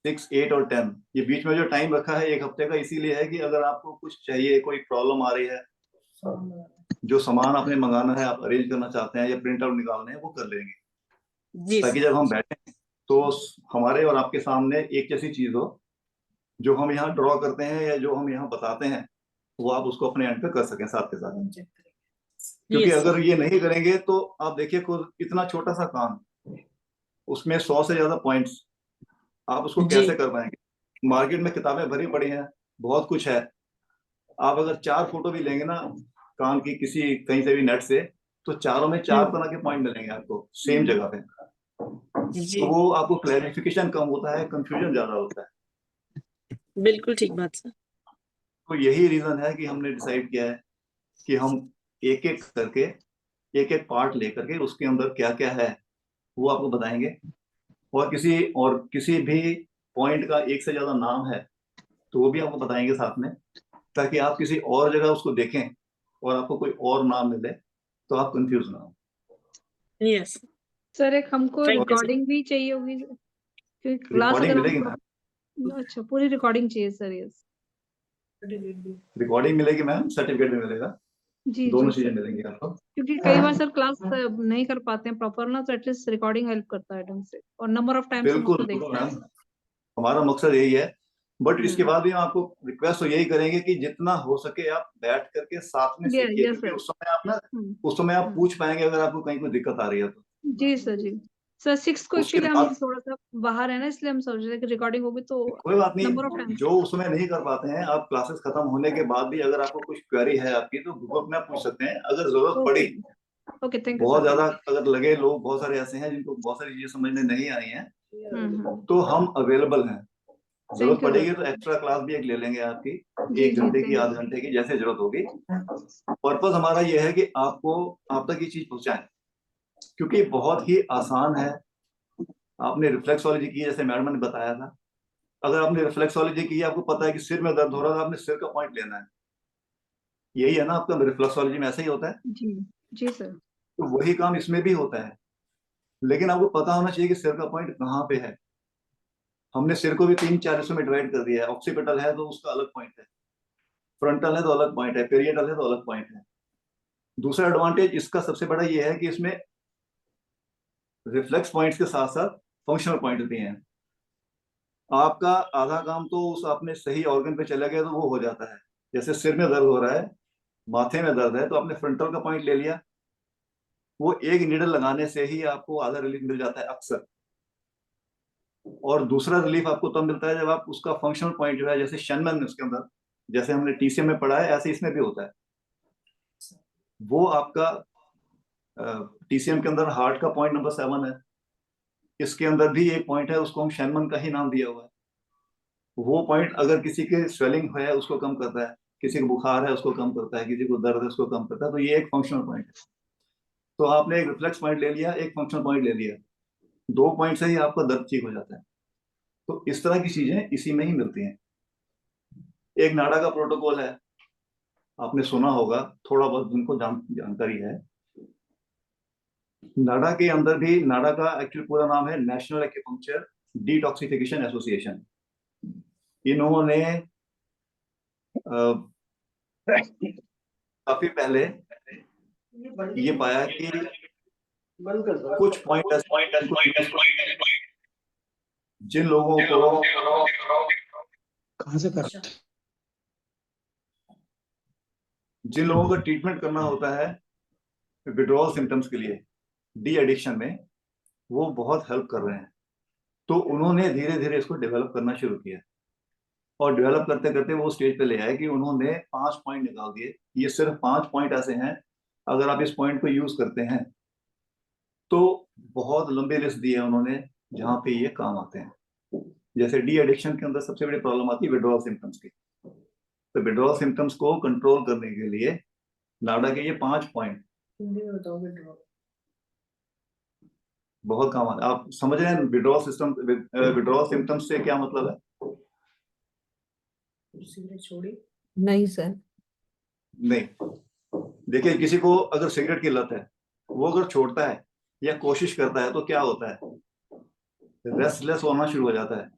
6, 8 और 10, ये बीच में जो टाइम रखा है 1 हफ्ते का, इसीलिए है कि अगर आपको कुछ चाहिए, कोई प्रॉब्लम आ रही है, जो सामान आपने मंगाना है, आप अरेंज करना चाहते हैं या प्रिंट आउट निकालने हैं, वो कर लेंगे। जी ताकि जब हम बैठे तो हमारे और आपके सामने एक जैसी चीज हो, जो हम यहाँ ड्रॉ करते हैं या जो हम यहाँ बताते हैं, वो आप उसको अपने एंड पे कर सकें साथ के साथ। क्योंकि अगर ये नहीं करेंगे तो आप देखिए खुद, इतना छोटा सा काम, उसमें 100 से ज्यादा पॉइंट्स, आप उसको कैसे कर पाएंगे? मार्केट में किताबें भरी पड़ी हैं, बहुत कुछ है। आप अगर 4 फोटो भी लेंगे ना काम की किसी कहीं से भी नेट से, तो चारों में 4 तरह के पॉइंट मिलेंगे आपको सेम जगह पे। तो वो आपको क्लैरिफिकेशन कम होता है, कंफ्यूजन ज्यादा होता है। बिल्कुल ठीक बात सर। तो यही रीजन है कि हमने डिसाइड किया है कि हम एक एक करके, एक एक पार्ट लेकर के उसके अंदर क्या क्या है वो आपको बताएंगे। और किसी भी पॉइंट का एक से ज्यादा नाम है तो वो भी आपको बताएंगे साथ में, ताकि आप किसी और जगह उसको देखें और आपको कोई और नाम मिले तो आप कंफ्यूज ना हो। यस सर एक हमको Thank you, रिकॉर्डिंग भी चाहिए होगी क्योंकि क्लास रिकॉर्डिंग अगर मिलेगी हम मैम, अच्छा पूरी रिकॉर्डिंग चाहिए सर। यस रिकॉर्डिंग मिलेगी मैम, सर्टिफिकेट भी मिलेगा, जी दोनों जी चीजें सर, मिलेंगी आपको। क्योंकि कई बार सर क्लास नहीं कर पाते हैं प्रॉपर ना, तो एटलीस्ट रिकॉर्डिंग हेल्प करता है ढंग से और नंबर ऑफ टाइम्स हम बिल्कुल उसको देख मैम, पाए। हमारा मकसद यही है। बट इसके बाद भी हम आपको रिक्वेस्ट तो यही करेंगे कि जितना हो सके आप बैठ करके साथ में सीखिए, यस क्योंकि सर। उस समय आप पूछ पाएंगे अगर आपको कहीं कोई दिक्कत आ रही है तो। जी सर जी सर 6 को उसके एक्चुअली हम बाद थोड़ा सा बाहर है ना, इसलिए हम सोच रहे थे कि रिकॉर्डिंग होगी तो कोई बात नंबर ऑफ नहीं, टाइम्स। जो उसमें नहीं कर पाते हैं आप क्लासेस खत्म होने के बाद भी अगर आपको कुछ क्वेरी है आपकी तो ग्रुप में पूछ सकते हैं। अगर जरूरत पड़ी, ओके थैंक यू बहुत सर। ज्यादा अगर लगे, लोग बहुत सारे ऐसे हैं जिनको बहुत सारी चीजें समझ में नहीं आई हैं, तो हम अवेलेबल हैं। जरूरत Thank you, पड़ेगी sir. तो एक्स्ट्रा क्लास भी एक ले लेंगे आपकी, जी 1 जी घंटे की, thank आध घंटे की, जैसे जरूरत होगी। पर्पस हमारा यह है कि आपको आप तक ये चीज पहुंचाएं, क्योंकि बहुत ही आसान है। आपने रिफ्लेक्सोलॉजी की, जैसे मैडम ने बताया था, अगर आपने रिफ्लेक्सोलॉजी की, आपको पता है कि सिर में दर्द हो रहा है, आपने सिर का पॉइंट लेना है, यही है ना आपका रिफ्लेक्सोलॉजी में ऐसा ही होता है। जी जी सर। तो वही काम इसमें भी होता है, लेकिन आपको पता होना चाहिए कि सिर का पॉइंट कहाँ पे है। हमने सिर को भी 3-4 हिस्सों में डिवाइड कर दिया है। ऑक्सीपिटल है तो उसका अलग पॉइंट है, फ्रंटल है तो अलग पॉइंट है, पेरिएटल है तो अलग पॉइंट है। दूसरा एडवांटेज इसका सबसे बड़ा ये है कि इसमें रिफ्लेक्स पॉइंट्स के साथ साथ फंक्शनल पॉइंट भी हैं। आपका आधा काम तो उस आपने सही ऑर्गन पे चला गया तो वो हो जाता है। जैसे सिर में दर्द हो रहा है, माथे में दर्द है, तो आपने फ्रंटल का पॉइंट ले लिया, वो एक नीडल लगाने से ही आपको आधा रिलीफ मिल जाता है अक्सर। और दूसरा रिलीफ आपको तब मिलता है जब आप उसका फंक्शनल पॉइंट जो है, जैसे शेनमैन उसके अंदर जैसे हमने टीसीएम में पढ़ा है, ऐसे इसमें भी होता है। वो आपका टीसीएम के अंदर हार्ट का पॉइंट नंबर 7 है, इसके अंदर भी एक पॉइंट है, उसको हम शेनमैन का ही नाम दिया हुआ है। वो पॉइंट अगर किसी के स्वेलिंग है उसको कम करता है, किसी को बुखार है उसको कम करता है, किसी को दर्द है उसको कम करता है, तो ये एक फंक्शनल पॉइंट है। तो आपने एक रिफ्लेक्स पॉइंट ले लिया, एक फंक्शनल पॉइंट ले लिया, 2 पॉइंट से ही आपका दर्द ठीक हो जाता है। तो इस तरह की चीजें इसी में ही मिलती हैं। एक नाडा का प्रोटोकॉल है, आपने सुना होगा, थोड़ा बहुत जिनको जानकारी है। नाडा के अंदर भी, नाडा का एक्चुअली पूरा नाम है नेशनल एक्यूपंक्चर डिटॉक्सिफिकेशन एसोसिएशन। इन्होंने काफी पहले ये पाया कि कुछ पॉइंट जिन लोगों को कहाँ से कर जिन लोगों का ट्रीटमेंट करना होता है विड्रॉल सिम्टम्स के लिए डी एडिक्शन में, वो बहुत हेल्प कर रहे हैं। तो उन्होंने धीरे धीरे इसको डेवलप करना शुरू किया, और डेवलप करते करते वो स्टेज पे ले आए कि उन्होंने 5 पॉइंट निकाल दिए। ये सिर्फ 5 पॉइंट ऐसे हैं, अगर आप इस पॉइंट को यूज करते हैं तो बहुत लंबी लिस्ट दी है उन्होंने जहाँ पे ये काम आते हैं। जैसे डी एडिक्शन के अंदर सबसे बड़ी प्रॉब्लम आती है विड्रॉल सिम्टम्स की। तो विड्रॉल सिम्टम्स को कंट्रोल करने के लिए नाडा के ये 5 पॉइंट बहुत काम आता है। आप समझ रहे हैं विड्रॉल सिस्टम, विड्रॉल सिम्टम्स से क्या मतलब है? नहीं सर। नहीं, देखिए किसी को अगर सिगरेट की लत है, वो अगर छोड़ता है या कोशिश करता है तो क्या होता है? रेस्टलेस होना शुरू हो जाता है।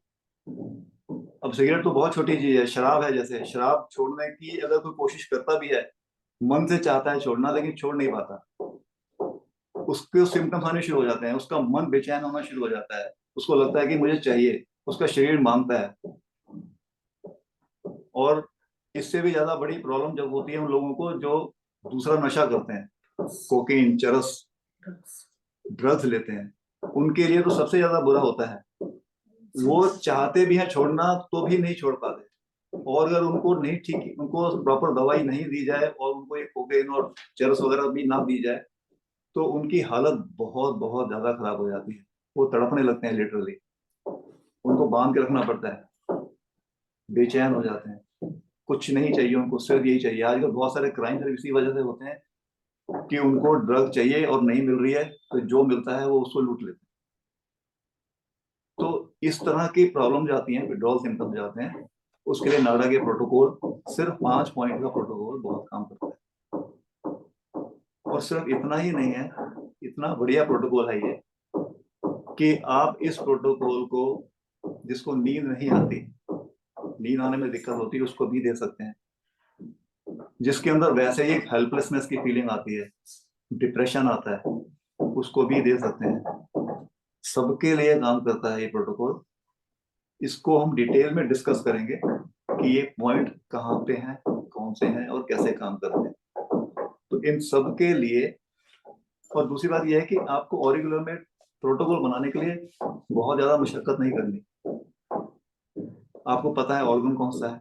अब सिगरेट तो बहुत छोटी चीज है, शराब है, जैसे शराब छोड़ने की अगर कोई कोशिश करता भी है, मन से चाहता है छोड़ना लेकिन छोड़ नहीं पाता, उसके सिम्टम्स आने शुरू हो जाते हैं, उसका मन बेचैन होना शुरू हो जाता है, उसको लगता है कि मुझे चाहिए, उसका शरीर मांगता है। और इससे भी ज्यादा बड़ी प्रॉब्लम जब होती है उन लोगों को जो दूसरा नशा करते हैं, कोकीन, चरस, ड्रग्स लेते हैं, उनके लिए तो सबसे ज्यादा बुरा होता है। वो चाहते भी हैं छोड़ना तो भी नहीं छोड़ पाते, और अगर उनको नहीं ठीक, उनको प्रॉपर दवाई नहीं दी जाए और उनको ये कोकेन और चरस वगैरह भी ना दी जाए तो उनकी हालत बहुत बहुत ज्यादा खराब हो जाती है। वो तड़पने लगते हैं लिटरली, उनको बांध के रखना पड़ता है, बेचैन हो जाते हैं, कुछ नहीं चाहिए उनको, सिर्फ यही चाहिए। आजकल बहुत सारे क्राइम इसी वजह से होते हैं कि उनको ड्रग चाहिए और नहीं मिल रही है तो जो मिलता है वो उसको लूट लेते हैं। तो इस तरह की प्रॉब्लम जाती हैं, विड्रॉल सिम्टम्स जाते हैं, उसके लिए नाडा के प्रोटोकॉल, सिर्फ 5 पॉइंट का प्रोटोकॉल बहुत काम करता है। और सिर्फ इतना ही नहीं है, इतना बढ़िया प्रोटोकॉल है ये कि आप इस प्रोटोकॉल को, जिसको नींद नहीं आती, नींद आने में दिक्कत होती है, उसको भी दे सकते हैं। जिसके अंदर वैसे ही एक हेल्पलेसनेस की फीलिंग आती है, डिप्रेशन आता है, उसको भी दे सकते हैं। सबके लिए काम करता है ये प्रोटोकॉल। इसको हम डिटेल में डिस्कस करेंगे कि ये पॉइंट कहाँ पे हैं, कौन से हैं और कैसे काम करते हैं। तो इन सब के लिए, और दूसरी बात यह है कि आपको ऑरिकुलर में प्रोटोकॉल बनाने के लिए बहुत ज्यादा मशक्कत नहीं करनी। आपको पता है ऑर्गन कौन सा है,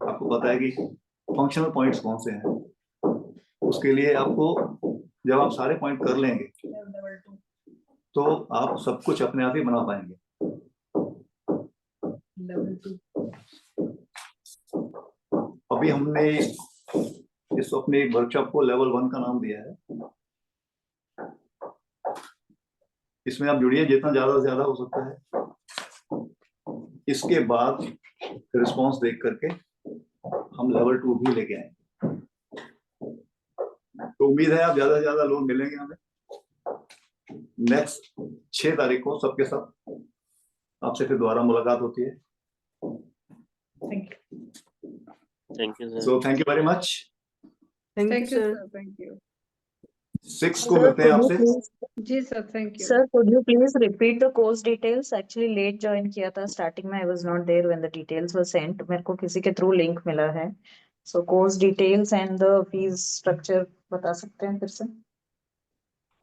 आपको पता है कि फंक्शनल पॉइंट्स कौन से हैं। उसके लिए आपको, जब आप सारे पॉइंट कर लेंगे तो आप सब कुछ अपने आप ही बना पाएंगे। अभी हमने इस अपने वर्कशॉप को लेवल 1 का नाम दिया है। इसमें आप जुड़िए जितना ज्यादा से ज्यादा हो सकता है। इसके बाद रिस्पांस देख करके हम लेवल 2 भी लेके आएंगे। तो उम्मीद है आप ज्यादा से ज्यादा लोग मिलेंगे हमें। नेक्स्ट 6 तारीख को सबके साथ आपसे फिर दोबारा मुलाकात होती है। Thank you sir. So thank you very much. Thank you sir. Thank you 6 को मिलते हैं आपसे। जी sir. Thank you Sir, could you please repeat the course details? Actually, late join किया था starting में, I was not there when the details were sent. मेरे को किसी के through link मिला है। So course details and the fees structure बता सकते हैं फिर से?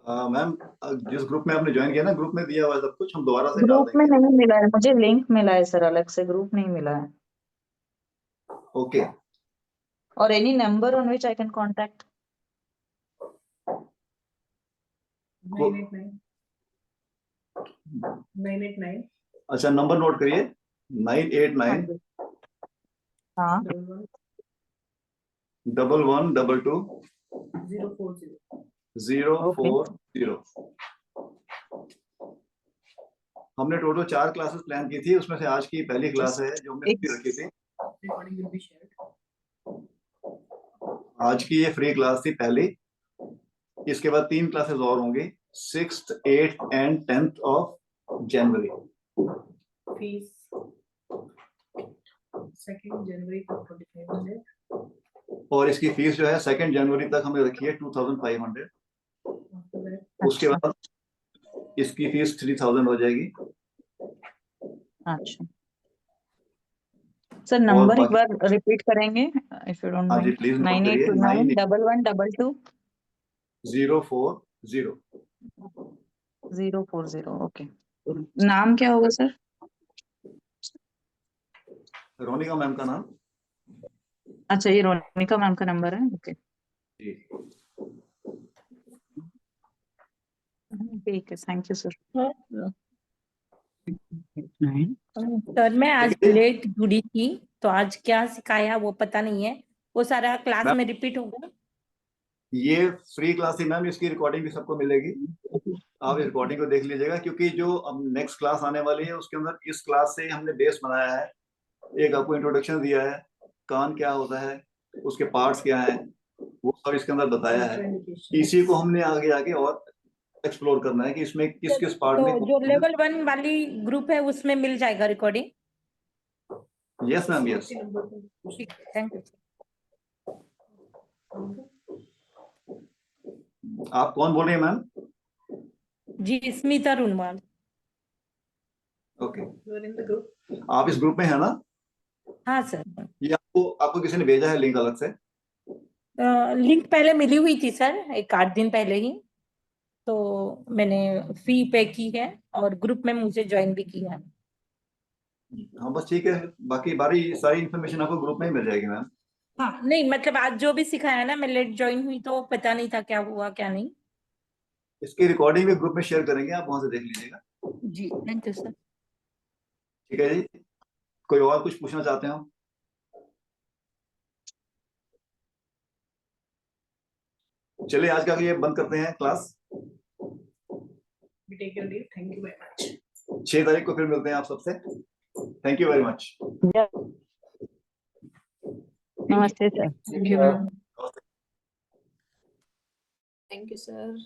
मैम जिस ग्रुप में आपने ज्वाइन किया ना, ग्रुप में दिया हुआ है सब कुछ, हम दोबारा से डाल ग्रुप में देंगे। नहीं मिला है, मुझे लिंक मिला है सर, अलग से ग्रुप नहीं मिला है। ओके। और any number on which I can contact? 989 अच्छा, नंबर नोट करिए, 989 हाँ 1122 040। हमने टोटल 4 क्लासेस प्लान की थी, उसमें से आज की पहली क्लास है जो हमने फ्री रखी थी। आज की ये फ्री क्लास थी पहली। इसके बाद 3 क्लासेस और होंगी, 6th, 8th and 10th of January। Fees 2 जनवरी तक 4500 और इसकी फीस जो है 2 जनवरी तक हमने रखी है 2500। उसके बाद इसकी फीस 3000 हो जाएगी। अच्छा सर, नंबर एक बार रिपीट करेंगे इफ यू डोंट हाँ जी माइंड। प्लीज नोट 9829 करिए, 1122 040। 040। ओके, नाम क्या होगा सर? रोनिका मैम का नाम। अच्छा, ये रोनिका मैम का नंबर है। ओके जी ठीक है, थैंक यू सर। सर मैं आज लेट जुड़ी थी, तो आज क्या सिखाया वो पता नहीं है, वो सारा क्लास में रिपीट होगा? ये फ्री क्लास थी मैम, इसकी रिकॉर्डिंग भी सबको मिलेगी, आप इस रिकॉर्डिंग को देख लीजिएगा, क्योंकि जो अब नेक्स्ट क्लास आने वाली है उसके अंदर इस क्लास से हमने बेस बनाया है। एक आपको इंट्रोडक्शन दिया है, कान क्या होता है, उसके पार्ट्स क्या हैं, वो सब इसके अंदर बताया है। इसी को हमने आगे आगे और एक्सप्लोर करना है कि इसमें किस किस पार्ट तो में। जो लेवल 1 वाली ग्रुप है उसमें मिल जाएगा recording? Yes ma'am, yes. Thank you. आप कौन बोल रहे हैं मैम? जी स्मिता रुनवाल। ओके, आप इस ग्रुप में है ना? हाँ सर। ये आपको किसी ने भेजा है लिंक अलग से? लिंक पहले मिली हुई थी सर, 8 दिन पहले ही, तो मैंने फी पे की है और ग्रुप में मुझे ज्वाइन भी किया है। हाँ बस ठीक है, बाकी सारी इन्फॉर्मेशन आपको ग्रुप में ही मिल जाएगी मैम। हाँ नहीं, मतलब आज जो भी सिखाया ना, मैं लेट ज्वाइन हुई तो पता नहीं था क्या हुआ क्या नहीं। इसकी रिकॉर्डिंग भी ग्रुप में शेयर करेंगे, आप वहां से देख लीजिएगा। जी थैंक यू सर। ठीक है जी, कोई और कुछ पूछना चाहते हो? चलिए आज का ये बंद करते हैं class. Take your leave, thank you very much. 6 तारीख को फिर मिलते हैं आप सबसे। Thank you very much. नमस्ते सर। Thank you sir.